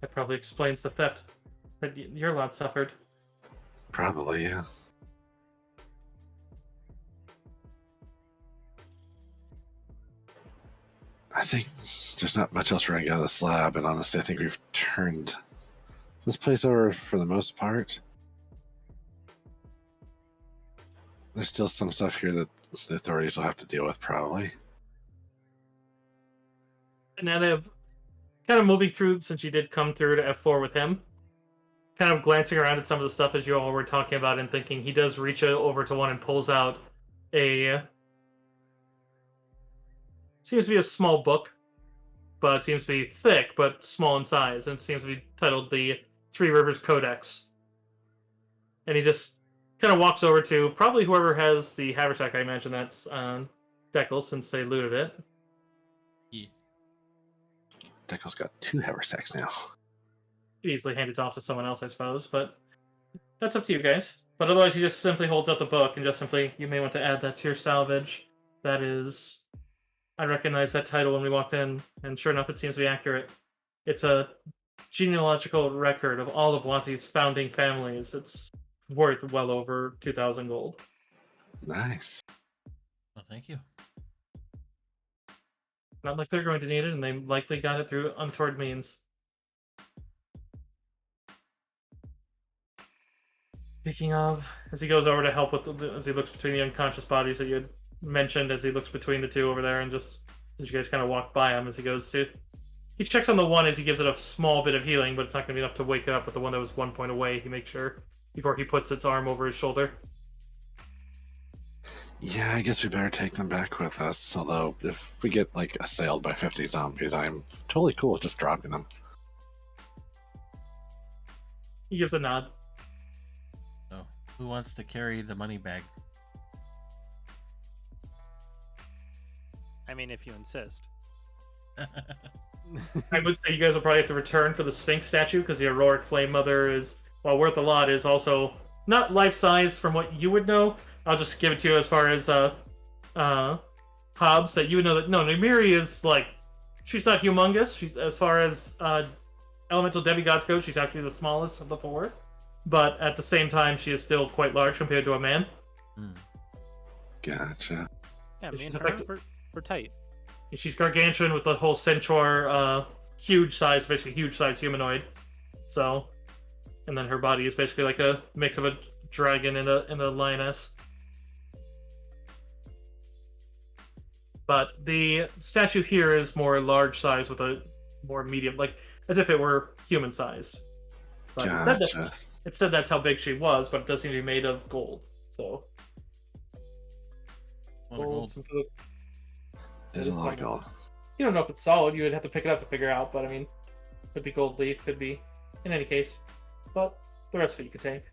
That probably explains the theft that your lot suffered. Probably, yeah. I think there's not much else we're gonna get out of this lab, and honestly, I think we've turned this place over for the most part. There's still some stuff here that the authorities will have to deal with, probably. And then kind of moving through, since you did come through to F4 with him, kind of glancing around at some of the stuff as you all were talking about and thinking, he does reach over to one and pulls out a... seems to be a small book, but it seems to be thick, but small in size, and it seems to be titled the Three Rivers Codex. And he just kind of walks over to probably whoever has the haversack. I imagine that's Deckle, since they looted it. Yeah. Deckle's got 2 haversacks now. Could easily hand it off to someone else, I suppose, but that's up to you guys. But otherwise, he just simply holds out the book and just simply, you may want to add that to your salvage. That is... I recognized that title when we walked in, and sure enough, it seems to be accurate. It's a genealogical record of all of Wanti's founding families. It's worth well over 2,000 gold. Nice. Well, thank you. Not like they're going to need it, and they likely got it through untoward means. Speaking of, as he goes over to help with, as he looks between the unconscious bodies that you had mentioned, as he looks between the two over there, and just as you guys kind of walk by him as he goes to... He checks on the one as he gives it a small bit of healing, but it's not going to be enough to wake it up. With the one that was 1 point away, he makes sure before he puts its arm over his shoulder. Yeah, I guess we better take them back with us. Although, if we get like assailed by 50 zombies, I'm totally cool with just dropping them. He gives a nod. So, who wants to carry the money bag? I mean, if you insist. I would say you guys will probably have to return for the Sphinx statue, because the Auroric Flame Mother is, while worth a lot, is also not life-size from what you would know. I'll just give it to you as far as Hobbs, that you would know that, no, Numiri is, like, she's not humongous. She's, as far as elemental demigods go, she's actually the smallest of the 4. But at the same time, she is still quite large compared to a man. Gotcha. Yeah, me She's and her, effective. we're tight. She's gargantuan with the whole centaur, huge size, basically huge size humanoid. So, and then her body is basically like a mix of a dragon and a lioness. But the statue here is more large size with a more medium, like as if it were human size. But Gotcha. it said that's how big she was, but it does seem to be made of gold. So What a gold. some sort of- There's a lot of gold. You don't know if it's solid. You would have to pick it up to figure out. But I mean, could be gold leaf, could be in any case. But the rest of it you could take.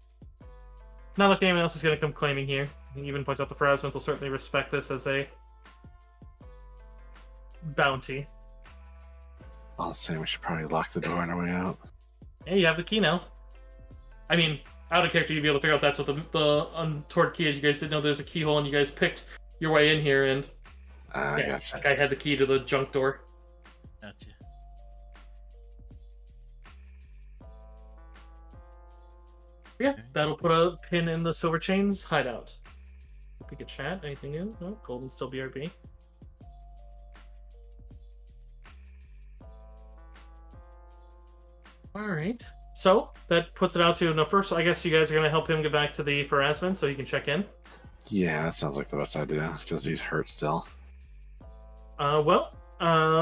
Not like anyone else is going to come claiming here. He even points out the Pharasmans will certainly respect this as a bounty. I'll say we should probably lock the door on our way out. Hey, you have the key now. I mean, out of character, you'd be able to figure out that's what the untoward key is. You guys didn't know there's a keyhole, and you guys picked your way in here, and I yeah, gotcha. that guy had the key to the junk door. Gotcha. Yeah, Okay. that'll put a pin in the Silver Chains hideout. We could chat. Anything new? No, Golden still BRB. All right. So that puts it out to no. First, I guess you guys are gonna help him get back to the Pharasman so he can check in. Yeah, that sounds like the best idea because he's hurt still.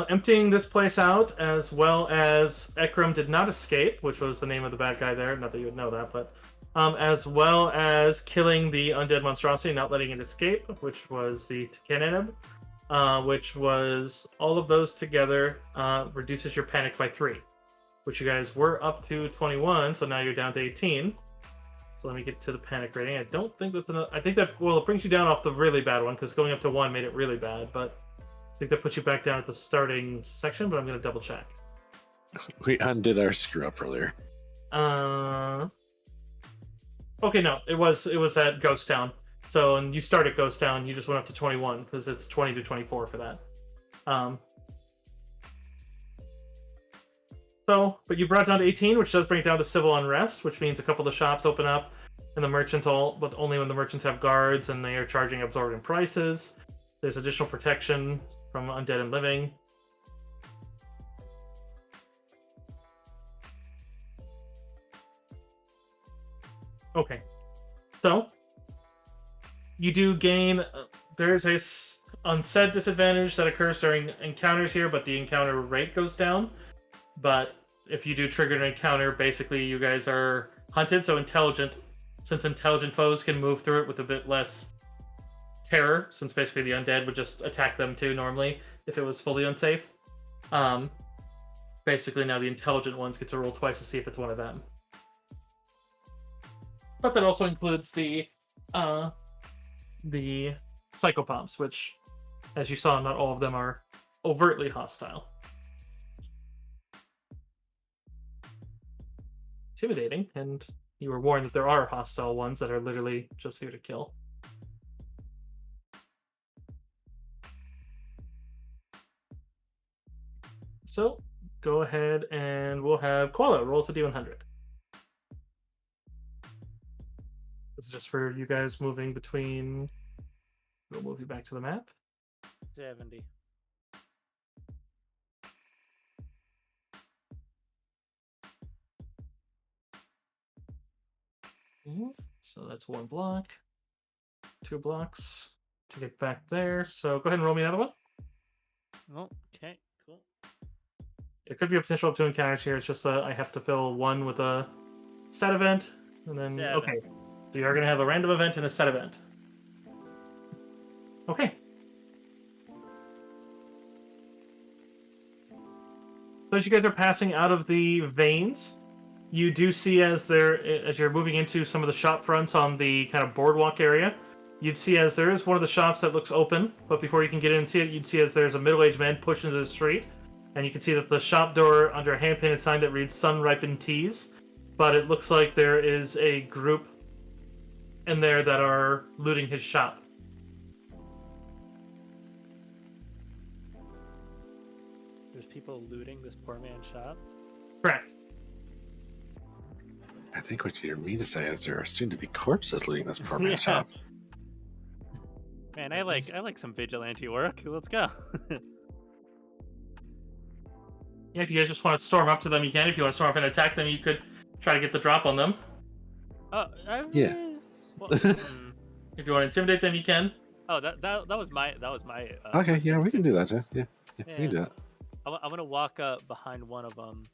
Emptying this place out, as well as Ekram did not escape, which was the name of the bad guy there. Not that you would know that, but as well as killing the undead monstrosity, not letting it escape, which was the Tekeneneb, which was all of those together reduces your panic by 3. which you guys were up to 21, so now you're down to 18. So let me get to the panic rating. I don't think that's enough. I think that, well, it brings you down off the really bad one, because going up to 1 made it really bad, but I think that puts you back down at the starting section, but I'm going to double check. We undid our screw up earlier. Okay, no, it was at Ghost Town. So, and you start at Ghost Town, you just went up to 21, because it's 20 to 24 for that. But you brought it down to 18, which does bring it down to civil unrest, which means a couple of the shops open up, and the merchants but only when the merchants have guards and they are charging absorbent prices. There's additional protection from undead and living. Okay, so you do gain. There's a unsaid disadvantage that occurs during encounters here, but the encounter rate goes down. But if you do trigger an encounter, basically you guys are hunted. So since intelligent foes can move through it with a bit less terror, since basically the undead would just attack them too normally if it was fully unsafe. Basically now the intelligent ones get to roll twice to see if it's one of them. But that also includes the psychopomps, which, as you saw, not all of them are overtly hostile. Intimidating, and you were warned that there are hostile ones that are literally just here to kill. So, go ahead and we'll have Koala rolls a D100. This is just for you guys moving between. We'll move you back to the map. 70. So that's 1 block, 2 blocks to get back there. So go ahead and roll me another one. Oh, okay, cool. There could be a potential of 2 encounters here. It's just I have to fill 1 with a set event, and then 7. okay. So you're going to have a random event and a set event. Okay. So as you guys are passing out of the veins, you do see as you're moving into some of the shop fronts on the kind of boardwalk area, you'd see as there is one of the shops that looks open, but before you can get in and see it, you'd see as there's a middle-aged man pushed into the street, and you can see that the shop door under a hand-painted sign that reads Sun-Ripened Teas, but it looks like there is a group in there that are looting his shop. There's people looting this poor man's shop. Correct. I think what you mean to say is there are soon-to-be corpses looting this poor man's shop. Man, I like some vigilante work. Let's go. Yeah, if you guys just want to storm up to them, you can. If you want to storm up and attack them, you could try to get the drop on them. Yeah. Well, If you want to intimidate them, you can. oh, that was my Okay, yeah, we can do that, too. Yeah, we can do that. I'm gonna walk up behind one of them.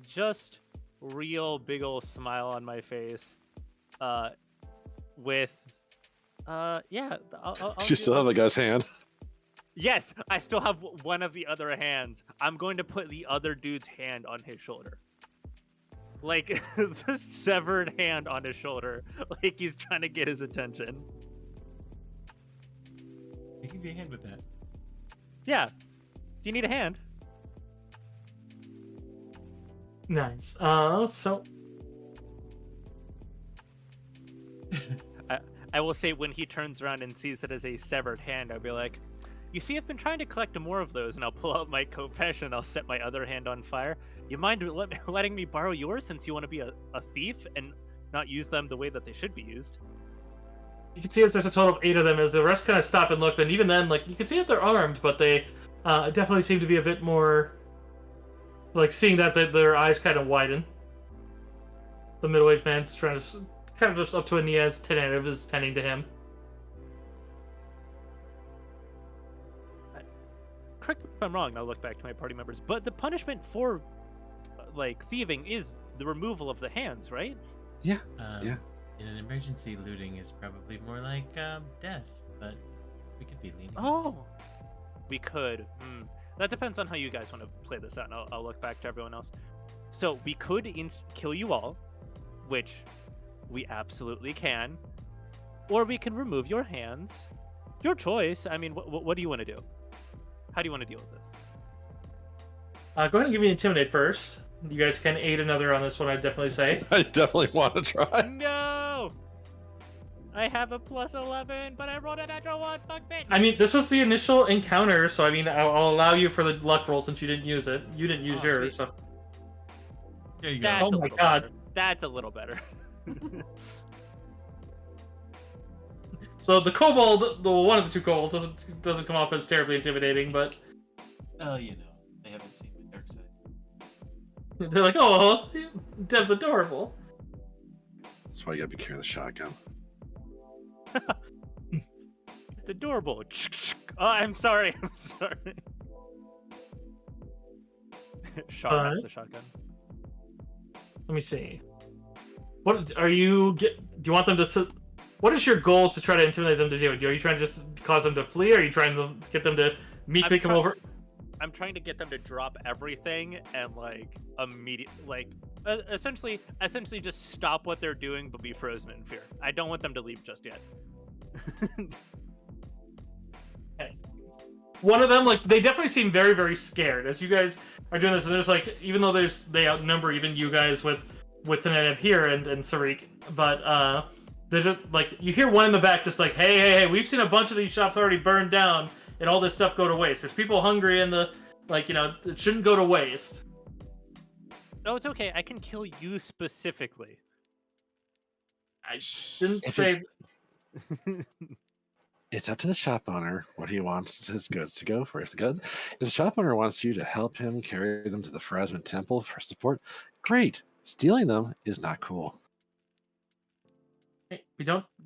Just real big old smile on my face. With yeah. I'll You still have the guy's hand. Yes, I still have one of the other hands. I'm going to put the other dude's hand on his shoulder. Like, the severed hand on his shoulder. Like, he's trying to get his attention. I can be a hand with that. Yeah. Do you need a hand? Nice. So I will say when he turns around and sees it as a severed hand, I'll be like, you see, I've been trying to collect more of those, and I'll pull out my confession and I'll set my other hand on fire. You mind letting me borrow yours since you want to be a thief and not use them the way that they should be used? you can see as there's a total of 8 of them, as the rest kind of stop and look, and even then, like, you can see that they're armed, but they definitely seem to be a bit more, like, seeing that their eyes kind of widen. The middle-aged man's trying to kind of just up to a knee as Tentative is tending to him. Correct me if I'm wrong, I'll look back to my party members, but the punishment for, like, thieving is the removal of the hands, right? Yeah. In an emergency, looting is probably more like death, but we could be lenient. Oh! We could. That depends on how you guys want to play this out, and I'll look back to everyone else. So we could kill you all, which we absolutely can, or we can remove your hands. Your choice. I mean, what do you want to do? How do you want to deal with this? Go ahead and give me Intimidate first. You guys can aid another on this one, I'd definitely say. I definitely want to try. No! I have a +11, but I rolled a natural 1. Fuck bitch. I mean, this was the initial encounter, so I mean, I'll allow you for the luck roll since you didn't use it. You didn't use Oh, yours, sweet. so... There you That's go. Oh a my little God. better. That's a little better. So the kobold, the one of the two kobolds, doesn't come off as terribly intimidating, but Well, you know, they haven't seen my dark side. they're like, oh, Dev's adorable. That's why you gotta be carrying the shotgun. It's adorable. Oh, I'm sorry. I'm sorry. Shaw has the shotgun. Let me see. What are you? Do you want them to? What is your goal to try to intimidate them to do? Are you trying to just cause them to flee, or are you trying to get them to meekly come over? I'm trying to get them to drop everything and essentially just stop what they're doing but be frozen in fear. I don't want them to leave just yet. Okay. One of them, like, they definitely seem very, very scared as you guys are doing this, and there's like, even though they outnumber even you guys with Tanev here and Sarik, but they're just like, you hear one in the back just like, hey, we've seen a bunch of these shops already burned down and all this stuff go to waste. There's people hungry in the, like, you know, it shouldn't go to waste. No, it's okay. I can kill you specifically. I didn't say. It's up to the shop owner what he wants his goods to go for. If the shop owner wants you to help him carry them to the Pharasman Temple for support, great. Stealing them is not cool. Hey,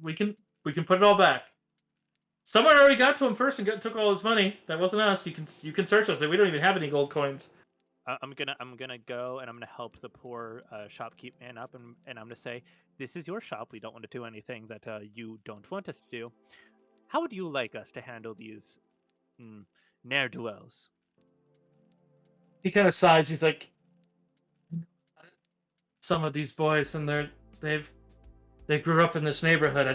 we can put it all back. Someone already got to him first and took all his money. That wasn't us. You can search us. We don't even have any gold coins. I'm gonna go and I'm gonna help the poor shopkeep man up, and I'm gonna say, this is your shop. We don't want to do anything that you don't want us to do. How would you like us to handle these ne'er-do-wells? He kind of sighs. He's like, some of these boys, and they grew up in this neighborhood.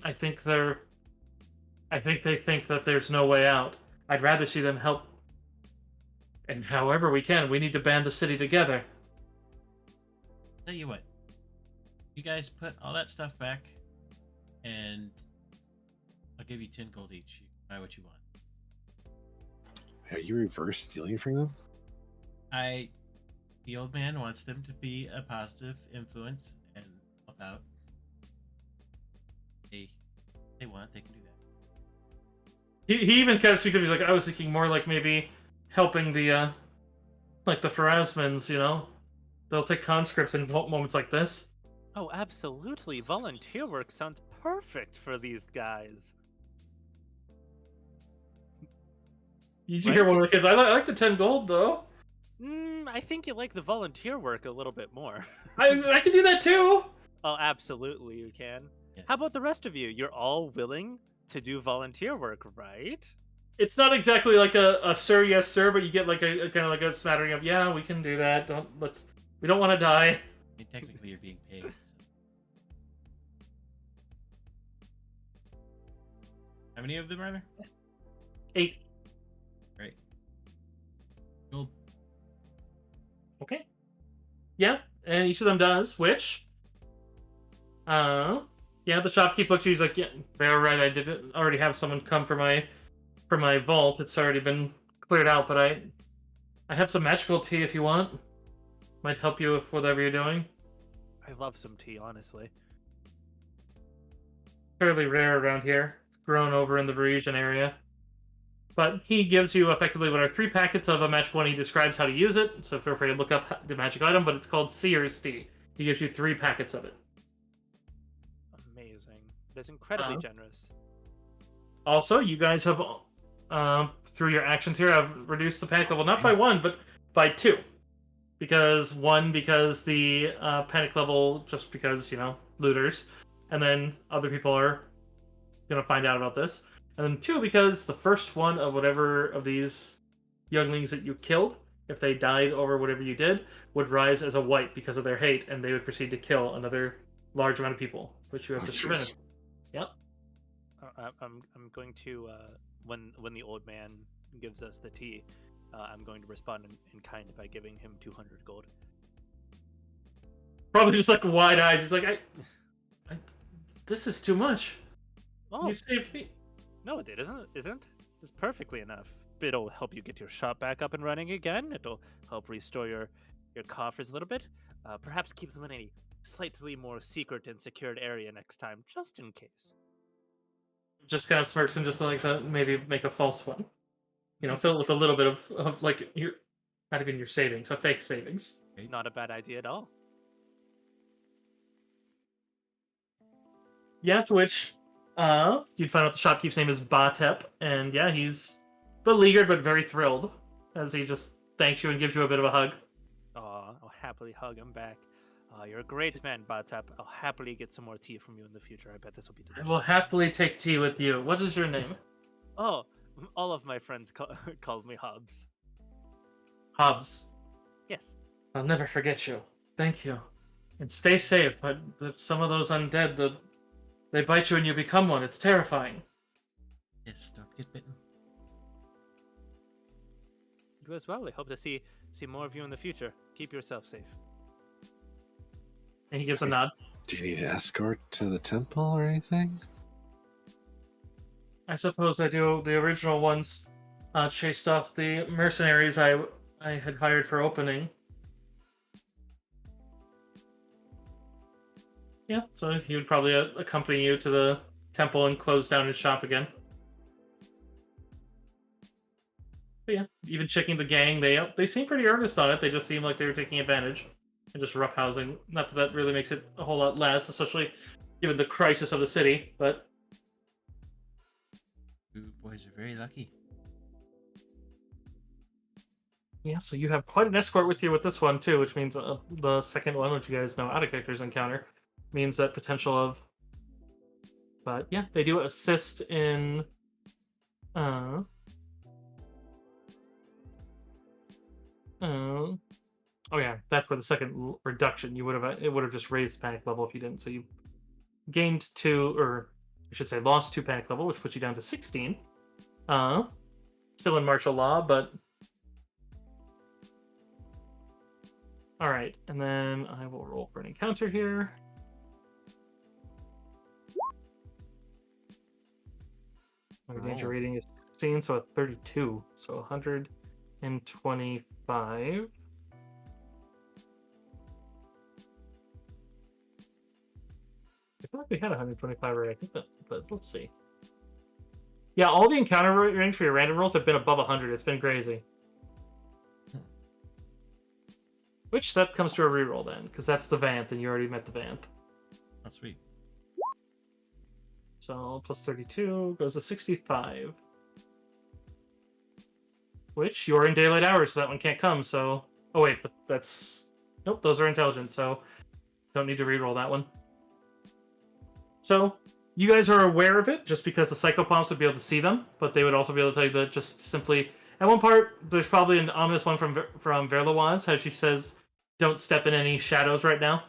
I think they think that there's no way out. I'd rather see them help. And however we can, we need to band the city together. Tell you what, you guys put all that stuff back, and I'll give you 10 gold each. You can buy what you want. Are you reverse stealing from them? The old man wants them to be a positive influence and help out. They want, they can do that. He even kind of speaks up. He's like, I was thinking more like maybe helping the like the Pharasmans, you know? They'll take conscripts in moments like this. Oh, absolutely. Volunteer work sounds perfect for these guys. You hear one of the kids, I like the 10 gold, though. I think you like the volunteer work a little bit more. I can do that, too! Oh, absolutely you can. Yes. How about the rest of you? You're all willing to do volunteer work, right? It's not exactly like a sir, yes, sir, but you get like a kind of like a smattering of, yeah, we can do that. We don't want to die. I mean, technically, you're being paid. So. How many of them are there? 8. Great. Gold. Okay. Yeah, and each of them does, which... yeah, the shopkeep looks at you, he's like, yeah, they're right, I did already have someone come for my vault. It's already been cleared out, but I have some magical tea if you want. Might help you with whatever you're doing. I love some tea, honestly. Fairly rare around here. It's grown over in the Parisian area. But he gives you effectively what are 3 packets of a magic one. He describes how to use it, so feel free to look up the magic item, but it's called Seer's Tea. He gives you 3 packets of it. Amazing. That's incredibly generous. Also, you guys have, through your actions here, have reduced the panic level not by 1, but by 2. Because the panic level, just because, you know, looters, and then other people are gonna find out about this. And then 2, because the first one of whatever of these younglings that you killed, if they died over whatever you did, would rise as a white because of their hate, and they would proceed to kill another large amount of people, which you have Oh, just jeez. prevented. Yep. I'm going to when the old man gives us the tea, I'm going to respond in kind by giving him 200 gold. Probably just like wide eyes. He's like, I this is too much. Oh You saved me. no, it isn't. It's perfectly enough. It'll help you get your shop back up and running again. It'll help restore your coffers a little bit. Perhaps keep them in a slightly more secret and secured area next time, just in case. Just kind of smirks and just like maybe make a false one. You know, fill it with a little bit of like your not even your savings, a fake savings. Not a bad idea at all. Yeah, to which you'd find out the shopkeep's name is Batep, and yeah, he's beleaguered but very thrilled as he just thanks you and gives you a bit of a hug. I'll happily hug him back. You're a great man, Batap. I'll happily get some more tea from you in the future. I bet this will be I delicious. will happily take tea with you. What is your name? Oh, all of my friends call me Hobbs. Hobbs. Yes. I'll never forget you. Thank you. And stay safe. Some of those undead, they bite you and you become one. It's terrifying. Yes, don't get bitten. You as well. I hope to see more of you in the future. Keep yourself safe. And he gives a nod. Do you need an escort to the temple or anything? I suppose I do. The original ones chased off the mercenaries I had hired for opening. Yeah, so he would probably accompany you to the temple and close down his shop again. But yeah, even checking the gang, they seem pretty earnest on it. They just seem like they were taking advantage and just roughhousing. Not that really makes it a whole lot less, especially given the crisis of the city. But You boys are very lucky. yeah, so you have quite an escort with you with this one too, which means the second one, which you guys know out of characters encounter, means that potential of. But yeah, they do assist in. Oh yeah, that's where the second reduction you would have it would have just raised panic level if you didn't. So you gained 2, or I should say lost 2 panic level, which puts you down to 16. Still in martial law, but all right. And then I will roll for an encounter here. My danger rating is 16, so a 32, so 125. I feel like we had 125 right, I think that, but let's see. Yeah, all the encounter range for your random rolls have been above 100. It's been crazy. Which step comes to a reroll then? Because that's the Vamp, and you already met the Vamp. Oh, sweet. So plus 32 goes to 65. Which you're in daylight hours, so that one can't come. So, oh wait, but that's nope. Those are intelligent, so don't need to reroll that one. So you guys are aware of it, just because the psychopomps would be able to see them, but they would also be able to tell you that just simply at one part there's probably an ominous one from Verloise, how she says, "Don't step in any shadows right now,"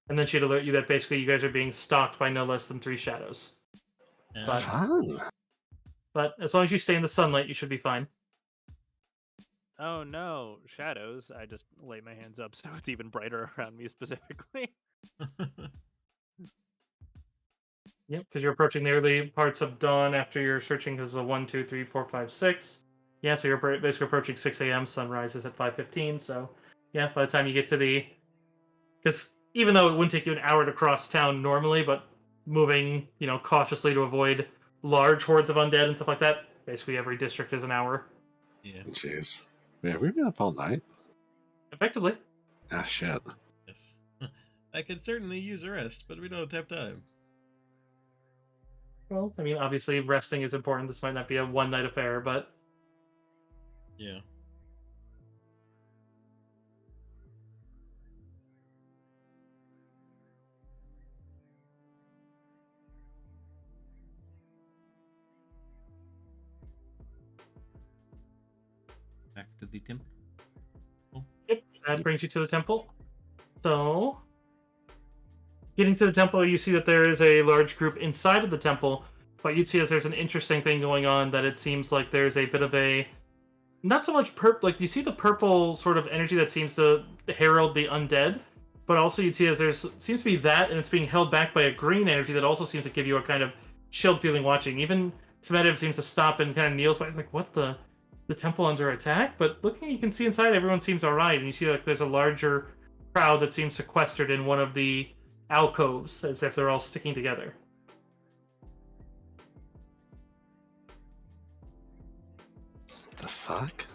and then she'd alert you that basically you guys are being stalked by no less than 3 shadows. Yeah. But- Fun. But as long as you stay in the sunlight, you should be fine. Oh no, shadows. I just lay my hands up so it's even brighter around me specifically. Yep, because you're approaching the early parts of dawn after you're searching. Because of 1, 2, 3, 4, 5, 6. Yeah, so you're basically approaching 6 a.m. Sunrise is at 5:15. So yeah, by the time you get to the, because even though it wouldn't take you an hour to cross town normally, but moving cautiously to avoid large hordes of undead and stuff like that, basically every district is an hour Yeah. Jeez. Wait, have we been up all night? effectively. Ah, shit. Yes. I could certainly use a rest, but we don't have time. Well, I mean, obviously resting is important. This might not be a one-night affair, but Yeah. Back the temple. Yep, that brings you to the temple. So, getting to the temple, you see that there is a large group inside of the temple, but you'd see that there's an interesting thing going on, that it seems like there's a bit of a, not so much like you see the purple sort of energy that seems to herald the undead, but also you'd see as there's seems to be that, and it's being held back by a green energy that also seems to give you a kind of chilled feeling watching. Even Tmedev seems to stop and kind of kneels by. It's like, what the temple under attack? But looking, you can see inside, everyone seems all right, and you see like there's a larger crowd that seems sequestered in one of the alcoves, as if they're all sticking together. The fuck?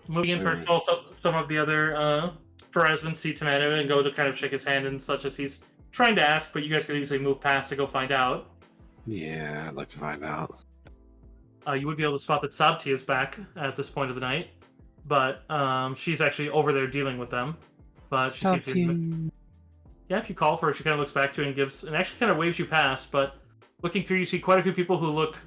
Moving in first, also some of the other Pharazmans see Tmedev and go to kind of shake his hand and such, as he's trying to ask, but you guys could easily move past to go find out. Yeah, I'd like to find out. You would be able to spot that Sabti is back at this point of the night, but she's actually over there dealing with them. But yeah, if you call for her, she kind of looks back to you and gives, and actually kind of waves you past. But looking through, you see quite a few people who look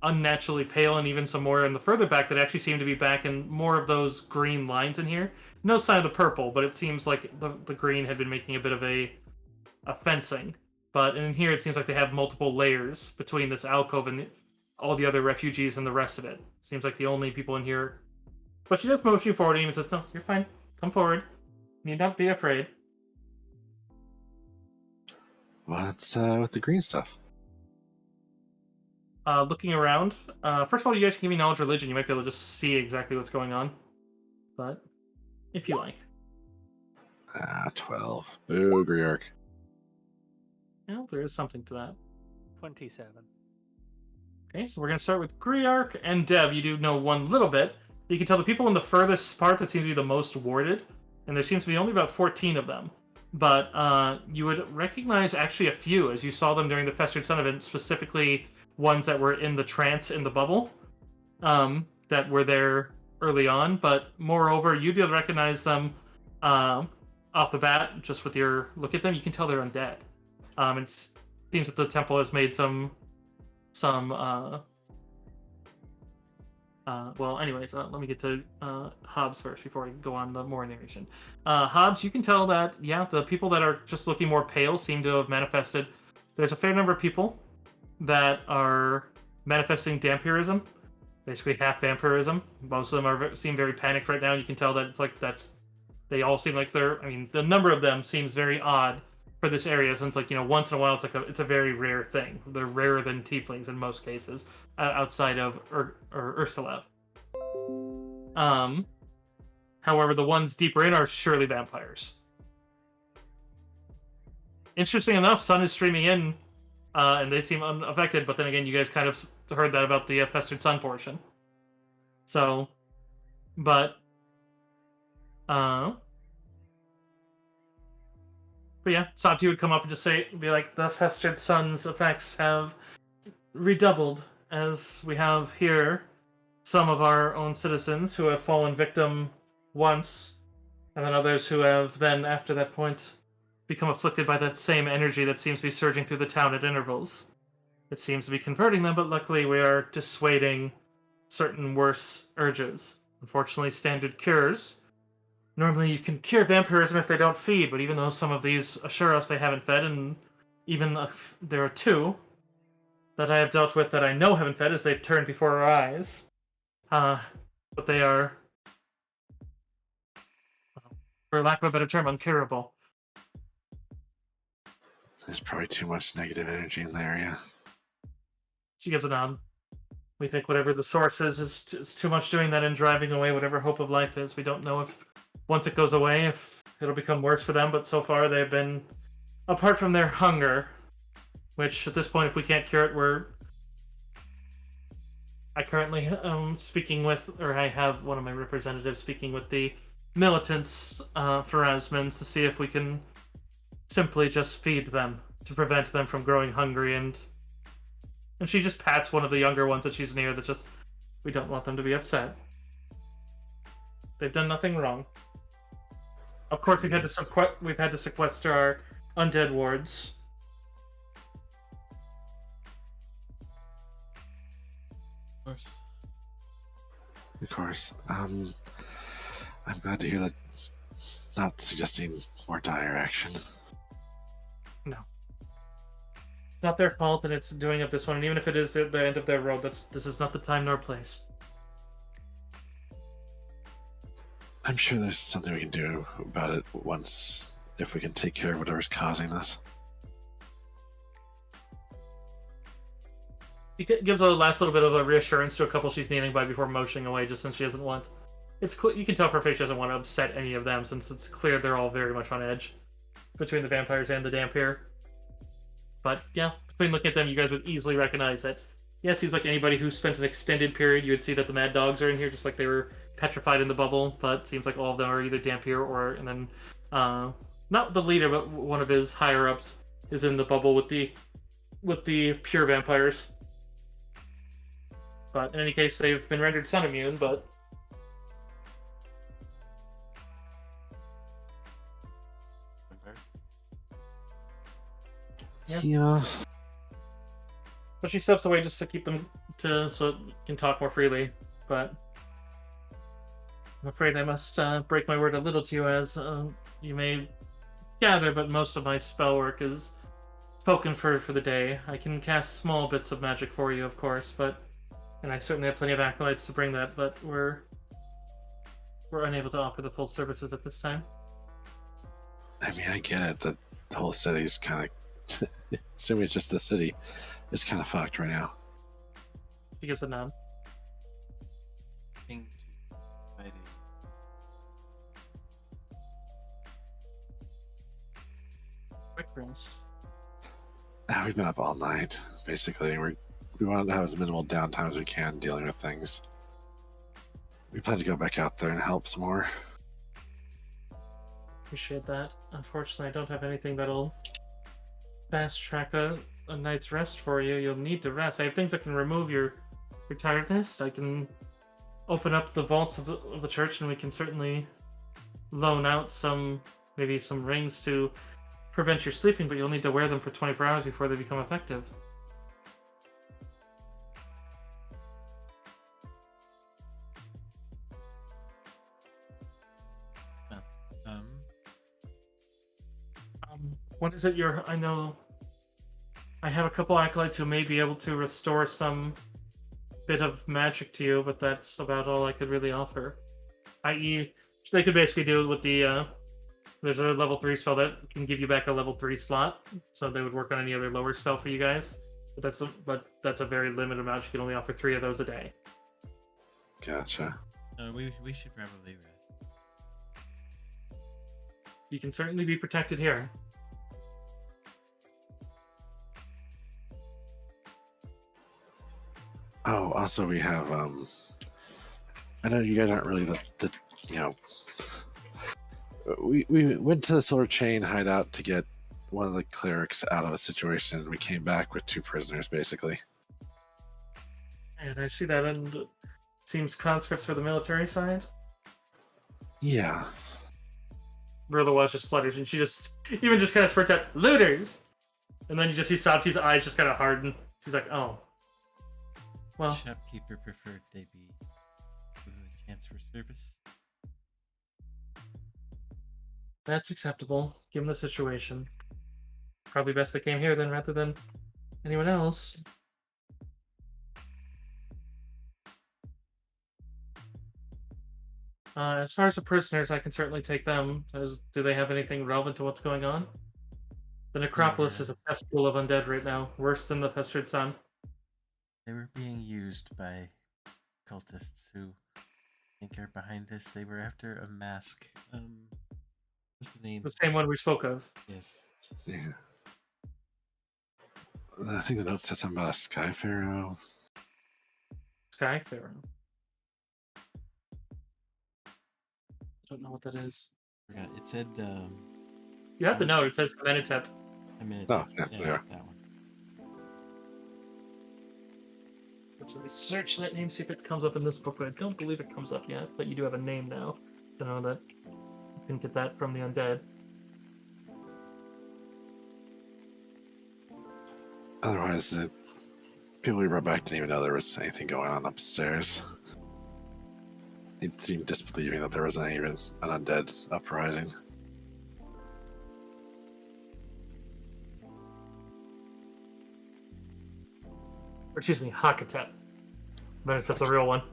unnaturally pale, and even some more in the further back that actually seem to be back in more of those green lines in here. No sign of the purple, but it seems like the green had been making a bit of a fencing. But in here, it seems like they have multiple layers between this alcove and all the other refugees and the rest of it. Seems like the only people in here. But she does motion you forward, and even says, "No, you're fine. Come forward. You need not be afraid." What's with the green stuff? Looking around, first of all, you guys can give me knowledge religion. You might be able to just see exactly what's going on. But if you like. 12. Boo, Griark. Well, there is something to that. 27. Okay, so we're going to start with Griark and Dev. You do know one little bit. You can tell the people in the furthest part that seems to be the most warded, and there seems to be only about 14 of them. But you would recognize actually a few, as you saw them during the Festered Sun event, specifically ones that were in the trance in the bubble, that were there early on. But moreover, you'd be able to recognize them off the bat, just with your look at them. You can tell they're undead. It seems that the temple has made some well, anyways, let me get to Hobbs first before I go on the more narration. Hobbs, you can tell that, yeah, the people that are just looking more pale seem to have manifested. There's a fair number of people that are manifesting vampirism, basically half vampirism. Most of them seem very panicked right now. You can tell that it's like they all seem like they're. I mean, the number of them seems very odd for this area, since like, once in a while it's a very rare thing. They're rarer than tieflings in most cases, outside of Ursula. However, the ones deeper in are surely vampires. Interesting enough, sun is streaming in, and they seem unaffected. But then again, you guys kind of heard that about the Festered Sun portion. So, but yeah, Sabti would come up and just be like, the Festered Sun's effects have redoubled, as we have here some of our own citizens who have fallen victim once, and then others who have then, after that point, become afflicted by that same energy that seems to be surging through the town at intervals. It seems to be converting them, but luckily we are dissuading certain worse urges. Unfortunately, standard cures. Normally you can cure vampirism if they don't feed, but even though some of these assure us they haven't fed, and even if there are two that I have dealt with that I know haven't fed, as they've turned before our eyes. But they are, for lack of a better term, uncurable. There's probably too much negative energy in the area. She gives a nod. We think whatever the source is too much doing that and driving away whatever hope of life is. We don't know if, once it goes away, if it'll become worse for them, but so far they've been, apart from their hunger, which at this point, if we can't cure it, I currently speaking with, or I have one of my representatives speaking with the militants for Asmans to see if we can simply just feed them to prevent them from growing hungry, and she just pats one of the younger ones that she's near, that just, we don't want them to be upset. They've done nothing wrong. Of course, we've had to sequester our undead wards. Of course. Of course. I'm glad to hear that. Not suggesting more dire action. No. Not their fault, and it's doing up this one. And even if it is at the end of their road, this is not the time nor place. I'm sure there's something we can do about it once, if we can take care of whatever's causing this. He gives a last little bit of a reassurance to a couple she's kneeling by before motioning away, just since she doesn't want. You can tell from her face she doesn't want to upset any of them, since it's clear they're all very much on edge between the vampires and the Dhampir. But yeah, between looking at them, you guys would easily recognize that. Yeah, it seems like anybody who spent an extended period, you would see that the Mad Dogs are in here, just like they were petrified in the bubble. But it seems like all of them are either Dhampir or, and then, not the leader, but one of his higher ups is in the bubble with the pure vampires. But in any case, they've been rendered sun immune, but Yeah. but she steps away just to keep them so it can talk more freely. But I'm afraid I must break my word a little to you, as you may gather, but most of my spell work is spoken for the day. I can cast small bits of magic for you, of course, and I certainly have plenty of acolytes to bring that, but we're unable to offer the full services at this time. I mean, I get it. The whole city's kind of, assuming it's just the city, it's kind of fucked right now. She gives a nod. Thing to fight Quick rinse. We've been up all night, basically. We wanted to have as minimal downtime as we can dealing with things. We plan to go back out there and help some more. Appreciate that. Unfortunately, I don't have anything that'll fast track a night's rest for you. You'll need to rest. I have things that can remove your tiredness. I can open up the vaults of the church, and we can certainly loan out maybe some rings to prevent your sleeping, but you'll need to wear them for 24 hours before they become effective. What is it I know I have a couple acolytes who may be able to restore some bit of magic to you, but that's about all I could really offer. I.e., they could basically do it with there's a level 3 spell that can give you back a level 3 slot, so they would work on any other lower spell for you guys. But that's a very limited amount. You can only offer 3 of those a day. Gotcha. we should probably rest. You can certainly be protected here. Oh, also we have I know you guys aren't really the we went to the Solar Chain hideout to get one of the clerics out of a situation. We came back with 2 prisoners, basically. And I see that, and it seems conscripts for the military side. Yeah. Rilla just flutters, and she just kind of spurts out, "Looters!" And then you just see Sabti's eyes just kind of harden. She's like, "Oh. Well." Shopkeeper preferred they be given a chance for service. That's acceptable, given the situation. Probably best they came here then, rather than anyone else. As far as the prisoners, I can certainly take them. Do they have anything relevant to what's going on? The Necropolis is a cesspool of undead right now, worse than the Festered Sun. They were being used by cultists who I think are behind this. They were after a mask. What's the name? The same one we spoke of. Yes. Yeah. I think the note said something about a Sky Pharaoh. Sky Pharaoh. I don't know what that is. Forgot. It said. You have to know. It says Amenhotep. Oh, yeah, there you are. That one. So let me search that name, see if it comes up in this book, but I don't believe it comes up yet. But you do have a name now to know that you can get that from the undead. Otherwise, the people we brought back didn't even know there was anything going on upstairs. He seemed disbelieving that there was even an undead uprising. Or excuse me, Hakatep. But it's that's a real one.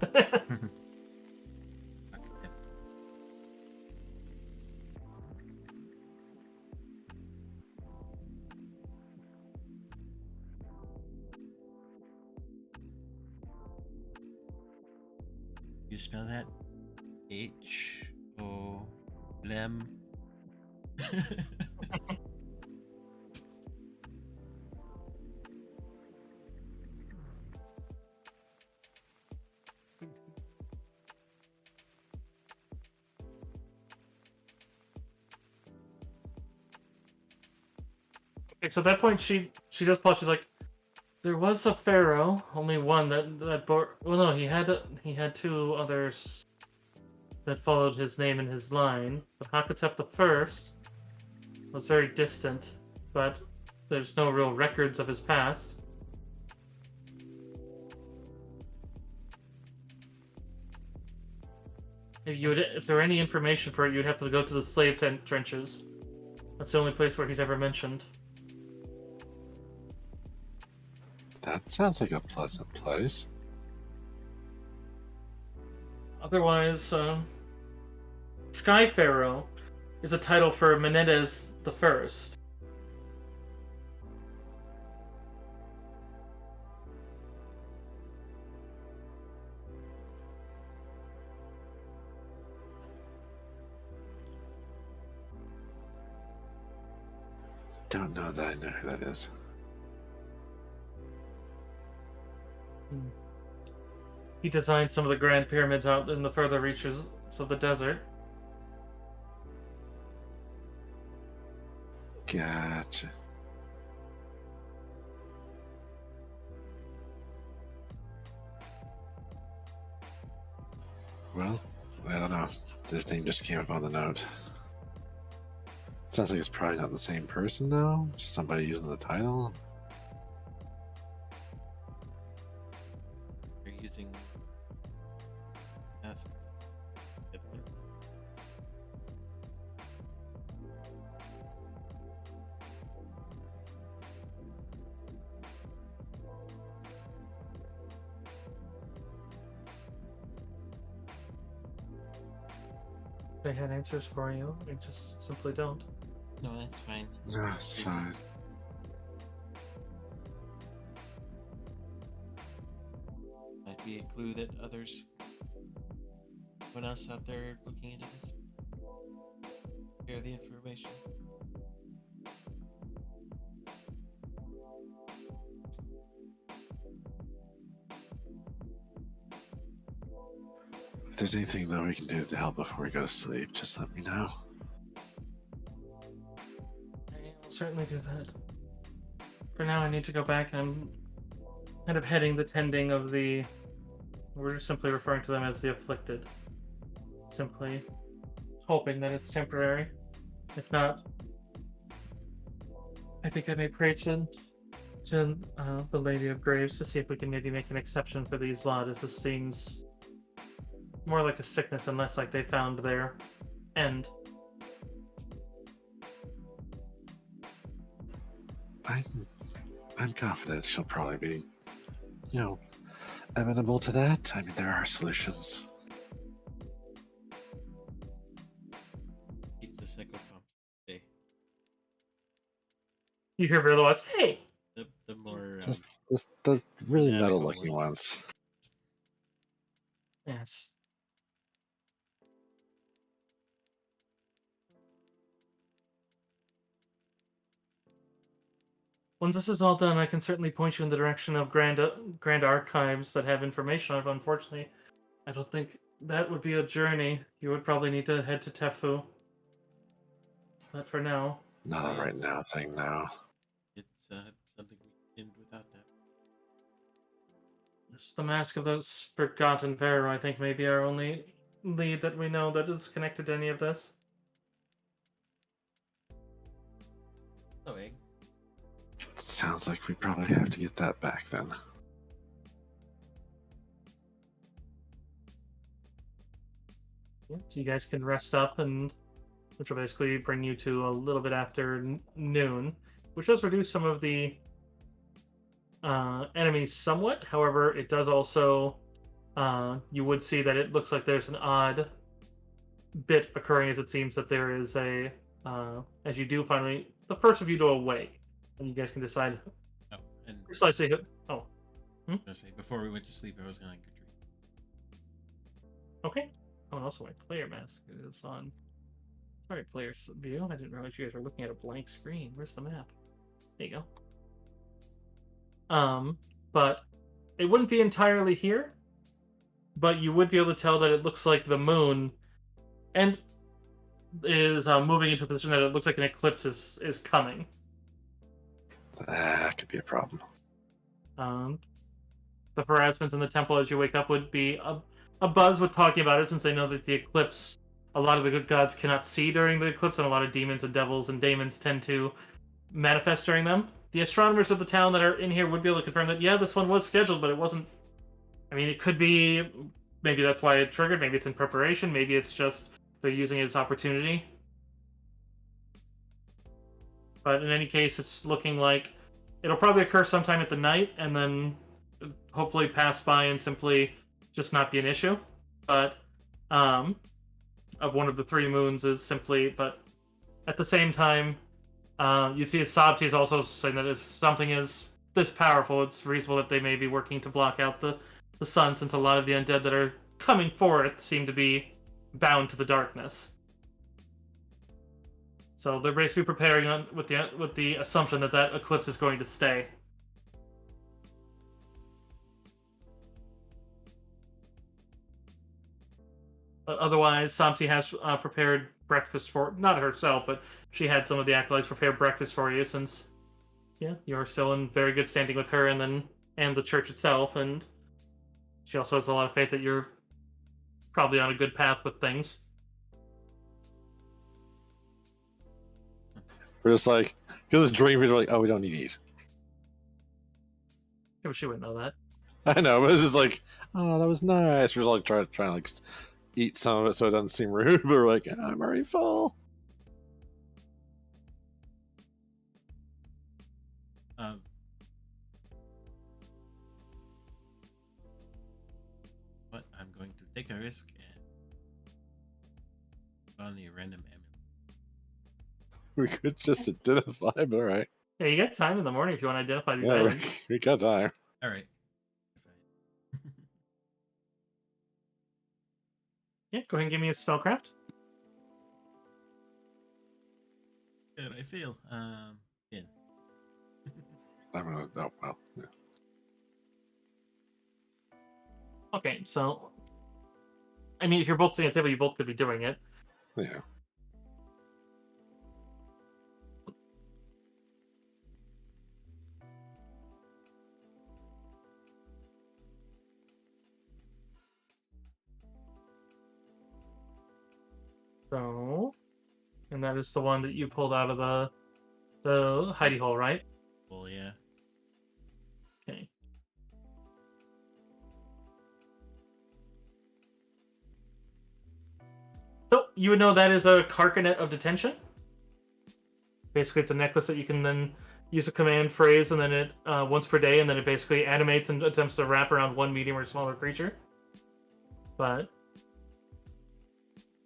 You spell that? H-O Lem. Okay, so at that point she does pause. She's like, there was a pharaoh, only one that bore. Well, no, he had two others that followed his name and his line. But Hakatep the First was very distant, but there's no real records of his past. If there were any information for it, you'd have to go to the slave tent trenches. That's the only place where he's ever mentioned. That sounds like a pleasant place. Otherwise, Sky Pharaoh is a title for Menendez the First. Don't know that I know who that is. He designed some of the grand pyramids out in the further reaches of the desert. Gotcha. Well, I don't know. Their name just came up on the note. Sounds like it's probably not the same person, though. Just somebody using the title. You're using. That's different. They had answers for you, they just simply don't. No, that's fine. No, it's fine. Might be a clue that others, anyone else out there looking into this, share the information. If there's anything that we can do to help before we go to sleep, just let me know. I'll certainly do that. For now, I need to go back. I'm kind of heading the tending of the... We're simply referring to them as the afflicted. Simply hoping that it's temporary. If not, I think I may pray to the Lady of Graves to see if we can maybe make an exception for these lot, as this seems more like a sickness and less like they found their end. I'm confident she'll probably be, amenable to that. I mean, there are solutions. Keep the psychopomps day. You hear Verlois, hey! The more The really Yeah, metal-looking voice. ones. Yes. Once this is all done, I can certainly point you in the direction of grand archives that have information on it. Unfortunately, I don't think that would be a journey. You would probably need to head to Tefu. But for now, Not a right now thing, though. it's something we can do without that. it's the Mask of those Forgotten Pharaoh, I think, may be our only lead that we know that is connected to any of this. Oh, egg. Sounds like we probably have to get that back then. So you guys can rest up, and which will basically bring you to a little bit after noon, which does reduce some of the enemies somewhat. However, it does also you would see that it looks like there's an odd bit occurring, as it seems that there is a as you do finally the first of you to awake, and you guys can decide Oh, and precisely who. Oh, I was gonna say, before we went to sleep, I was gonna get drink. okay. Oh, and also my player mask is on. Sorry, player view. I didn't realize you guys were looking at a blank screen. Where's the map? There you go. But it wouldn't be entirely here, but you would be able to tell that it looks like the moon and is moving into a position that it looks like an eclipse is coming. That could be a problem. The harassments in the temple as you wake up would be a buzz with talking about it, since they know that the eclipse, a lot of the good gods cannot see during the eclipse, and a lot of demons and devils and daemons tend to manifest during them. The astronomers of the town that are in here would be able to confirm that, yeah, this one was scheduled, but it wasn't. I mean, it could be, maybe that's why it triggered, maybe it's in preparation, maybe it's just they're using it as opportunity. But in any case, it's looking like it'll probably occur sometime at the night, and then hopefully pass by and simply just not be an issue. But of one of the three moons is simply, but at the same time, you see Sabti is also saying that if something is this powerful, it's reasonable that they may be working to block out the sun, since a lot of the undead that are coming forth seem to be bound to the darkness. So they're basically preparing with the assumption that that eclipse is going to stay. But otherwise, Samti has prepared breakfast for, not herself, but she had some of the acolytes prepare breakfast for you, since you're still in very good standing with her and the church itself, and she also has a lot of faith that you're probably on a good path with things. We're just like, because it's dream, we're like, oh, we don't need to eat. Yeah, but she wouldn't know that. I know, but it's just like, oh, that was nice. We're just like trying to like eat some of it so it doesn't seem rude, but we're like, I'm already full. But I'm going to take a risk and put on the random amulet. We could just identify, but all right. Yeah, you got time in the morning if you want to identify these Yeah, items. we got time. All right. Yeah, go ahead and give me a spellcraft. How did I feel? Yeah. I'm gonna. Oh well. Yeah. Okay, so I mean, if you're both sitting at the table, you both could be doing it. Yeah. So, and that is the one that you pulled out of the hidey hole, right? Well, yeah. Okay. So you would know that is a carcanet of detention. Basically, it's a necklace that you can then use a command phrase, and then it once per day, and then it basically animates and attempts to wrap around one medium or smaller creature.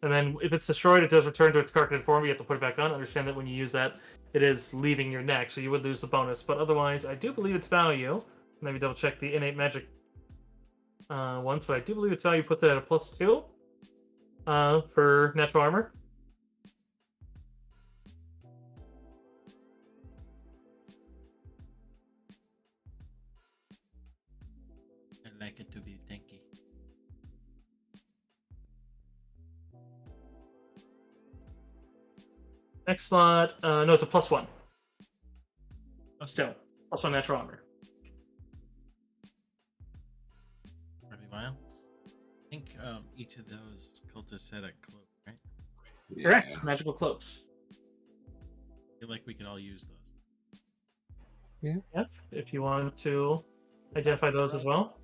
And then if it's destroyed, it does return to its carcanet form. You have to put it back on. Understand that when you use that, it is leaving your neck, so you would lose the bonus. But otherwise, I do believe its value. Let me double check the innate magic once, but I do believe its value puts it at a +2 for natural armor. I like it to be tanky. Next slot, no, it's a +1. Still. +1 natural armor. Pretty wild. I think each of those cultists had a cloak, right? Yeah. Correct. Magical cloaks. I feel like we could all use those. Yep. If you want to identify those as well.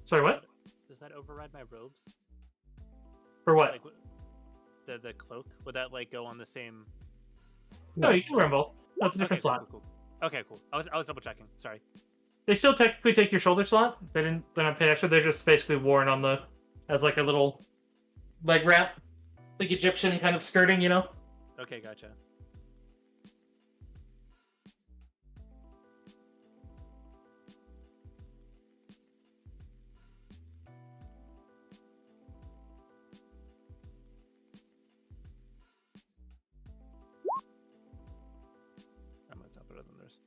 Sorry, what? Does that override my robes? For what? Like, the cloak? Would that like go on the same? No, you can wear them both. That's a different Okay, slot. cool. Okay, cool. I was double checking. Sorry. They still technically take your shoulder slot. They're not paid extra. They're just basically worn on the as like a little leg wrap, like Egyptian kind of skirting, you know. Okay, gotcha. I'm gonna top it other than theirs.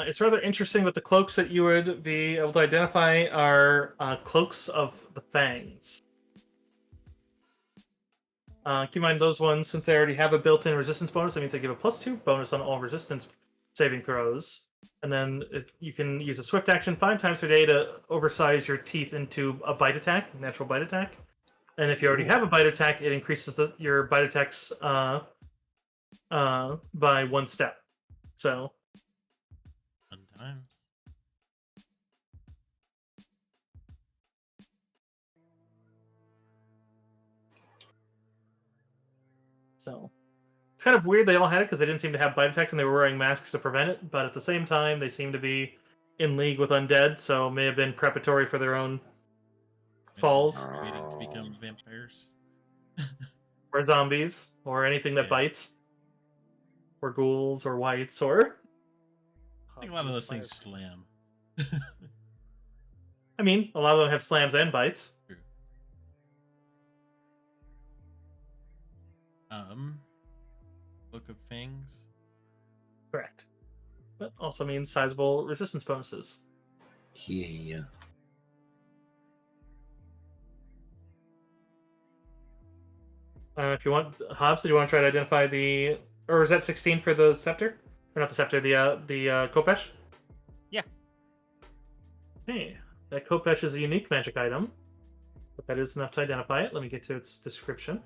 It's rather interesting that the cloaks that you would be able to identify are cloaks of the Fangs. Keep in mind those ones, since they already have a built-in resistance bonus, that means they give a +2 bonus on all resistance saving throws. And then you can use a swift action 5 times per day to oversize your teeth into a bite attack, natural bite attack. And if you already have a bite attack, it increases your bite attacks by 1 step. So Sometimes. it's kind of weird they all had it because they didn't seem to have bite attacks and they were wearing masks to prevent it. But at the same time, they seem to be in league with undead, so may have been preparatory for their own falls Waiting to become vampires. or zombies or anything that Yeah. bites, or ghouls or whites or. I think a lot of those things slam. I mean, a lot of them have slams and bites. True. Book of Fangs. Correct. But also means sizable resistance bonuses. Yeah. If you want, Hobbs, did you want to try to identify the, or is that 16 for the scepter, or not the scepter, the Khopesh? Yeah. Hey, that Khopesh is a unique magic item, but that is enough to identify it. Let me get to its description.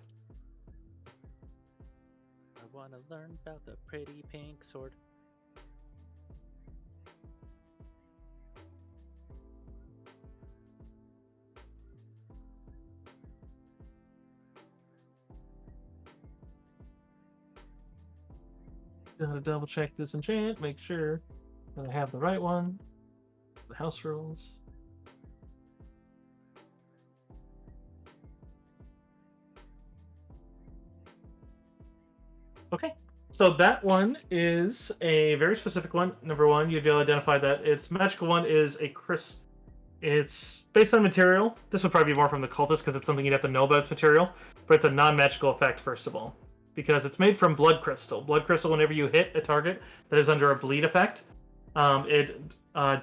I want to learn about the pretty pink sword. Gotta double check this enchant, make sure that I have the right one. The house rules. Okay, so that one is a very specific one. Number one, you'd be able to identify that its magical one is a crystal. It's based on material. This would probably be more from the cultist because it's something you'd have to know about its material, but it's a non-magical effect, first of all. Because it's made from blood crystal. Blood crystal, whenever you hit a target that is under a bleed effect, it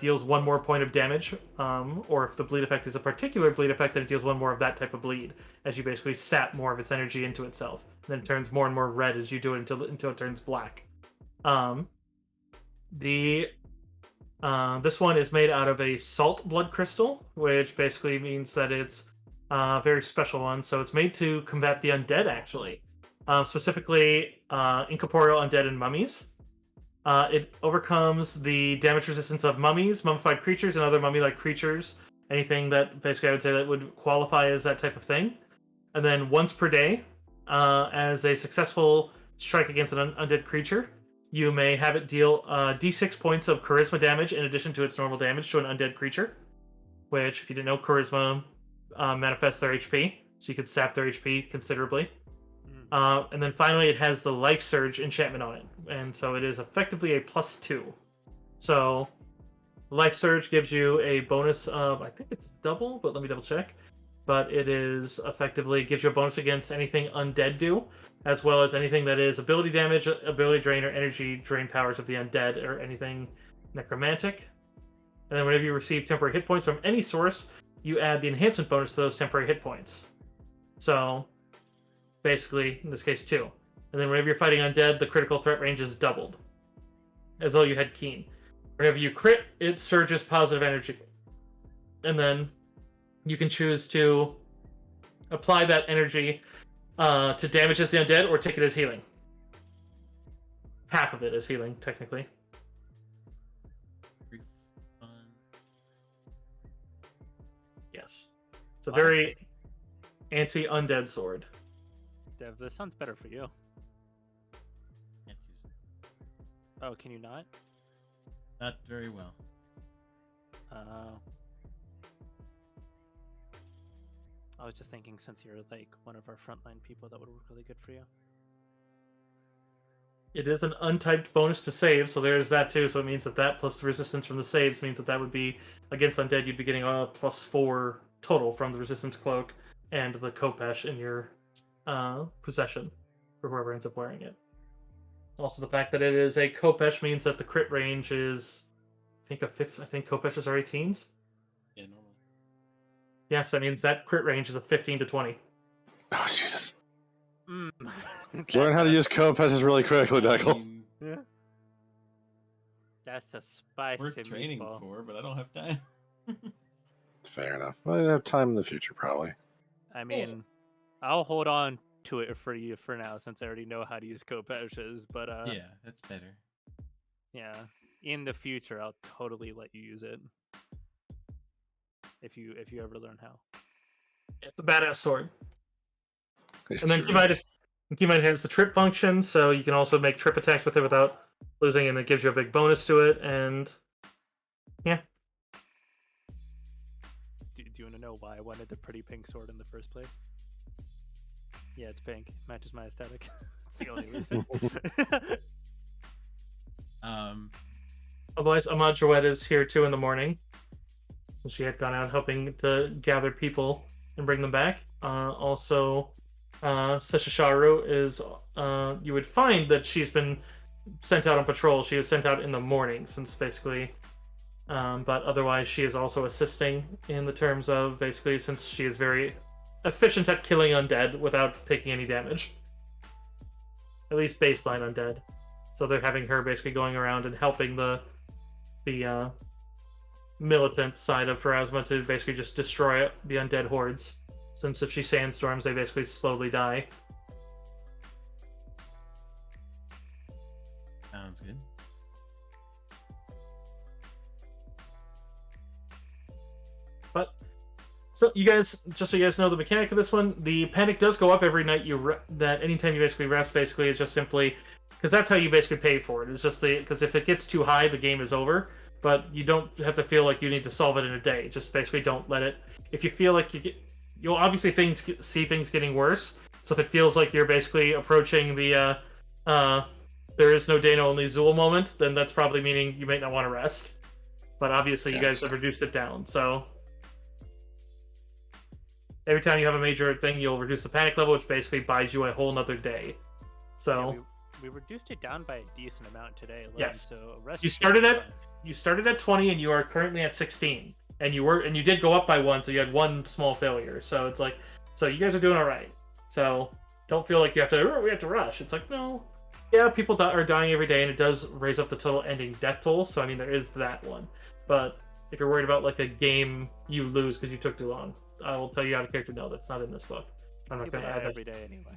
deals 1 more point of damage. Or if the bleed effect is a particular bleed effect, then it deals 1 more of that type of bleed, as you basically sap more of its energy into itself. And then it turns more and more red as you do it until it turns black. This one is made out of a salt blood crystal, which basically means that it's a very special one. So it's made to combat the undead, actually. Specifically incorporeal undead and mummies. It overcomes the damage resistance of mummies, mummified creatures, and other mummy-like creatures. Anything that basically I would say that would qualify as that type of thing. And then once per day, as a successful strike against an undead creature, you may have it deal d6 points of charisma damage in addition to its normal damage to an undead creature. Which, if you didn't know, charisma manifests their HP, so you could sap their HP considerably. And then finally, it has the Life Surge enchantment on it, and so it is effectively a +2. So, Life Surge gives you a bonus of, I think it's double, but let me double check. But it is effectively gives you a bonus against anything undead do, as well as anything that is ability damage, ability drain, or energy drain powers of the undead, or anything necromantic. And then whenever you receive temporary hit points from any source, you add the enhancement bonus to those temporary hit points. So, basically, in this case, 2. And then whenever you're fighting undead, the critical threat range is doubled, as though you had Keen. Whenever you crit, it surges positive energy. And then you can choose to apply that energy to damages the undead or take it as healing. Half of it is healing, technically. It's a very anti-undead sword. Dev, this sounds better for you. Can't use that. Oh, can you not? Not very well. I was just thinking, since you're like one of our frontline people, that would work really good for you. It is an untyped bonus to save, so there's that too. So it means that plus the resistance from the saves means that would be against undead. You'd be getting a +4 total from the resistance cloak and the Kopesh in your possession for whoever ends up wearing it. Also, the fact that it is a Kopesh means that the crit range is, I think Kopeshes are 18s. Yeah, normally. Yes, that means that crit range is a 15 to 20. Oh Jesus! Mm. Learn how to use Kopeshes really quickly, Deckle. Yeah. That's a spicy We're training meatball. for, but I don't have time. Fair enough. I have time in the future, probably. I mean, I'll hold on to it for you for now, since I already know how to use Kopeshes. But Yeah, that's better. yeah, in the future, I'll totally let you use it if you ever learn how. It's a badass sword. It's And then true. Keymight has the trip function, so you can also make trip attacks with it without losing, and it gives you a big bonus to it. And yeah, Do you want to know why I wanted the pretty pink sword in the first place? Yeah, it's pink. Matches my aesthetic. It's the only reason. otherwise, Ahmad Jawed is here too in the morning. She had gone out helping to gather people and bring them back. Also, Seshisharu is. You would find that she's been sent out on patrol. She was sent out in the morning, since basically. But otherwise, she is also assisting in the terms of basically, since she is very efficient at killing undead without taking any damage. At least baseline undead. So they're having her basically going around and helping the militant side of Pharasma to basically just destroy the undead hordes. Since if she sandstorms, they basically slowly die. Sounds good. But so you guys, just so you guys know the mechanic of this one, the panic does go up every night that anytime you basically rest. Basically, it's just simply because that's how you basically pay for it. It's just because if it gets too high, the game is over. But you don't have to feel like you need to solve it in a day. Just basically don't let it. If you feel like you'll obviously see things getting worse. So if it feels like you're basically approaching the there is no Dana, only Zool moment, then that's probably meaning you might not want to rest. But obviously, you guys have reduced it down. So every time you have a major thing, you'll reduce the panic level, which basically buys you a whole nother day. So Yeah, we reduced it down by a decent amount today alone. Yes. So a rest You is started fine. you started at 20 and you are currently at 16. And you did go up by 1, so you had 1 small failure. So it's like, so you guys are doing all right. So don't feel like we have to rush. It's like, no. Yeah, people are dying every day, and it does raise up the total ending death toll. So I mean, there is that one. But if you're worried about like a game you lose because you took too long, I will tell you out of character. No, that's not in this book. I'm not People going to die add that. every day anyway.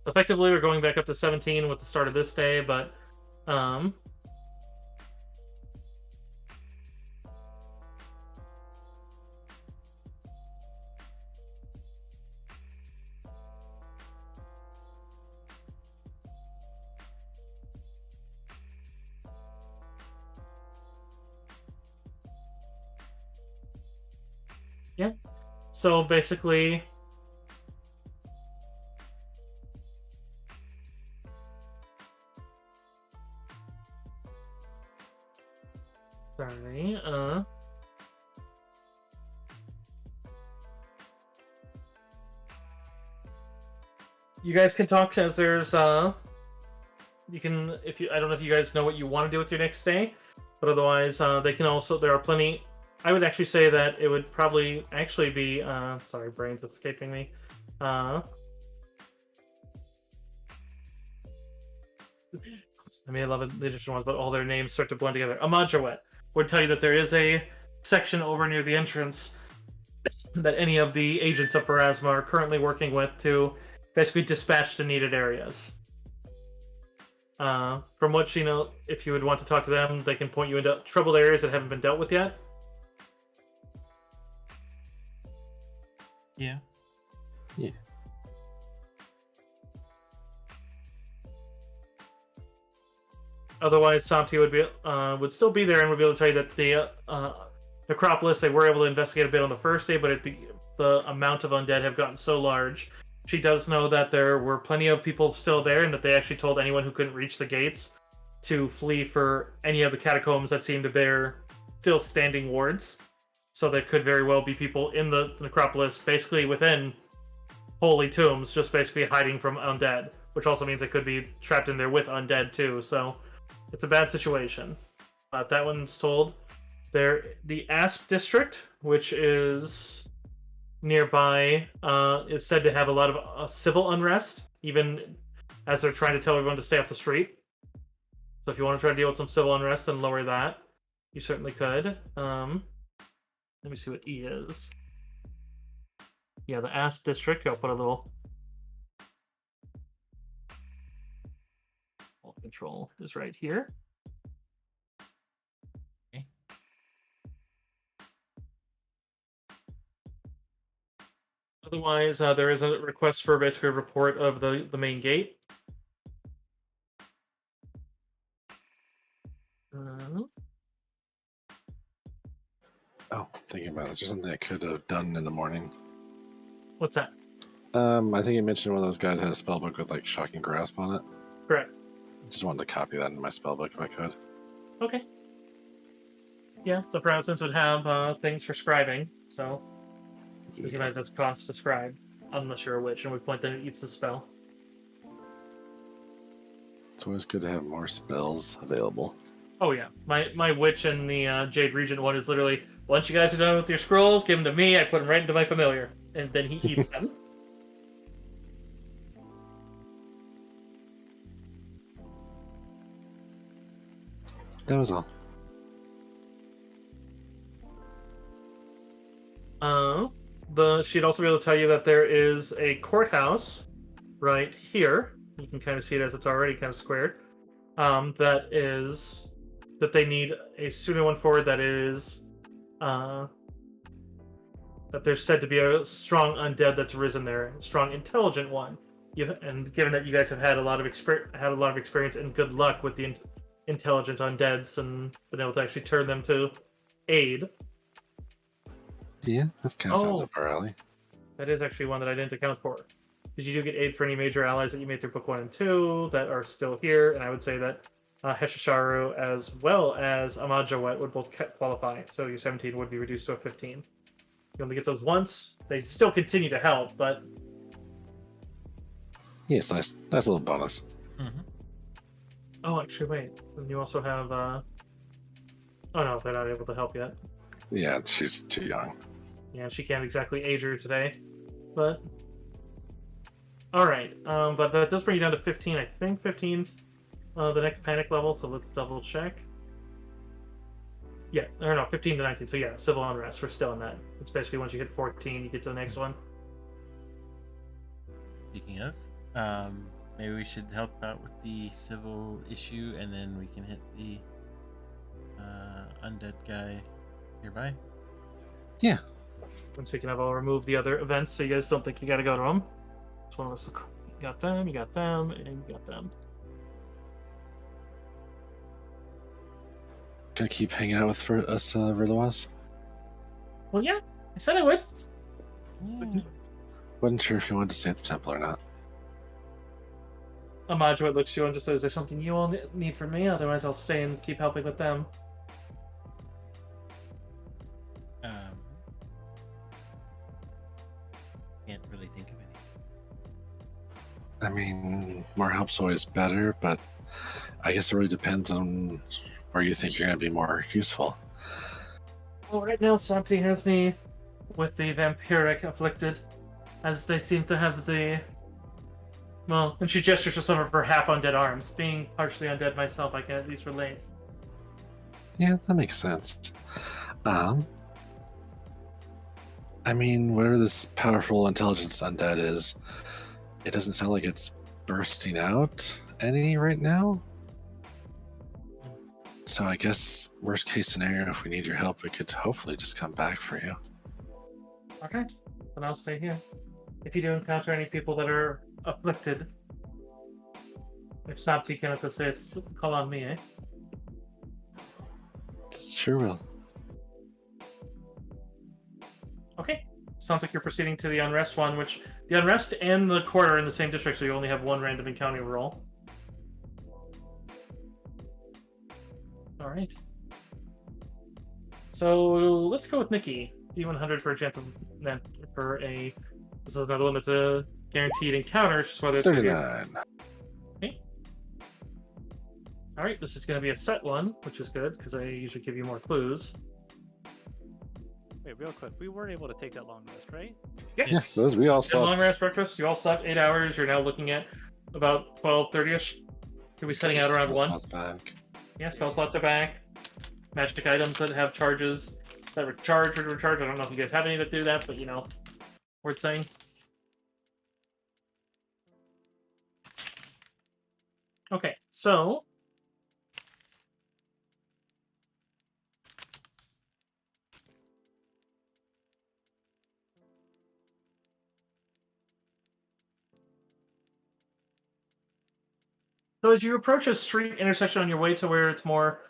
Effectively, we're going back up to 17 with the start of this day, but yeah. So basically, sorry, you guys can talk as there's you can, if you, I don't know if you guys know what you want to do with your next day, but otherwise they can also, there are plenty. I would actually say that it would probably actually be sorry, brain's escaping me. I may love the additional ones, but all their names start to blend together. Ahmad Jawed would tell you that there is a section over near the entrance that any of the agents of Pharasma are currently working with to basically dispatched to needed areas. From what she knows, if you would want to talk to them, they can point you into troubled areas that haven't been dealt with yet. Yeah. Yeah. Otherwise, Samti would still be there and would be able to tell you that the Necropolis, they were able to investigate a bit on the first day, but the amount of undead have gotten so large. She does know that there were plenty of people still there, and that they actually told anyone who couldn't reach the gates to flee for any of the catacombs that seemed to bear still standing wards. So there could very well be people in the Necropolis, basically within holy tombs, just basically hiding from undead, which also means they could be trapped in there with undead too. So it's a bad situation. That one's told. The Asp district, which is nearby, is said to have a lot of civil unrest, even as they're trying to tell everyone to stay off the street. So if you want to try to deal with some civil unrest and lower that, you certainly could. Let me see what E is. Yeah, the Asp district. Here, I'll put a little control is right here. Okay. Otherwise, there is a request for basically a report of the main gate. Oh, thinking about this, there's something I could have done in the morning. What's that? I think you mentioned one of those guys had a spell book with like Shocking Grasp on it. Correct. Just wanted to copy that into my spell book if I could. Okay. Yeah, the Proudstons would have things for scribing, so you Yeah. might just cost to scribe, unless you're a witch, and we point that it eats the spell. It's always good to have more spells available. Oh yeah, my witch in the Jade Regent one is literally, once you guys are done with your scrolls, give them to me, I put them right into my familiar, and then he eats them. That was all. She'd also be able to tell you that there is a courthouse right here. You can kind of see it as it's already kind of squared. That they need a pseudo one for, that is that there's said to be a strong undead that's risen there, a strong intelligent one. And given that you guys have had a lot of experience and good luck with the intelligent undeads and been able to actually turn them to aid. Yeah, that kind of sounds Oh. up our alley. That is actually one that I didn't account for. Because you do get aid for any major allies that you made through Book 1 and 2 that are still here, and I would say that Heshisharu as well as Amajawet would both qualify, so your 17 would be reduced to a 15. You only get those once. They still continue to help, but... Yeah, it's nice little bonus. Mm-hmm. Oh, actually, wait. And you also have... Oh no, they're not able to help yet. Yeah, she's too young. Yeah, she can't exactly age her today, but... Alright, but that does bring you down to 15. I think 15's the next panic level, so let's double check. Yeah, or no, 15 to 19, so yeah, civil unrest, we're still in that. It's basically once you hit 14, you get to the next one. Speaking of, maybe we should help out with the civil issue, and then we can hit the undead guy nearby. Yeah. Once we can have all remove the other events, so you guys don't think you gotta go to them. This one was, you got them, and you got them. Gonna keep hanging out with Verlois? Well, yeah, I said I would. Yeah. Wasn't sure if you wanted to stay at the temple or not. Amajuet looks at you and just says, "Is there something you all need from me? Otherwise, I'll stay and keep helping with them." Can't really think of any. I mean, more help's always better, but I guess it really depends on where you think you're going to be more useful. Well, right now, Santi has me with the vampiric afflicted, as they seem to have the... Well, and she gestures to some of her half-undead arms. Being partially undead myself, I can at least relate. Yeah, that makes sense. I mean, whatever this powerful intelligence undead is, it doesn't sound like it's bursting out any right now. So I guess worst case scenario, if we need your help, we could hopefully just come back for you. Okay, then I'll stay here. If you do encounter any people that are afflicted, if Snapsy cannot assist, call on me, eh? Sure will. Okay. Sounds like you're proceeding to the Unrest one, which the Unrest and the Court are in the same district, so you only have one random encounter roll. Alright. So let's go with Nikki. D100 for a chance of for a. This is another one that's a guaranteed encounter, just whether it's 39. Okay. Alright, this is going to be a set one, which is good, because I usually give you more clues. Wait, real quick. We weren't able to take that long rest, right? Yeah. Yeah, those we all And long slept. rest breakfast, you all slept 8 hours. You're now looking at about 12:30ish. You'll be setting out around 1. Sounds back. Yeah, spell slots are back. Magic items that have charges that recharge would recharge. I don't know if you guys have any that do that, but you know, worth saying. Okay, so as you approach a street intersection on your way to where it's more,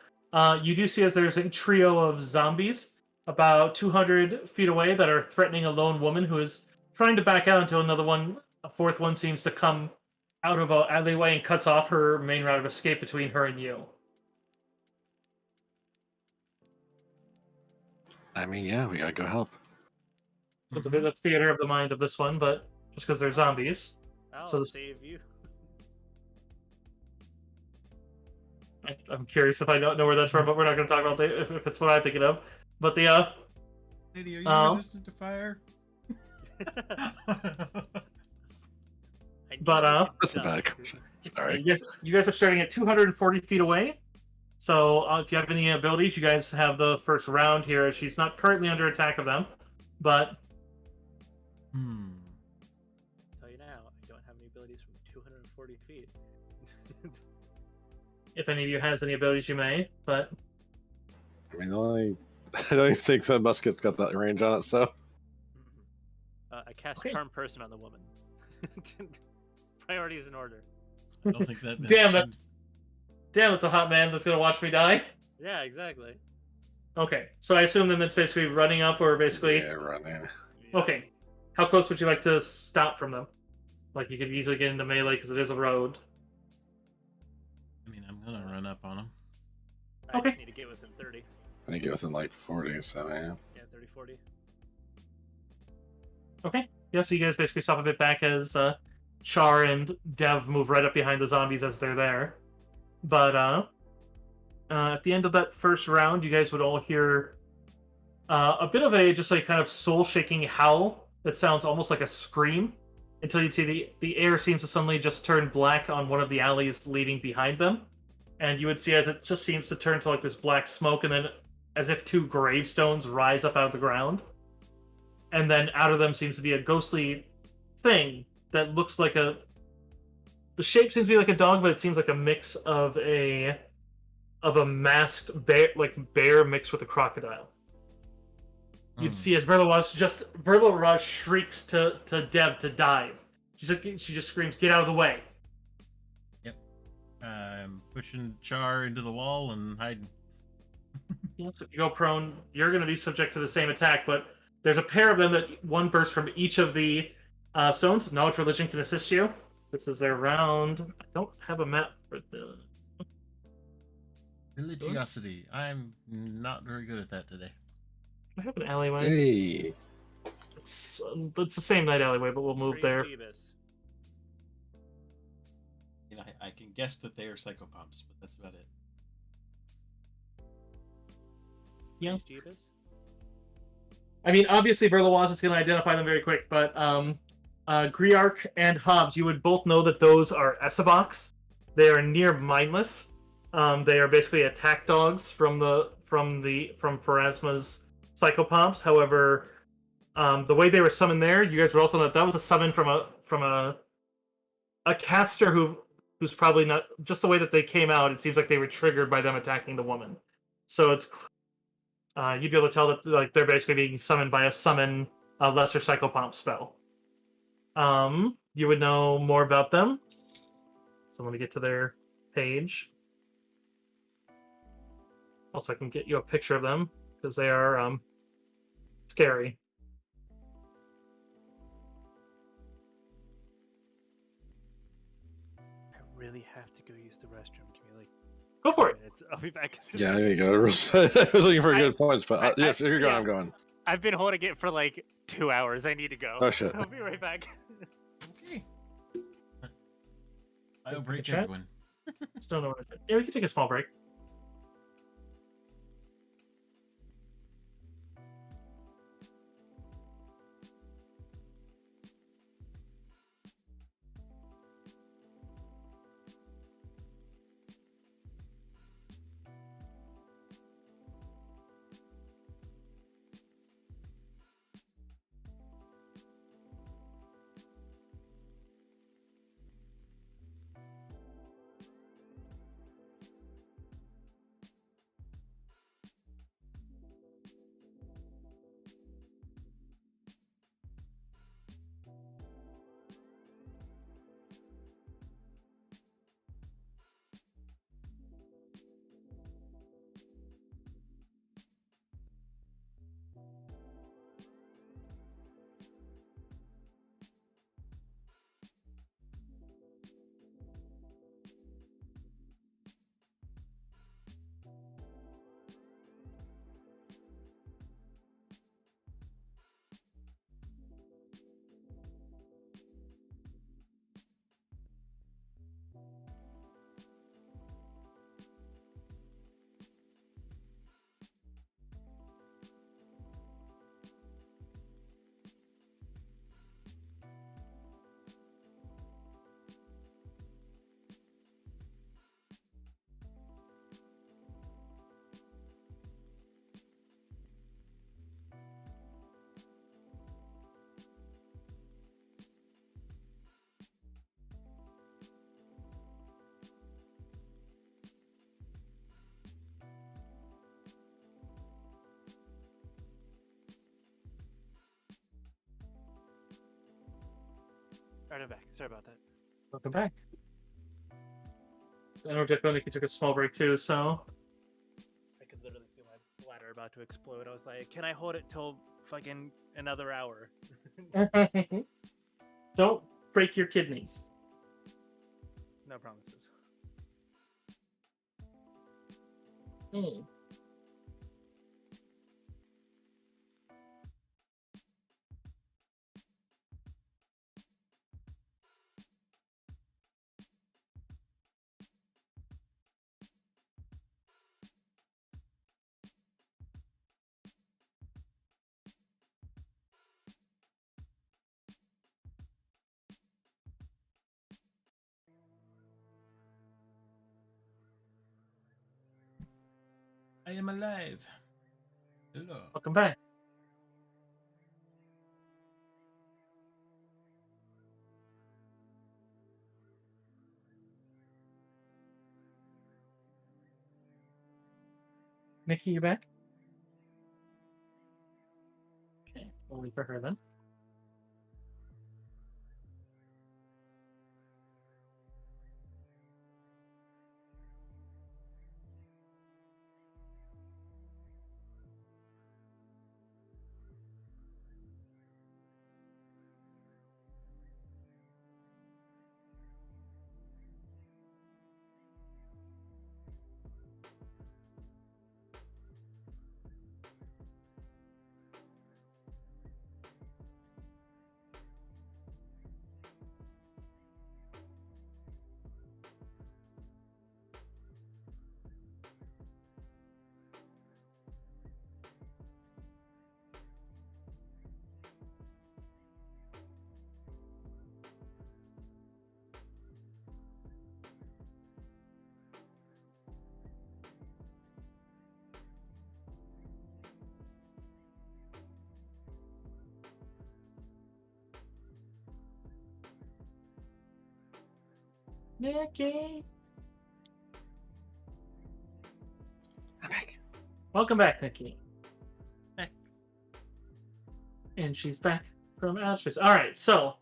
you do see as there's a trio of zombies about 200 feet away that are threatening a lone woman who is trying to back out until a fourth one seems to come out of an alleyway and cuts off her main route of escape between her and you. I mean, yeah, we gotta go help. That's a bit that's theater of the mind of this one, but just because they're zombies. I'll So this- save you. I'm curious if I don't know where that's from, but we're not going to talk about if it's what I'm thinking of. But the Lady, are you Oh. resistant to fire? I But, need to That's a get done. bad question. Sorry. you guys are starting at 240 feet away. So if you have any abilities, you guys have the first round here. She's not currently under attack of them, but Tell you now, I don't have any abilities from 240 feet. if any of you has any abilities, you may. But I mean, I don't even think the musket's got that range on it, so. I cast Okay. Charm Person on the woman. Priorities in order. I don't think that. Damn, that's a hot man that's going to watch me die. Yeah, exactly. Okay, so I assume then that's basically running up, or basically. Yeah, running. Yeah. Okay, how close would you like to stop from them? Like you could easily get into melee because it is a road. I mean, I'm gonna run up on him. I Okay. just need to get within 30. I think it within like 40, so yeah. Yeah, 30, 40. Okay. Yeah, so you guys basically stop a bit back as Char and Dev move right up behind the zombies as they're there. But at the end of that first round, you guys would all hear a bit of a just like kind of soul-shaking howl that sounds almost like a scream until you see the air seems to suddenly just turn black on one of the alleys leading behind them. And you would see as it just seems to turn to like this black smoke, and then as if 2 gravestones rise up out of the ground. And then out of them seems to be a ghostly thing that looks like the shape seems to be like a dog, but it seems like a mix of a masked bear mixed with a crocodile. You'd see as Verla shrieks to Dev to dive. She just screams, "Get out of the way!" I'm pushing Char into the wall and hiding. So if you go prone, you're going to be subject to the same attack, but there's a pair of them that one burst from each of the stones. Knowledge Religion can assist you. This is their round. I don't have a map for the. Religiosity. I'm not very good at that today. I have an alleyway. Hey! It's the same night alleyway, but we'll move there. Jeebus. You know, I can guess that they are psychopomps, but that's about it. Yeah. Jeebus? I mean, obviously, Verloise is going to identify them very quick, but Griark and Hobbs, you would both know that those are Essabox. They are near mindless. They are basically attack dogs from Pharasma's psychopomps. However, the way they were summoned there, you guys would also know that was a summon from a a caster who's probably not just the way that they came out. It seems like they were triggered by them attacking the woman. So it's you'd be able to tell that like they're basically being summoned by a lesser psychopomp spell. You would know more about them. So let me get to their page. Also, I can get you a picture of them because they are scary. I really have to go use the restroom. Give me like Go for it. minutes. I'll be back as soon Yeah, as there you go. I was looking for good points, but I- yeah, if you're going, yeah. I'm going. I've been holding it for like 2 hours. I need to go. Oh, shit. I'll be right back. Okay. I'll break chat? everyone. Just don't know what to do. Yeah, we can take a small break. Alright, I'm back. Sorry about that. Welcome back. I know Dick took a small break too, so I could literally feel my bladder about to explode. I was like, can I hold it till fucking another hour? don't break your kidneys. No promises. Hmm. I am alive. Hello. Welcome back. Nikki, you back? Okay, we'll wait for her then. Nikki. I'm back. Welcome back, Nikki. Back. And she's back from outer space. All right, so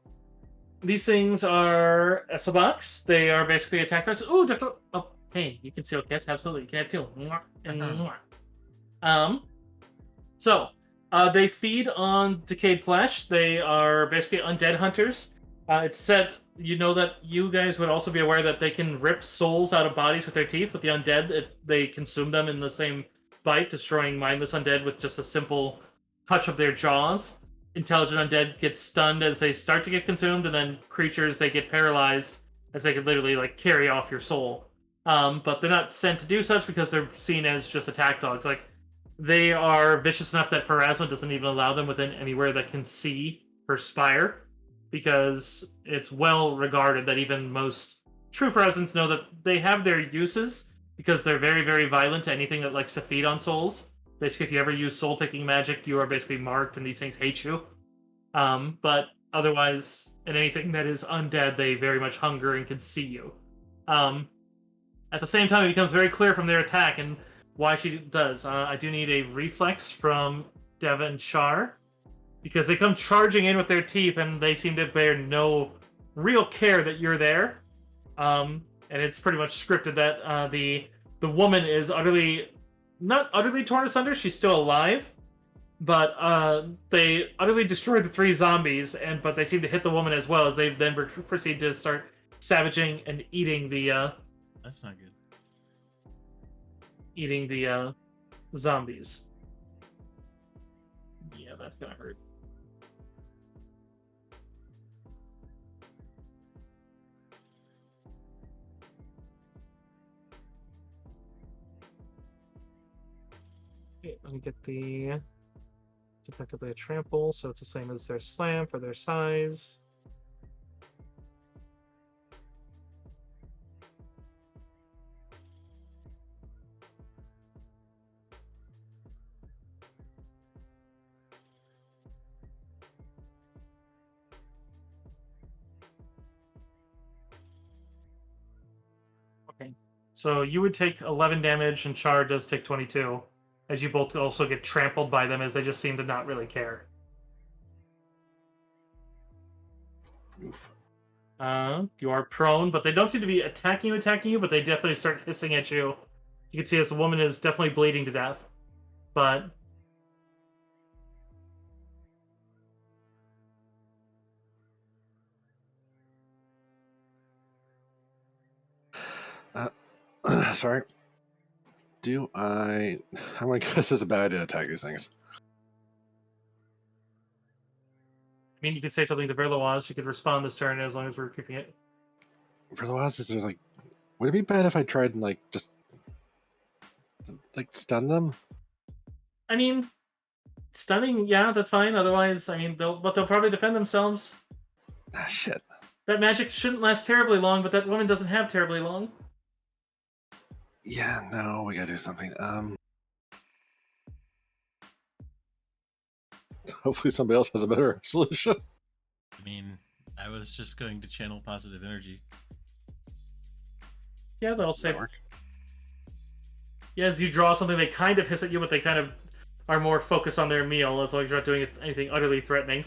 these things are Esabox. They are basically attack dogs. Ooh, Dr. Oh, hey, you can steal kiss. Absolutely, you can have two. Mwah, and mwah. So they feed on decayed flesh. They are basically undead hunters. It's said, you know, that you guys would also be aware that they can rip souls out of bodies with their teeth. With the undead, they consume them in the same bite, destroying mindless undead with just a simple touch of their jaws. Intelligent undead get stunned as they start to get consumed, and then creatures, they get paralyzed as they could literally like carry off your soul. But they're not sent to do such because they're seen as just attack dogs. Like, they are vicious enough that Pharasma doesn't even allow them within anywhere that can see her spire, because it's well regarded that even most true Pharasmans know that they have their uses, because they're very, very violent to anything that likes to feed on souls. Basically, if you ever use soul-taking magic, you are basically marked, and these things hate you. But otherwise, in anything that is undead, they very much hunger and can see you. At the same time, it becomes very clear from their attack and why she does. I do need a reflex from Devon Char, because they come charging in with their teeth, and they seem to bear no real care that you're there. And it's pretty much scripted that the woman is not utterly torn asunder. She's still alive, but they utterly destroyed the 3 zombies, but they seem to hit the woman as well, as they then proceed to start savaging and eating the That's not good. zombies. Yeah, that's gonna hurt. Okay, let me get it's effectively a trample, so it's the same as their slam for their size. Okay, so you would take 11 damage, and Char does take 22, as you both also get trampled by them, as they just seem to not really care. Oof. You are prone, but they don't seem to be attacking you, but they definitely start hissing at you. You can see as the woman is definitely bleeding to death. But Sorry. I'm gonna guess it's a bad idea to attack these things. I mean, you could say something to Verloise. She could respond this turn as long as we're keeping it. For the last, there's like, would it be bad if I tried and like just like stun them? I mean, stunning, yeah, that's fine. Otherwise, I mean, they'll probably defend themselves. Ah, shit. That magic shouldn't last terribly long, but that woman doesn't have terribly long. Yeah, no, we gotta do something. Hopefully somebody else has a better solution. I mean, I was just going to channel positive energy. Yeah, they'll Does that say. work? Yeah, as you draw something, they kind of hiss at you, but they kind of are more focused on their meal, as long as you're not doing anything utterly threatening.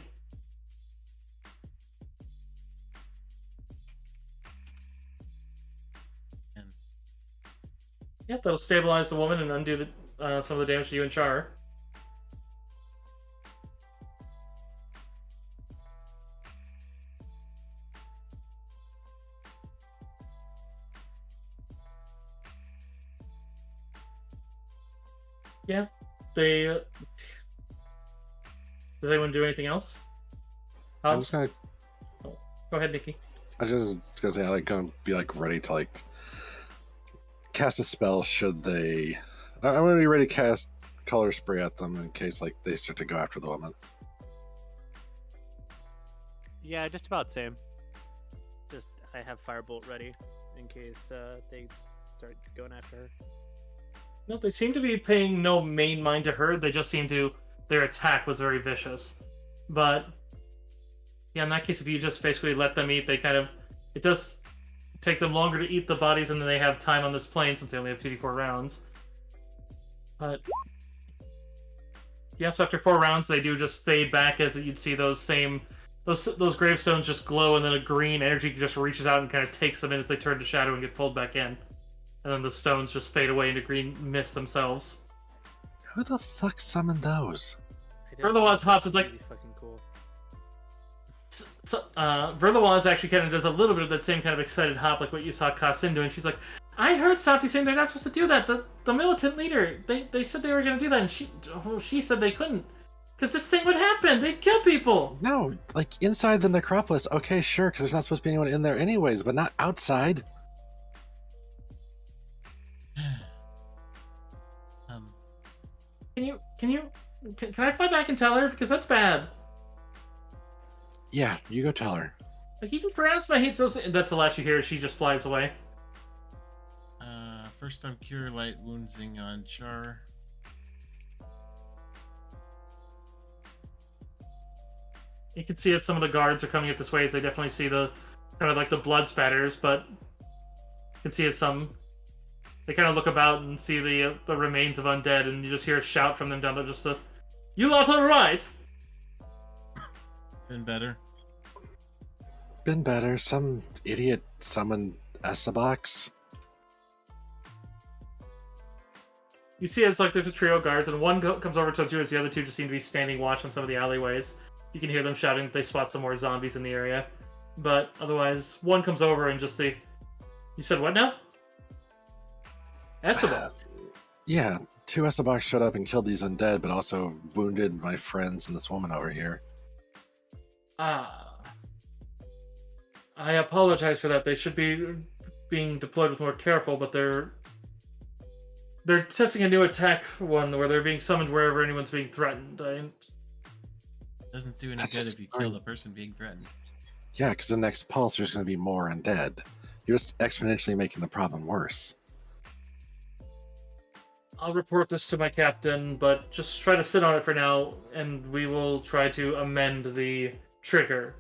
And Yep, that'll stabilize the woman and undo some of the damage to you and Char. Yeah, they. Does anyone do anything else? I'm just gonna. Go ahead, Nikki. I was just gonna say, I like gonna be like ready to like cast a spell should they. I'm gonna be ready to cast color spray at them in case like they start to go after the woman. Yeah, just about same. Just I have firebolt ready in case they start going after her. No, they seem to be paying no main mind to her. They just seem to. Their attack was very vicious. But yeah, in that case, if you just basically let them eat, they kind of. It does take them longer to eat the bodies, and then they have time on this plane since they only have 2d4 rounds. But yes, after 4 rounds, they do just fade back as you'd see those gravestones just glow, and then a green energy just reaches out and kind of takes them in as they turn to shadow and get pulled back in. And then the stones just fade away into green mist themselves. Who the fuck summoned those? Verlois hops. It's like Really fucking cool. Verlois actually kind of does a little bit of that same kind of excited hop, like what you saw Kassin doing. She's like, "I heard Sapti saying they're not supposed to do that. The militant leader, they said they were going to do that, and she said they couldn't, because this thing would happen. They'd kill people." No, like inside the necropolis. Okay, sure, because there's not supposed to be anyone in there anyways, but not outside. Can I fly back and tell her, because that's bad. Yeah, you go tell her. Like, even for asthma, I hate those. That's the last you hear. She just flies away. First on Cure Light Woundsing on Char. You can see as some of the guards are coming up this way, as they definitely see the kind of like the blood spatters, but you can see as they kind of look about and see the remains of undead, and you just hear a shout from them down there, just "You lot all right?" Been better. Been better. Some idiot summoned Essabox. You see as like there's a trio of guards, and one comes over towards you as the other two just seem to be standing watch on some of the alleyways. You can hear them shouting that they spot some more zombies in the area. But otherwise, one comes over and just you said what now? Essabox. Yeah, 2 Essabox showed up and killed these undead, but also wounded my friends and this woman over here. I apologize for that. They should be being deployed with more careful, but they're testing a new attack one where they're being summoned wherever anyone's being threatened. Doesn't do any That's good just if you kill the person being threatened. Yeah, because the next pulse there's going to be more undead. You're just exponentially making the problem worse. I'll report this to my captain, but just try to sit on it for now, and we will try to amend the trigger.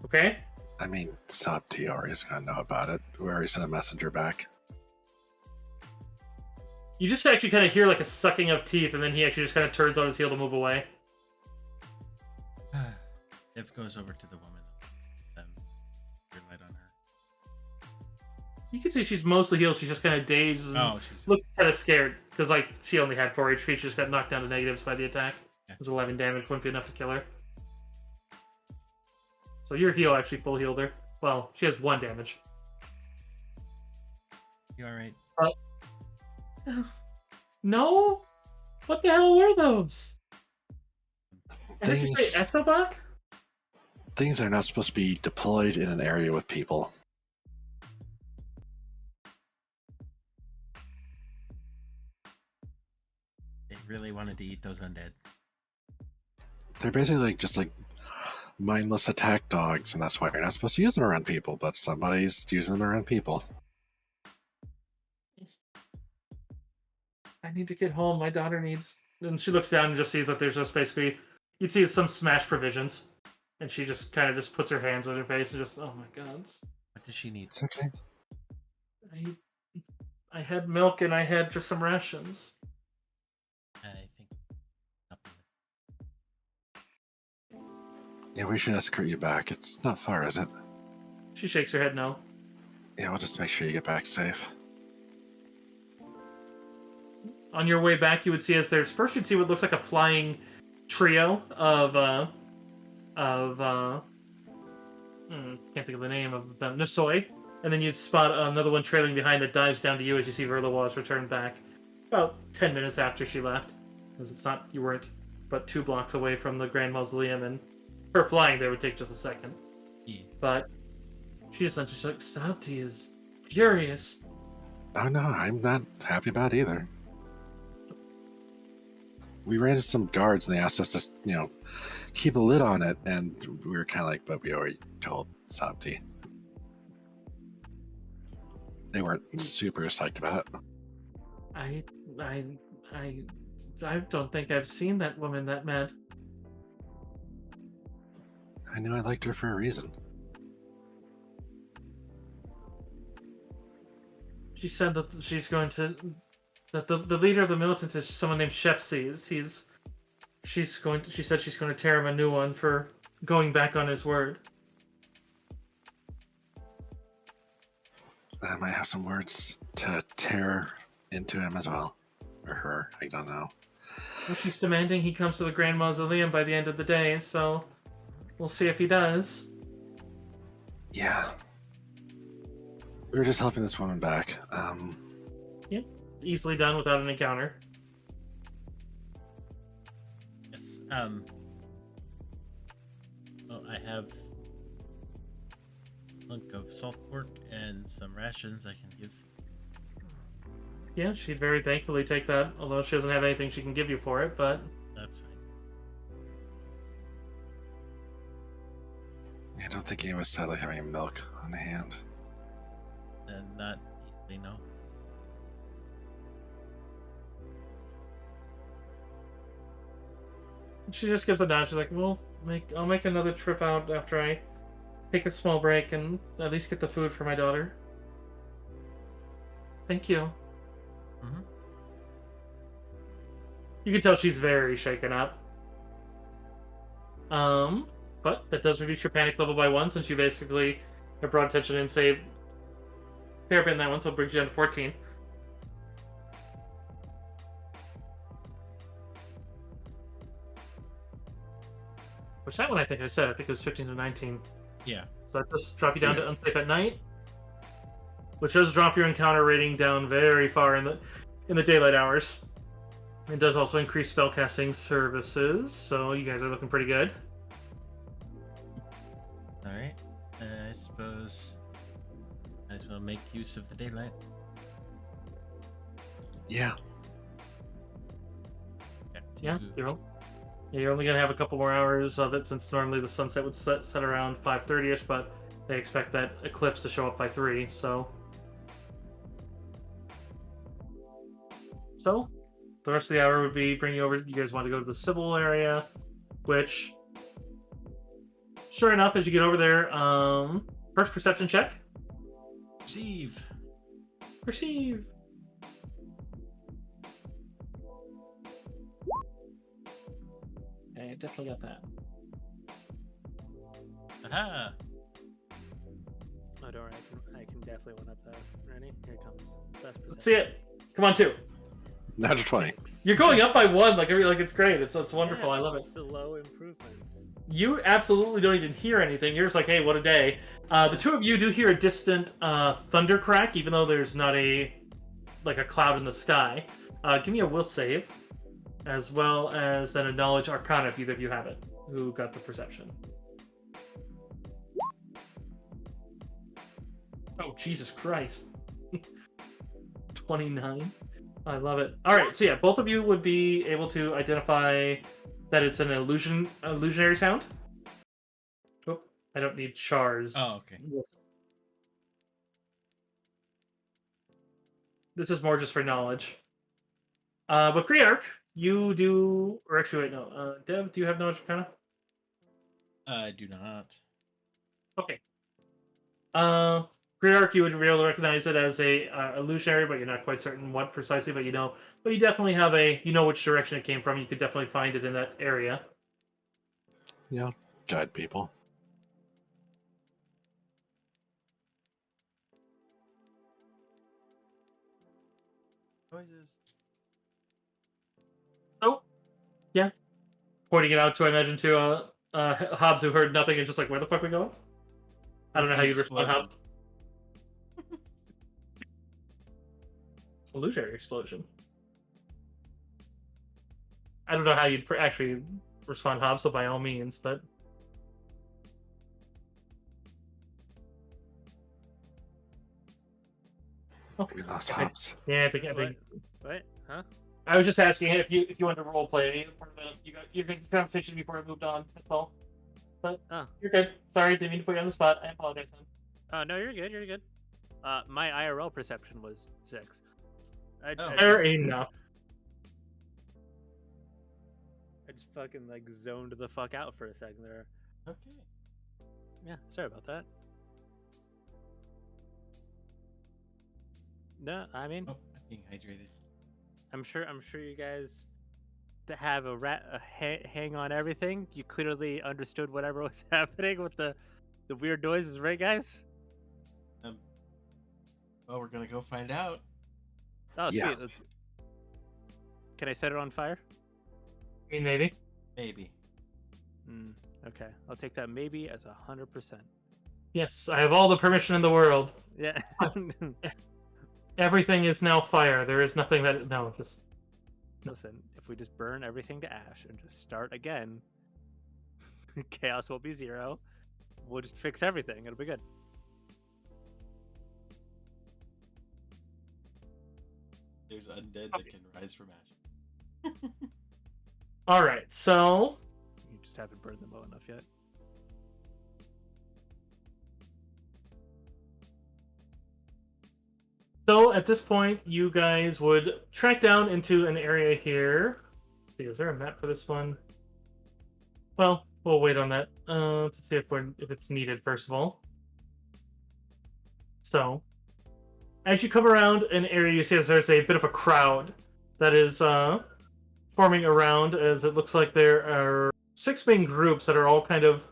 Okay? I mean, Sapti already's going to know about it. We already sent a messenger back. You just actually kind of hear like a sucking of teeth, and then he actually just kind of turns on his heel to move away. Dip goes over to the woman. Your light on her. You can see she's mostly healed. She's just kind of dazed and Oh, she's looks kind of scared, because like she only had 4 HP. She just got knocked down to negatives by the attack. Yeah. It was 11 damage. Wouldn't be enough to kill her. So your heal actually full healed her. Well, she has 1 damage. You alright? No? What the hell were those? I heard you Things, say Essobach? things are not supposed to be deployed in an area with people. They really wanted to eat those undead. They're basically just like mindless attack dogs, and that's why you're not supposed to use them around people, but somebody's using them around people. I need to get home. My daughter needs... And she looks down and just sees that there's just basically... You'd see some smashed provisions. And she just kind of just puts her hands on her face and just... Oh my god. What does she need? It's okay. I had milk and I had just some rations. I think. Yeah, we should escort you back. It's not far, is it? She shakes her head no. Yeah, we'll just make sure you get back safe. On your way back, you would see as there's... First you'd see what looks like a flying trio of can't think of the name of them. Nisoi. And then you'd spot another one trailing behind that dives down to you as you see Verlois return back. About 10 minutes after she left. Because it's not... You weren't but 2 blocks away from the Grand Mausoleum, and her flying there would take just a second. Yeah. But she essentially like, Sapti is furious. Oh no, I'm not happy about it either. We ran into some guards and they asked us to, keep a lid on it, and we were kind of like, but we already told Sapti. They weren't super psyched about it. I don't think I've seen that woman that mad. I knew I liked her for a reason. She said that she's going to that the leader of the militants is someone named Shepsies. She said she's going to tear him a new one for going back on his word. I might have some words to tear into him as well. Or her, I don't know. Well, she's demanding he comes to the Grand Mausoleum by the end of the day, so we'll see if he does. Yeah. We were just helping this woman back. Easily done without an encounter. Yes. Well, I have a hunk of salt pork and some rations I can give. Yeah, she'd very thankfully take that, although she doesn't have anything she can give you for it, but That's fine. I don't think he was sadly having milk on hand. And not easily, no. she just gives a nod. She's like, "Well, I'll make another trip out after I take a small break and at least get the food for my daughter." Thank you. Mm-hmm. You can tell she's very shaken up. But that does reduce your panic level by 1 since you basically have brought attention and saved a fair bit in that one, so it brings you down to 14. Which that one I think I said, I think it was 15 to 19. Yeah. So that does drop you down to unsafe at night. Which does drop your encounter rating down very far in the daylight hours. It does also increase spellcasting services, so you guys are looking pretty good. Alright. I suppose I might as well make use of the daylight. Yeah. Back to Yeah, you're only gonna have a couple more hours of it since normally the sunset would set around 5:30ish, but they expect that eclipse to show up by 3. So the rest of the hour would be bringing you over. You guys want to go to the Sybil area, which, sure enough, as you get over there, first perception check. Perceive. Perceive. Okay, definitely got that. Aha! Oh, don't worry, I can definitely one up that. Ready? Here it comes. Best Let's see it. Come on, 2. Natural 20. You're going up by 1, like it's great. It's wonderful. I love it. Slow improvements. You absolutely don't even hear anything. You're just like, hey, what a day. The two of you do hear a distant thunder crack, even though there's not a cloud in the sky. Give me a will save, as well as then a knowledge arcana if either of you have it. Who got the perception? Oh, Jesus Christ. 29. I love it. All right, so yeah, both of you would be able to identify that it's an illusionary sound. Oh, I don't need Char's. Oh, okay. This is more just for knowledge. But Kriark, you do, or actually, wait, no. Dev, do you have knowledge arcana? I do not. Okay. Kriark, you would be able to recognize it as a illusionary, but you're not quite certain what precisely. But you definitely have you know which direction it came from. You could definitely find it in that area. Yeah. Guide people. Noises. Oh, yeah. Pointing it out to, I imagine, to Hobbs, who heard nothing, is just like, where the fuck are we going? I don't know how you'd respond, Explosion. Hobbs. Illusionary explosion. I don't know how you'd actually respond, Hobbs, so by all means, but... Okay. We lost Hobbs. Yeah, I think... What? Huh? I was just asking if you wanted to role play for a minute. You got your conversation before I moved on. That's all. But you're good. Sorry, didn't mean to put you on the spot. I apologize. No, you're good. You're good. My IRL perception was 6. Fair enough. I just fucking zoned the fuck out for a second there. Okay. Yeah, sorry about that. No, I mean, Oh, I'm being hydrated. I'm sure you guys that have hang on everything. You clearly understood whatever was happening with the weird noises, right, guys? Well, we're gonna go find out. Oh, Yeah. sweet. Can I set it on fire? I mean, maybe. Maybe. Okay, I'll take that maybe as 100%. Yes, I have all the permission in the world. Yeah. Everything is now fire. There is nothing that no, just Listen, if we just burn everything to ash and just start again, chaos will be 0. We'll just fix everything. It'll be good. There's undead that can rise from ash. all right. So You just haven't burned them low enough yet. So at this point, you guys would track down into an area here. Let's see, is there a map for this one? Well, we'll wait on that to see if it's needed first of all. So, as you come around an area, you see as there's a bit of a crowd that is forming around, as it looks like there are 6 main groups that are all kind of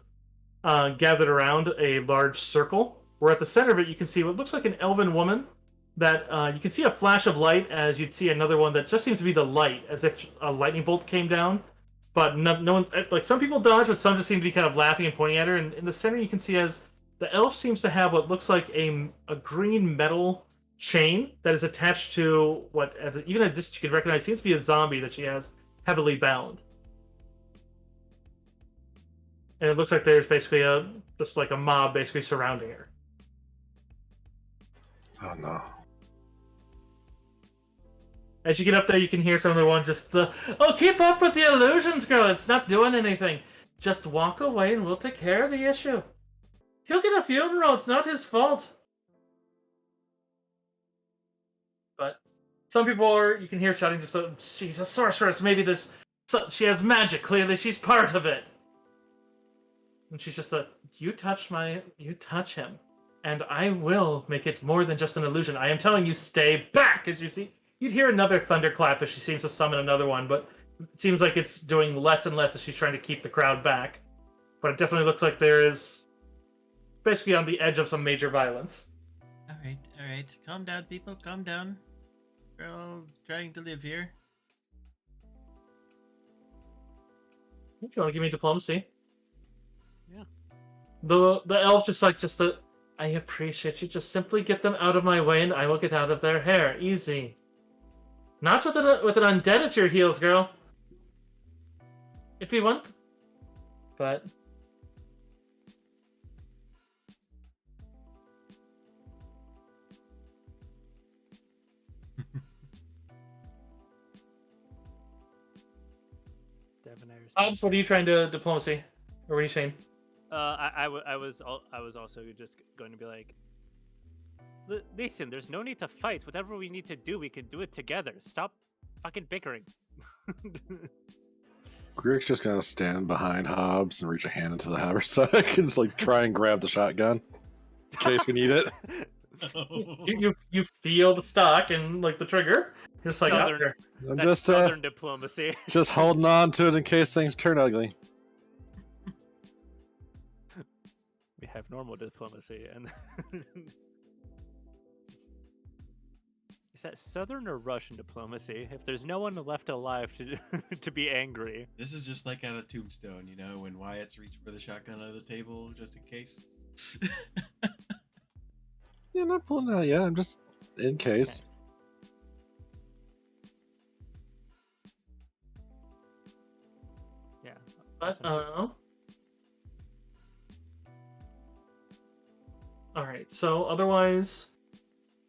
gathered around a large circle. Where at the center of it, you can see what looks like an elven woman. That you can see a flash of light, as you'd see another one that just seems to be the light, as if a lightning bolt came down. But no one, like some people dodge, but some just seem to be kind of laughing and pointing at her. And in the center, you can see as the elf seems to have what looks like a green metal chain that is attached to what, even at this you can recognize, seems to be a zombie that she has heavily bound. And it looks like there's basically just like a mob basically surrounding her. Oh no. As you get up there, you can hear some of the ones just oh, keep up with the illusions, girl. It's not doing anything. Just walk away and we'll take care of the issue. He'll get a funeral. It's not his fault. But some people are, you can hear shouting just, she's a sorceress. Maybe she has magic. Clearly she's part of it. And she's just you touch him. And I will make it more than just an illusion. I am telling you, stay back. As you see, you'd hear another thunderclap as she seems to summon another one, but it seems like it's doing less and less as she's trying to keep the crowd back. But it definitely looks like there is basically on the edge of some major violence. All right. Calm down, people. Calm down. We're all trying to live here. If you want to give me diplomacy. Yeah. The elf I appreciate you. Just simply get them out of my way and I will get out of their hair. Easy. Not with an undead at your heels, girl. If you want. But... Hobbs, what are you trying to diplomacy? Or what are you saying? I was also just going to be like, listen, there's no need to fight. Whatever we need to do, we can do it together. Stop fucking bickering. Grig's just gonna stand behind Hobbs and reach a hand into the haversack and just like try and grab the shotgun in case we need it. You feel the stock and like the trigger. Just like Southern- out there. I'm That's just southern diplomacy. just holding on to it in case things turn ugly. We have normal diplomacy, and is that southern or Russian diplomacy? If there's no one left alive to to be angry, This is just like at a tombstone, you know, when Wyatt's reaching for the shotgun under the table just in case. Yeah, I'm not pulling it out yet. I'm just in case. yeah. But alright, so otherwise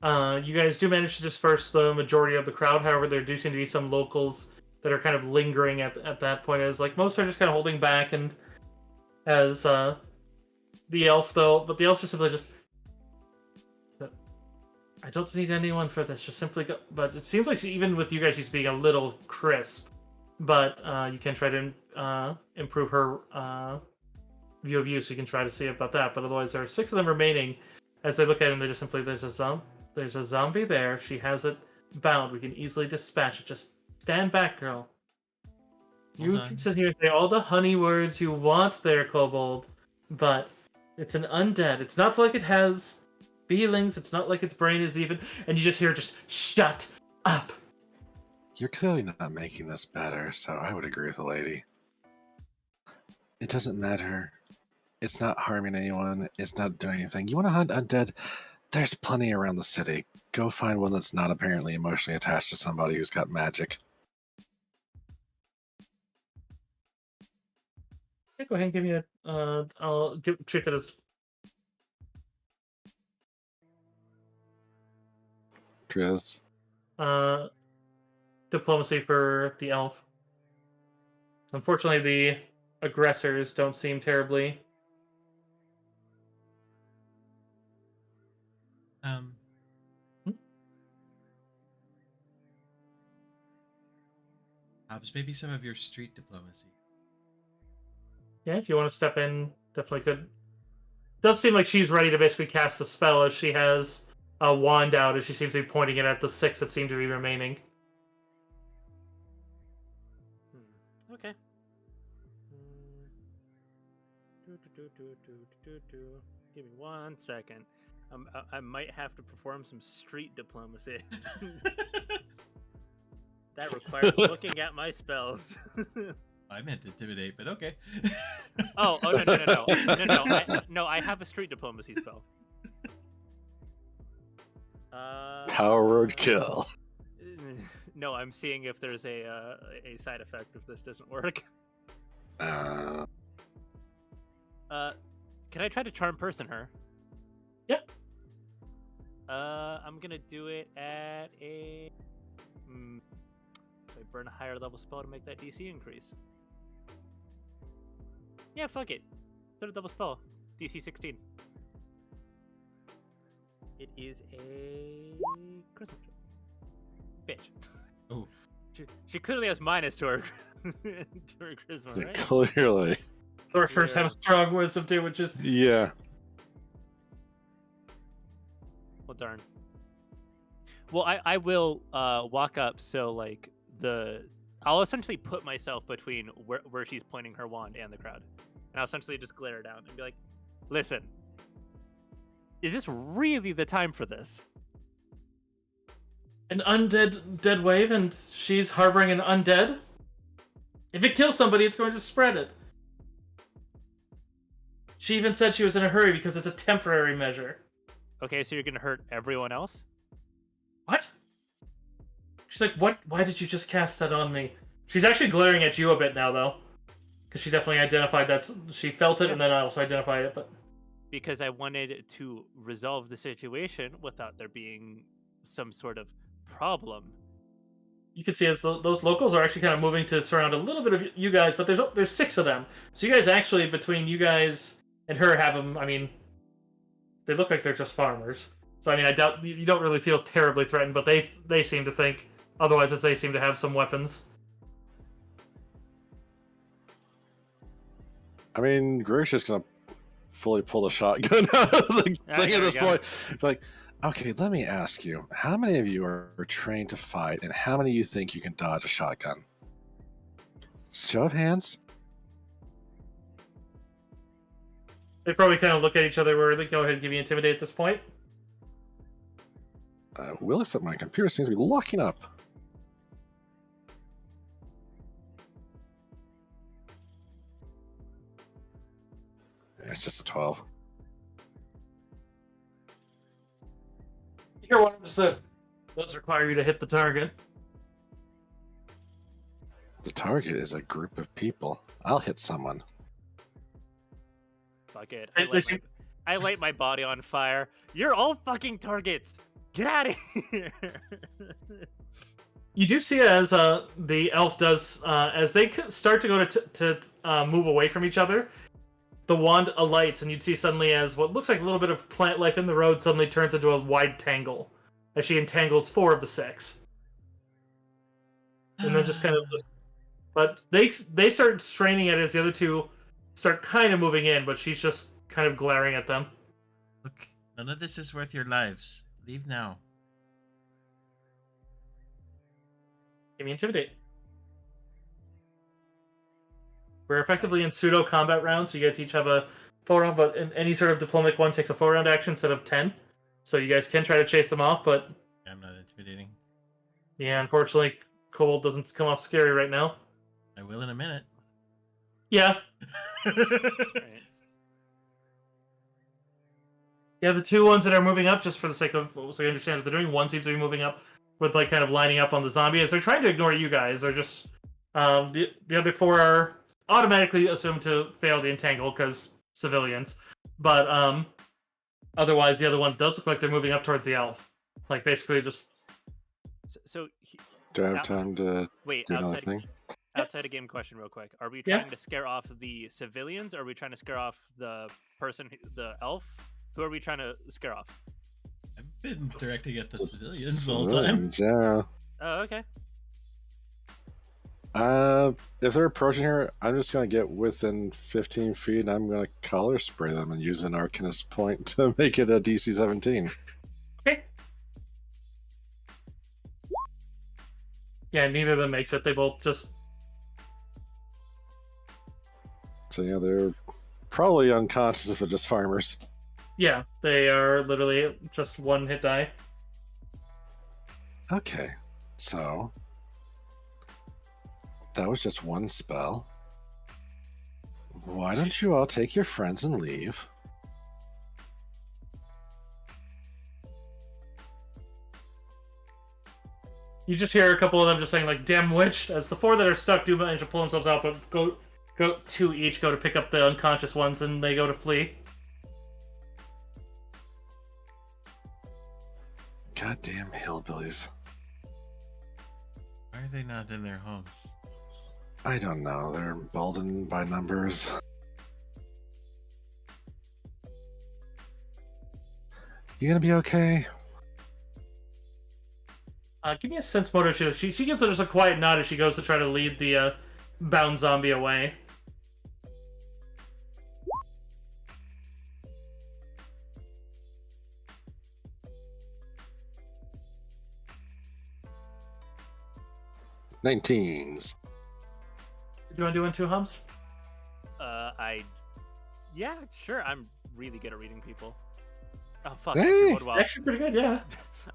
you guys do manage to disperse the majority of the crowd. However, there do seem to be some locals that are kind of lingering at that point, as like most are just kind of holding back, and as the elf but the elf just simply I don't need anyone for this, just simply go. But it seems like even with you guys, she's being a little crisp. But you can try to improve her view of you, so you can try to see about that. But otherwise, there are 6 of them remaining. As they look at it, and they just simply, there's just There's a zombie there. She has it bound. We can easily dispatch it. Just stand back, girl. You Hold can on. sit here and say all the honey words you want there, Kobold, but it's an undead. It's not like it has feelings. It's not like its brain is even. And you just hear just shut up. You're clearly not making this better, so I would agree with the lady. It doesn't matter. It's not harming anyone. It's not doing anything. You want to hunt undead? There's plenty around the city. Go find one that's not apparently emotionally attached to somebody who's got magic. Okay, go ahead and give me a. Treat that as. Driz. Diplomacy for the elf. Unfortunately, the aggressors don't seem terribly. Hobbs, maybe some of your street diplomacy. Yeah, if you want to step in, definitely could. Does seem like she's ready to basically cast a spell as she has a wand out, as she seems to be pointing it at the 6 that seem to be remaining. Okay. Give me 1 second. I might have to perform some street diplomacy. That requires looking at my spells. I meant intimidate, but okay. No. No, I have a street diplomacy spell. Power word kill. No, I'm seeing if there's a side effect if this doesn't work. Uh, Can I try to charm person her? Yeah. I'm gonna do it at a. I burn a higher level spell to make that DC increase. Yeah, fuck it. 3rd level spell, DC 16. It is a charisma check. Bitch. Oh. She clearly has minus to her, to her charisma, right? Clearly. Sorcerers Yeah. have strong wisdom too, which is. Yeah. Well, darn. Well, I will walk up, so like I'll essentially put myself between where she's pointing her wand and the crowd, and I'll essentially just glare down and be like, "Listen, is this really the time for this?" An undead dead wave, and she's harboring an undead? If it kills somebody, it's going to spread it. She even said she was in a hurry because it's a temporary measure. Okay, so you're gonna hurt everyone else? What? She's like, what? Why did you just cast that on me? She's actually glaring at you a bit now, though. Because she definitely identified that. She felt it, and then I also identified it, but... Because I wanted to resolve the situation without there being some sort of problem. You can see as those locals are actually kind of moving to surround a little bit of you guys, but there's 6 of them. So you guys actually, between you guys and her, have them, I mean... They look like they're just farmers. So, I mean, I doubt... You don't really feel terribly threatened, but they seem to think... Otherwise, as they seem to have some weapons. I mean, Grish's just gonna fully pull the shotgun out of the Ah, thing there at we this go. point. Like, okay, let me ask you: how many of you are trained to fight, and how many of you think you can dodge a shotgun? Show of hands. They probably kind of look at each other where they go ahead and give me intimidate at this point. Will, except my computer seems to be locking up. It's just a 12. Here, one of them said, those require you to hit the target. The target is a group of people. I'll hit someone. Fuck it. Hey, listen. I light my body on fire. You're all fucking targets. Get out of here. You do see as the elf does, as they start to go to move away from each other, the wand alights, and you'd see suddenly as what looks like a little bit of plant life in the road suddenly turns into a wide tangle, as she entangles 4 of the 6. And then just kind of... But they start straining at it as the other 2 start kind of moving in, but she's just kind of glaring at them. Look, none of this is worth your lives. Leave now. Give me intimidate. We're effectively in pseudo combat rounds, so you guys each have a full round, but in any sort of diplomatic one takes a 4-round action instead of 10. So you guys can try to chase them off, but I'm not intimidating. yeah, unfortunately, Kobold doesn't come off scary right now. I will in a minute. Yeah, Right. yeah. The two ones that are moving up, just for the sake of so you understand what they're doing. One seems to be moving up with like kind of lining up on the zombie as they're trying to ignore you guys. They're just the other four are automatically assumed to fail the entangle because civilians, but otherwise the other one does look like they're moving up towards the elf, like basically just So Do I have Now- time to wait, do another outside thing? outside a game question, real quick. Are we Yeah. trying to scare off the civilians, or are we trying to scare off the person, the elf? Who are we trying to scare off? I've been directing at the civilians the whole time. Civilians, yeah. Oh, okay. If they're approaching her, I'm just gonna get within 15 feet and I'm gonna color spray them and use an Arcanist point to make it a DC 17. okay. Yeah, neither of them makes it. They both just So yeah, they're probably unconscious if they're just farmers. yeah, they are literally just one hit die. Okay, so that was just one spell. Why don't you all take your friends and leave? You just hear a couple of them just saying like "damn witch" as the four that are stuck do manage to pull themselves out, but go two each go to pick up the unconscious ones and they go to flee. Goddamn hillbillies. Why are they not in their homes? I don't know. They're emboldened by numbers. You gonna be okay? Give me a sense motor. She gives it just a quiet nod as she goes to try to lead the bound zombie away. Nineteens. Do you want to do one too, Hums? Yeah, sure. I'm really good at reading people. Oh fuck! Hey! Actually, rolled well. Actually, pretty good, yeah.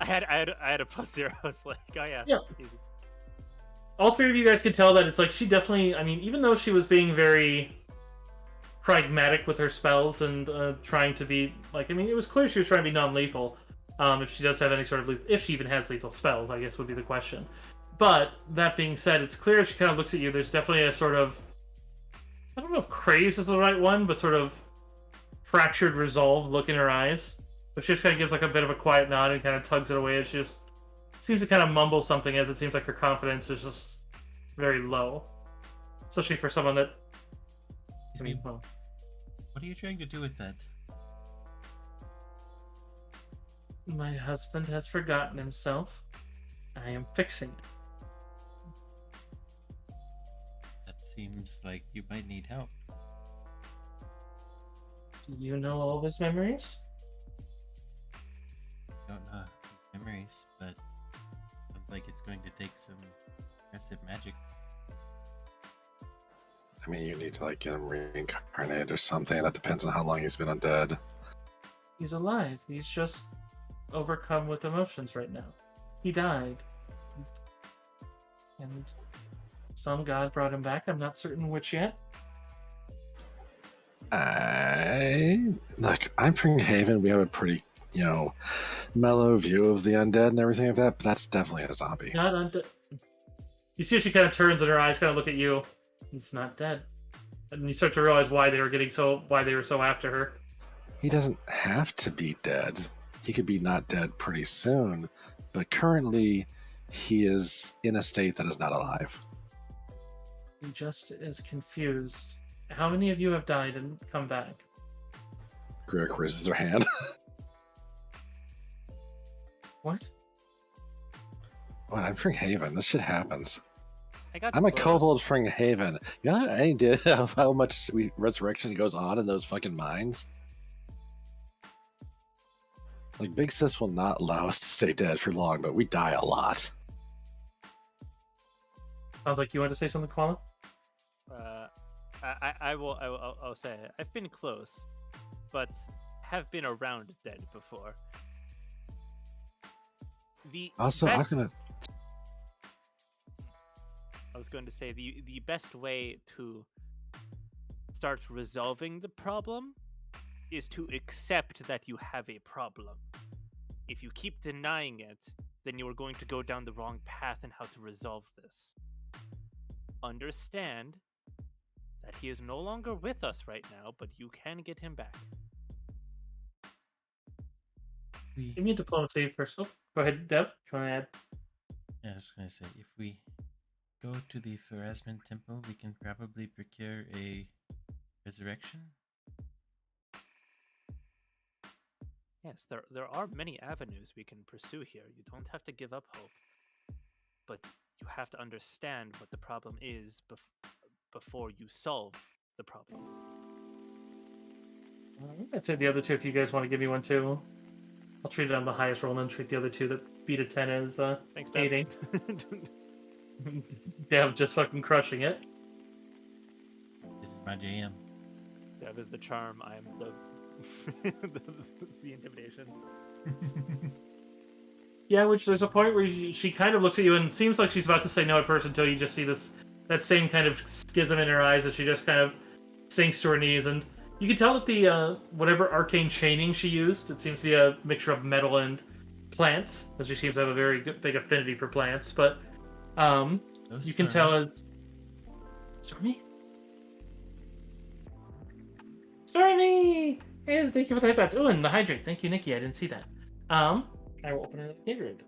I had a +0. I was like, oh yeah. Yeah. Easy. All three of you guys can tell that it's like she definitely. I mean, even though she was being very pragmatic with her spells and trying to be like, I mean, it was clear she was trying to be non-lethal. If she does have any sort of, if she even has lethal spells, I guess would be the question. But that being said, it's clear she kind of looks at you. There's definitely a sort of, I don't know if craze is the right one, but sort of fractured resolve look in her eyes. But she just kind of gives like a bit of a quiet nod and kind of tugs it away. She just seems to kind of mumble something as it seems like her confidence is just very low, especially for someone that. I mean, well, What are you trying to do with that? my husband has forgotten himself. I am fixing it. That seems like you might need help. Do you know all of his memories? Don't know his memories, but sounds like it's going to take some aggressive magic. I mean, you need to like get him reincarnated or something. That depends on how long he's been undead. He's alive. He's just overcome with emotions right now. He died. And some god brought him back. I'm not certain which yet. I'm from Haven. We have a pretty, mellow view of the undead and everything like that. But that's definitely a zombie. Not undead. You see, she kind of turns and her eyes kind of look at you. He's not dead. And you start to realize why they were so after her. He doesn't have to be dead. He could be not dead pretty soon, but currently he is in a state that is not alive. He just is confused. How many of you have died and come back? Greg raises her hand. What? What? I'm from Haven. This shit happens. I got I'm a close. kobold from Haven. You know any idea of how much resurrection goes on in those fucking mines? Like, Big Sis will not allow us to stay dead for long, but we die a lot. Sounds like you wanted to say something, Koala? I'll say it. I've been close, but have been around dead before. Also, I'm gonna. I was going to say the best way to start resolving the problem is to accept that you have a problem. If you keep denying it, then you are going to go down the wrong path in how to resolve this. Understand that he is no longer with us right now, but you can get him back. Give me a diplomacy first. Oh, go ahead, Dev. Can I add? Yeah, I was gonna say, if we go to the Pharasman Temple, we can probably procure a resurrection. Yes, there are many avenues we can pursue here. You don't have to give up hope. But you have to understand what the problem is before you solve the problem. I'd say the other two, if you guys want to give me one too. I'll treat it on the highest roll and then treat the other two that beat a 10 as Thanks, Dev. 8. Dev just fucking crushing it. This is my jam. Dev is the charm. I am the the intimidation. Yeah, which there's a point where she kind of looks at you and seems like she's about to say no at first until you just see that same kind of schism in her eyes as she just kind of sinks to her knees, and you can tell that the whatever arcane chaining she used, it seems to be a mixture of metal and plants, because she seems to have a very big affinity for plants, but you can tell as Stormy? Stormy! And thank you for the headbats. Oh, and the hydrate. Thank you, Nikki. I didn't see that. I will open another hydrate.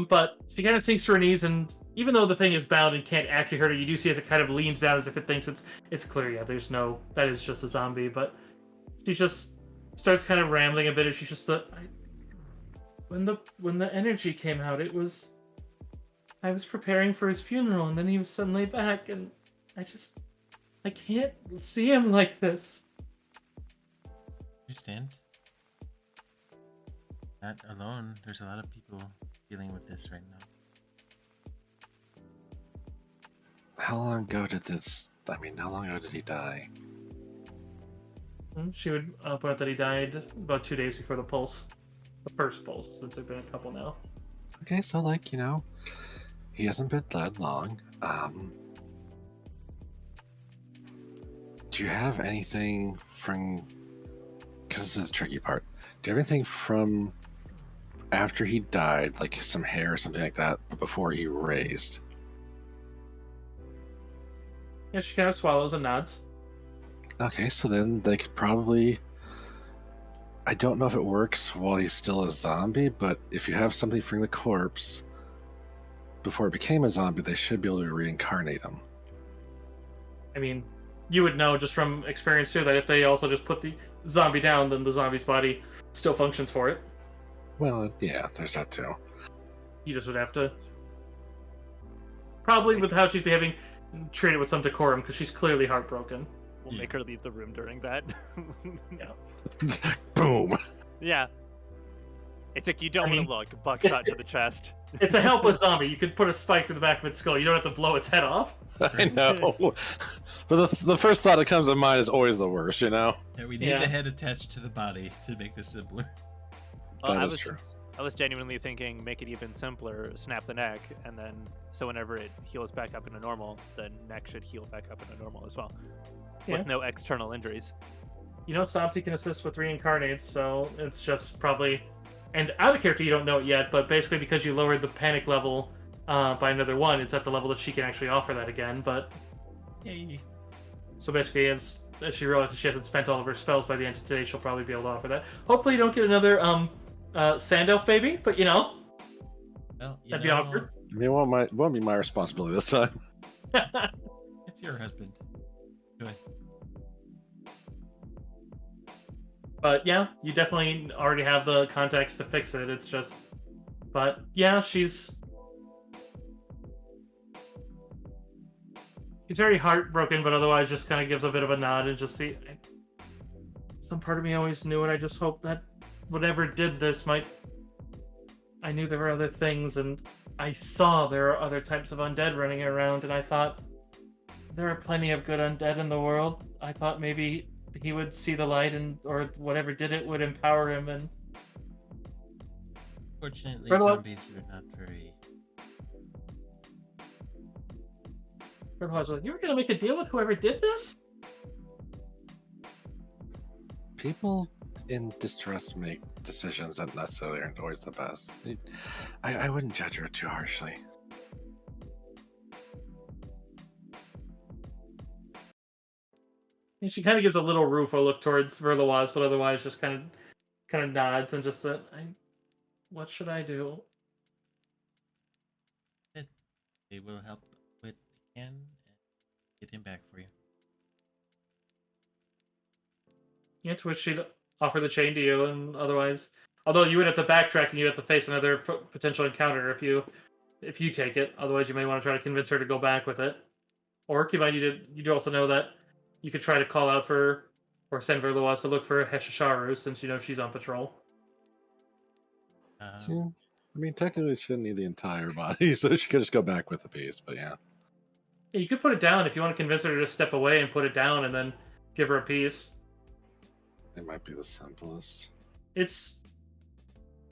But she kind of sinks to her knees, and even though the thing is bound and can't actually hurt her, you do see as it kind of leans down as if it thinks it's clear. Yeah, there's no, that is just a zombie. But she just starts kind of rambling a bit, and she's just when the energy came out, I was preparing for his funeral, and then he was suddenly back, and I can't see him like this. Understand? Not alone. There's a lot of people dealing with this right now. How long ago did he die? She would point out that he died about 2 days before the pulse. The first pulse, since there've been a couple now. Okay, so he hasn't been dead long. Do you have anything from... Because this is the tricky part. Do you have anything from after he died, like some hair or something like that, but before he raised? Yeah, she kind of swallows and nods. Okay, so then they could probably... I don't know if it works while he's still a zombie, but if you have something from the corpse before it became a zombie, they should be able to reincarnate him. I mean, you would know just from experience too that if they also just put the zombie down, then the zombie's body still functions for it. Well, yeah, there's that too. You just would have to, probably with how she's behaving, treat it with some decorum, because she's clearly heartbroken. We'll make her leave the room during that. Yeah. Boom. Yeah. It's like you don't want to look. Buckshot to the chest. It's a helpless zombie. You could put a spike through the back of its skull. You don't have to blow its head off. I know. But the first thought that comes to mind is always the worst, you know? Yeah, we need the head attached to the body to make this simpler. That is true. I was genuinely thinking make it even simpler, snap the neck, and then so whenever it heals back up into normal, the neck should heal back up into normal as well. Yeah. With no external injuries. You know, Somty can assist with reincarnates, so it's just probably... And out of character, you don't know it yet, but basically because you lowered the panic level by another 1, it's at the level that she can actually offer that again, but... Yay. So basically, as she realizes she hasn't spent all of her spells by the end of today, she'll probably be able to offer that. Hopefully you don't get another sand elf baby, but you know... Well, that'd be awkward. It won't be my responsibility this time. It's your husband. Go ahead. But yeah, you definitely already have the context to fix it. It's just... But yeah, she's very heartbroken, but otherwise just kind of gives a bit of a nod and just some part of me always knew it. I just hope that whatever did this might. I knew there were other things, and I saw there are other types of undead running around, and I thought there are plenty of good undead in the world. I thought maybe he would see the light, and or whatever did it would empower him. And Fortunately, Fertilize- zombies are not very. you were gonna make a deal with whoever did this? People in distress make decisions that necessarily aren't always the best. I wouldn't judge her too harshly. And she kind of gives a little rueful look towards Verloise, but otherwise just kind of nods and just said, "What should I do?" They will help with the can and get him back for you. Yeah, to which she'd offer the chain to you, and otherwise, although you would have to backtrack and you'd have to face another potential encounter if you take it. Otherwise, you may want to try to convince her to go back with it. Or keep in mind, you do also know that you could try to call out for or send Verloise to look for Heshisharu, since you know she's on patrol. Yeah. I mean, technically, she didn't need the entire body, so she could just go back with a piece, but yeah. Yeah, you could put it down if you want to convince her to just step away and put it down, and then give her a piece. It might be the simplest. It's.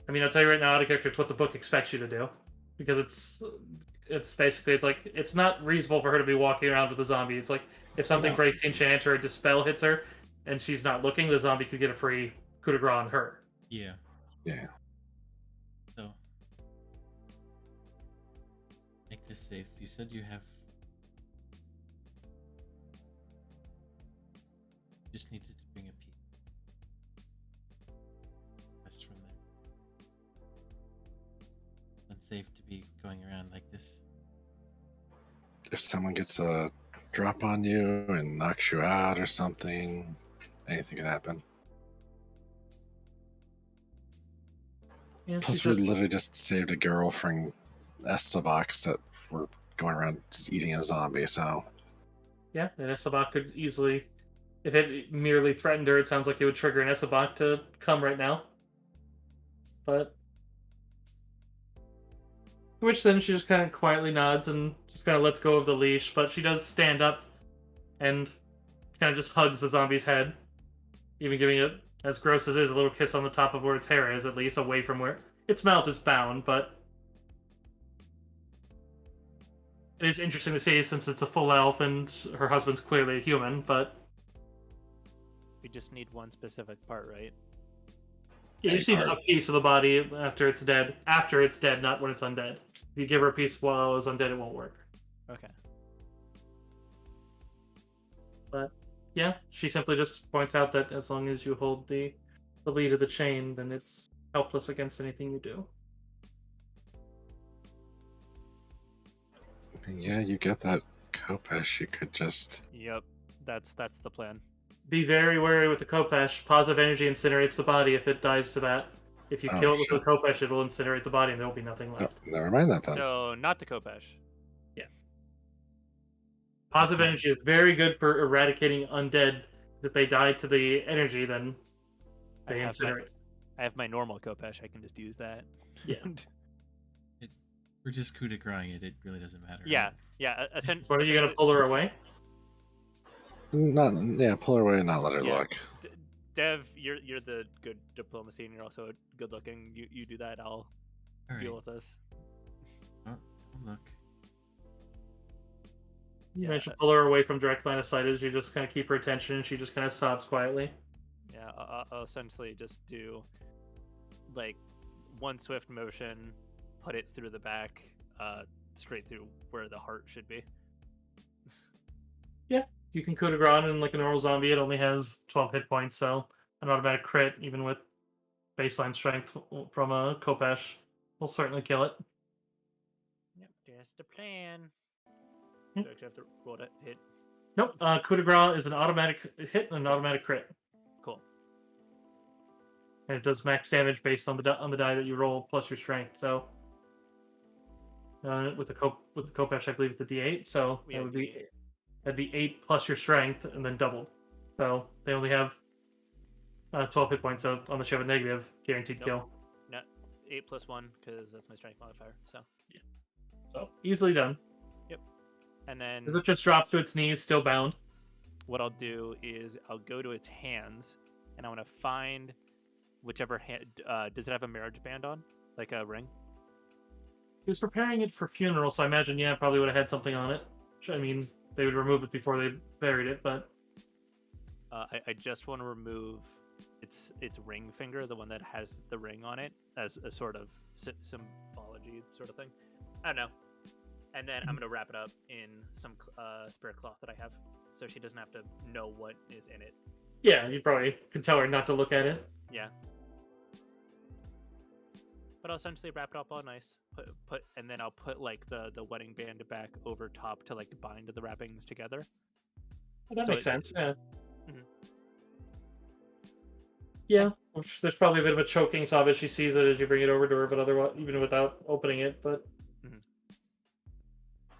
I mean, I'll tell you right now, out of character, it's what the book expects you to do, because it's basically it's not reasonable for her to be walking around with a zombie. It's like if something No. breaks the enchant or a dispel hits her, and she's not looking, the zombie could get a free coup de grace on her. Yeah. Yeah. So, make this safe. You said you have. Just needed to bring a piece. Rest from there. Unsafe to be going around like this. If someone gets a drop on you and knocks you out or something, anything can happen. Yeah, Plus, she's we just, literally just saved a girl from Estevox that were going around just eating a zombie, so. yeah, and Esabak could easily, if it merely threatened her, it sounds like it would trigger an Esabak to come right now. But which then she just kind of quietly nods and just kind of lets go of the leash, but she does stand up and kind of just hugs the zombie's head, even giving it, as gross as it is, a little kiss on the top of where its hair is, at least away from where its mouth is bound. But it is interesting to see, since it's a full elf and her husband's clearly a human. But We just need one specific part, right? yeah, you Any see part. a piece of the body after it's dead. After it's dead, not when it's undead. If you give her a piece while it's undead, it won't work. Okay. But yeah, she simply just points out that as long as you hold the lead of the chain, then it's helpless against anything you do. Yeah, you get that Kopesh, you could just. Yep. That's the plan. Be very wary with the Kopesh. Positive energy incinerates the body if it dies to that. If you Oh, kill it with shit. the Kopesh, it'll incinerate the body and there will be nothing Oh, left. never mind that then. So not the Kopesh. Positive energy is very good for eradicating undead. If they die to the energy, then they incinerate. I have my normal Kopesh. I can just use that. Yeah. We're just coup de grace it. It really doesn't matter. Yeah. right? Yeah. What, are you going to pull her away? Pull her away and not let her Yeah. look. Dev, you're the good diplomacy, and you're also good looking. You do that. I'll All deal right. with this. Oh, look. You manage to pull her away from direct line of sight as you just kind of keep her attention and she just kind of sobs quietly. Yeah. I'll essentially just do like one swift motion, put it through the back, straight through where the heart should be. You can coup de grace on, and like a normal zombie, it only has 12 hit points, so an automatic crit, even with baseline strength from a Kopesh, will certainly kill it. Yep. That's the plan. Hmm. Do I actually have to roll that hit? Nope, coup de grace is an automatic hit and an automatic crit. Cool. And it does max damage based on the die that you roll plus your strength. So with the Kopesh, I believe it's the D8. So We have that'd be 8 plus your strength and then doubled. So they only have 12 hit points on the show, a negative guaranteed Nope. kill. No, 8+1 because that's my strength modifier. So easily done. And then As it just drops to its knees, still bound. what I'll do is I'll go to its hands, and I want to find whichever hand. Does it have a marriage band on, like a ring? He was preparing it for funeral, so I imagine, yeah, probably would have had something on it. I mean, they would remove it before they buried it, but I just want to remove its ring finger, the one that has the ring on it, as a sort of symbology sort of thing. I don't know. And then I'm gonna wrap it up in some spirit cloth that I have, so she doesn't have to know what is in it. yeah, you probably could tell her not to look at it. Yeah. But I'll essentially wrap it up all nice. And then I'll put like the wedding band back over top to like bind the wrappings together. Well, that So makes it- sense, yeah. Mhm. Yeah, which there's probably a bit of a choking sob as she sees it as you bring it over to her, but otherwise, even without opening it, but Mhm.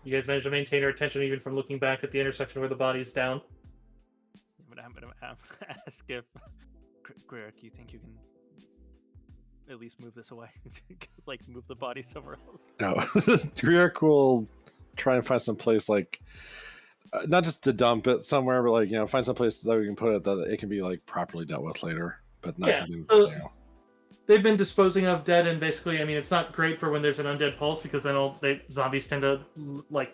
you guys managed to maintain her attention even from looking back at the intersection where the body's down. I'm gonna ask if Grieric, you think you can at least move this away, like move the body somewhere else? No, Grieric will try and find some place like not just to dump it somewhere, but like find some place that we can put it that it can be like properly dealt with later, but not. Yeah, Even, so- They've been disposing of dead, and basically, I mean, it's not great for when there's an undead pulse because then zombies tend to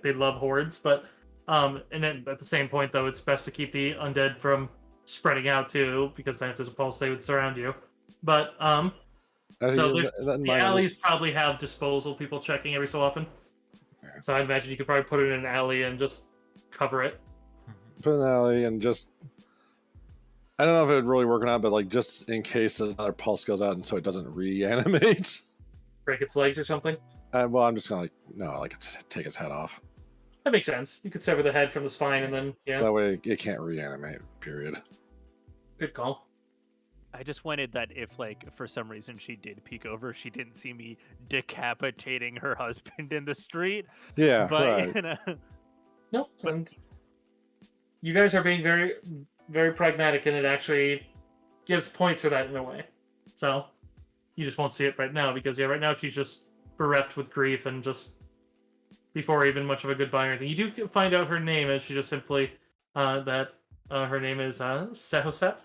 they love hordes, but and then at the same point though, it's best to keep the undead from spreading out too because then if there's a pulse, they would surround you. But so the alleys probably have disposal people checking every so often. Yeah. So I'd imagine you could probably put it in an alley and just cover it. put in an alley and just. I don't know if it would really work or not, but like just in case another pulse goes out and so it doesn't reanimate. Break its legs or something. Well, I'm just gonna take its head off. That makes sense. You could sever the head from the spine and then That way it can't reanimate. Period. good call. I just wanted that if, like, for some reason she did peek over, she didn't see me decapitating her husband in the street. Yeah, But right. you know, No, and you guys are being very, very pragmatic, and it actually gives points for that in a way. So you just won't see it right now because right now she's just bereft with grief and just before even much of a goodbye or anything. You do find out her name, as she just simply that her name is Sehosep,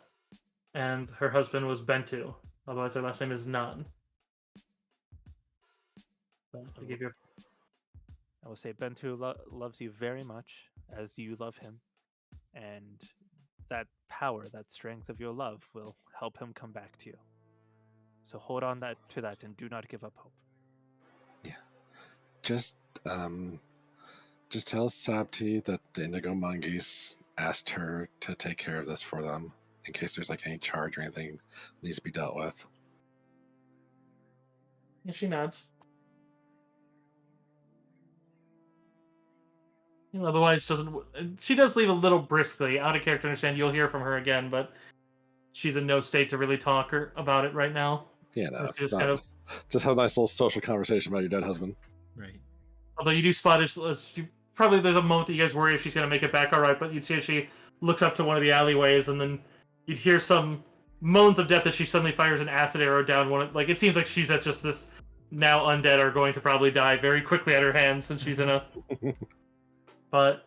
and her husband was Bentu. Otherwise, her last name is Nun. So, I give you. I will say Bentu loves you very much as you love him, and that power, that strength of your love will help him come back to you. So hold on to that and do not give up hope. Just tell Sabti that the Indigo Mongoose asked her to take care of this for them in case there's like any charge or anything that needs to be dealt with. Yeah, she nods. Otherwise, doesn't. She does leave a little briskly. Out of character, understand. You'll hear from her again, but she's in no state to really talk about it right now. Yeah, no, Just not- kind of- just have a nice little social conversation about your dead husband. Right. Although you do spot probably there's a moment that you guys worry if she's gonna make it back all right, but you'd see as she looks up to one of the alleyways, and then you'd hear some moans of death as she suddenly fires an acid arrow down one. Like it seems like she's at just this now undead are going to probably die very quickly at her hands since she's in a. But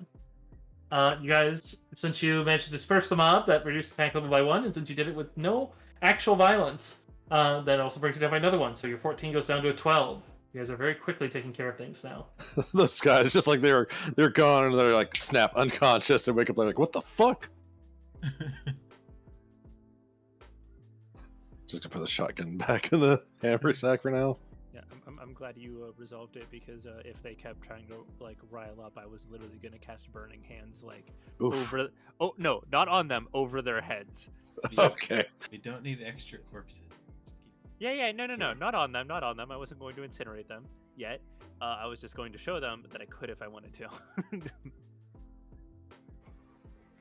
you guys, since you managed to disperse the mob, that reduced the panic level by 1, and since you did it with no actual violence, that also brings it down by another 1. So your 14 goes down to a 12. You guys are very quickly taking care of things now. Those guys, it's just like they're gone and they're like snap unconscious and wake up. They're like, "What the fuck?" Just gonna put the shotgun back in the hammer sack for now. Yeah, I'm glad you resolved it because if they kept trying to like rile up, I was literally gonna cast Burning Hands like Oof. over. Oh no, not on them, over their heads. Okay. We don't need extra corpses. Just keep- Yeah, no, not on them, not on them. I wasn't going to incinerate them yet. I was just going to show them that I could if I wanted to.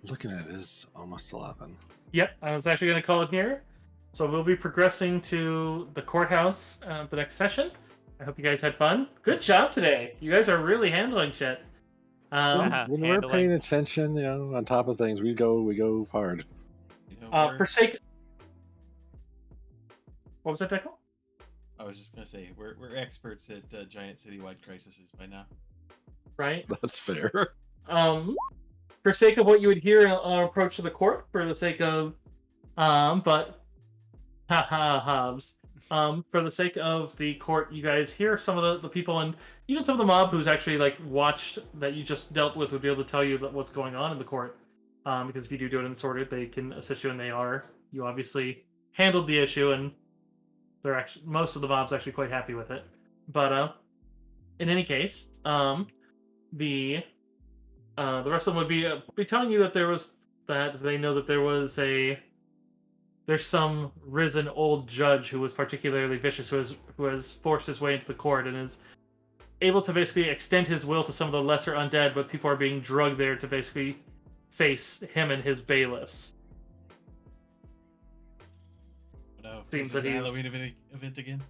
Looking at it is almost 11. Yep, I was actually going to call it here. So we'll be progressing to the courthouse the next session. I hope you guys had fun. Good job today. You guys are really handling shit. Yeah. When we're handling. paying attention, on top of things, we go hard. You know, we're- What was that, Deckle? I was just gonna say we're experts at giant citywide crises by now. Right. That's fair. For sake of what you would hear in an approach to the court, for the sake of, but, haha, Hobbs. For the sake of the court, you guys hear some of the people and even some of the mob who's actually like watched that you just dealt with would be able to tell you that what's going on in the court. Because if you do it in sorted, they can assist you, and you obviously handled the issue, and they're actually most of the mob's actually quite happy with it. But in any case, the rest of them would be telling you that they know that there's some risen old judge who was particularly vicious, who has forced his way into the court and is able to basically extend his will to some of the lesser undead, but people are being drugged there to basically face him and his bailiffs. No, Seems is that it he's- a Halloween event again.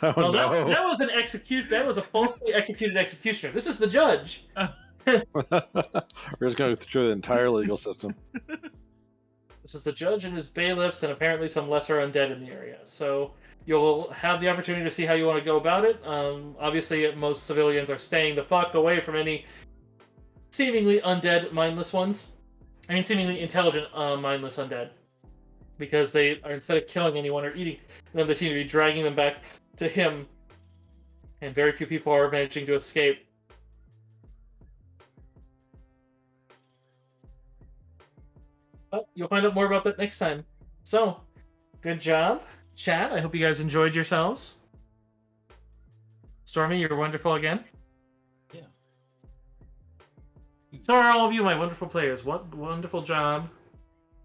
Oh Well, no. that was an execution. That was a falsely executed executioner. This is the judge. We're just going through the entire legal system. This is the judge and his bailiffs, and apparently some lesser undead in the area. So you'll have the opportunity to see how you want to go about it. Obviously, most civilians are staying the fuck away from any seemingly undead, mindless ones. I mean, seemingly intelligent, mindless undead. Because they are, instead of killing anyone or eating them, they seem to be dragging them back to him. And very few people are managing to escape. But you'll find out more about that next time. So, good job, chat. I hope you guys enjoyed yourselves. Stormy, you're wonderful again. Yeah. So are all of you, my wonderful players. What wonderful job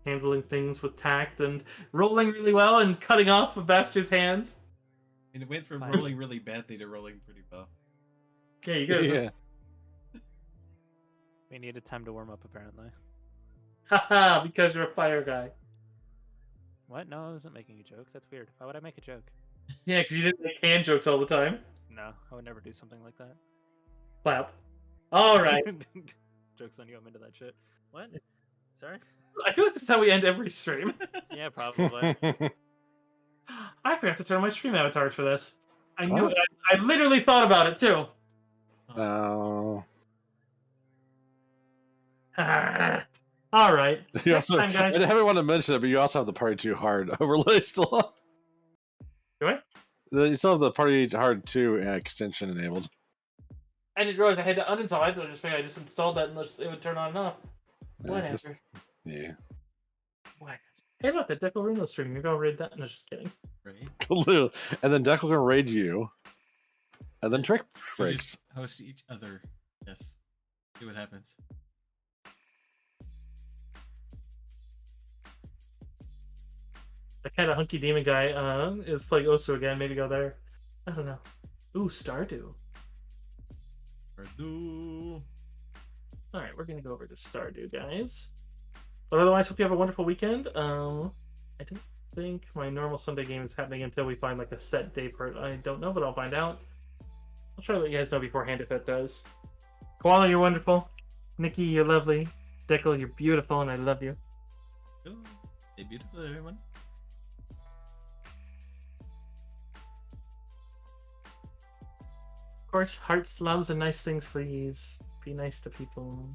handling things with tact and rolling really well and cutting off a bastard's hands. And it went from Fine. rolling really badly to rolling pretty well. Yeah, you guys. Yeah. We needed time to warm up, apparently. Haha, because you're a fire guy. What? No, I wasn't making a joke. That's weird. Why would I make a joke? Yeah, because you didn't make hand jokes all the time. No, I would never do something like that. Clap. All right. Jokes on you. I'm into that shit. What? Sorry? I feel like this is how we end every stream. Yeah, probably. I forgot to turn on my stream avatars for this. I knew What? it. I literally thought about it too. Oh. All right. You Next also, time, guys. I haven't want to mention it, but you also have the Party Too Hard overlay still on. Do I? You still have the Party Hard 2 extension enabled. I didn't realize I had to uninstall it. So I just installed that and it would turn on and off. Yeah, Whatever. just- yeah. What? Hey, look, the Deckle Reno stream. Maybe I'll read that. No, just kidding. Right? Literally. And then Deckle can raid you. And then Trick We breaks. just host each other. Yes. See what happens. That kind of hunky demon guy is playing Osu again. Maybe go there. I don't know. Ooh, Stardew. Purdue. All right, we're gonna go over to Stardew, guys. But otherwise, hope you have a wonderful weekend. I don't think my normal Sunday game is happening until we find like a set day for it. I don't know, but I'll find out. I'll try to let you guys know beforehand if it does. Koala, you're wonderful. Nikki, you're lovely. Deckle, you're beautiful, and I love you. Ooh, stay beautiful, everyone. Of course, hearts, loves, and nice things, please. Be nice to people.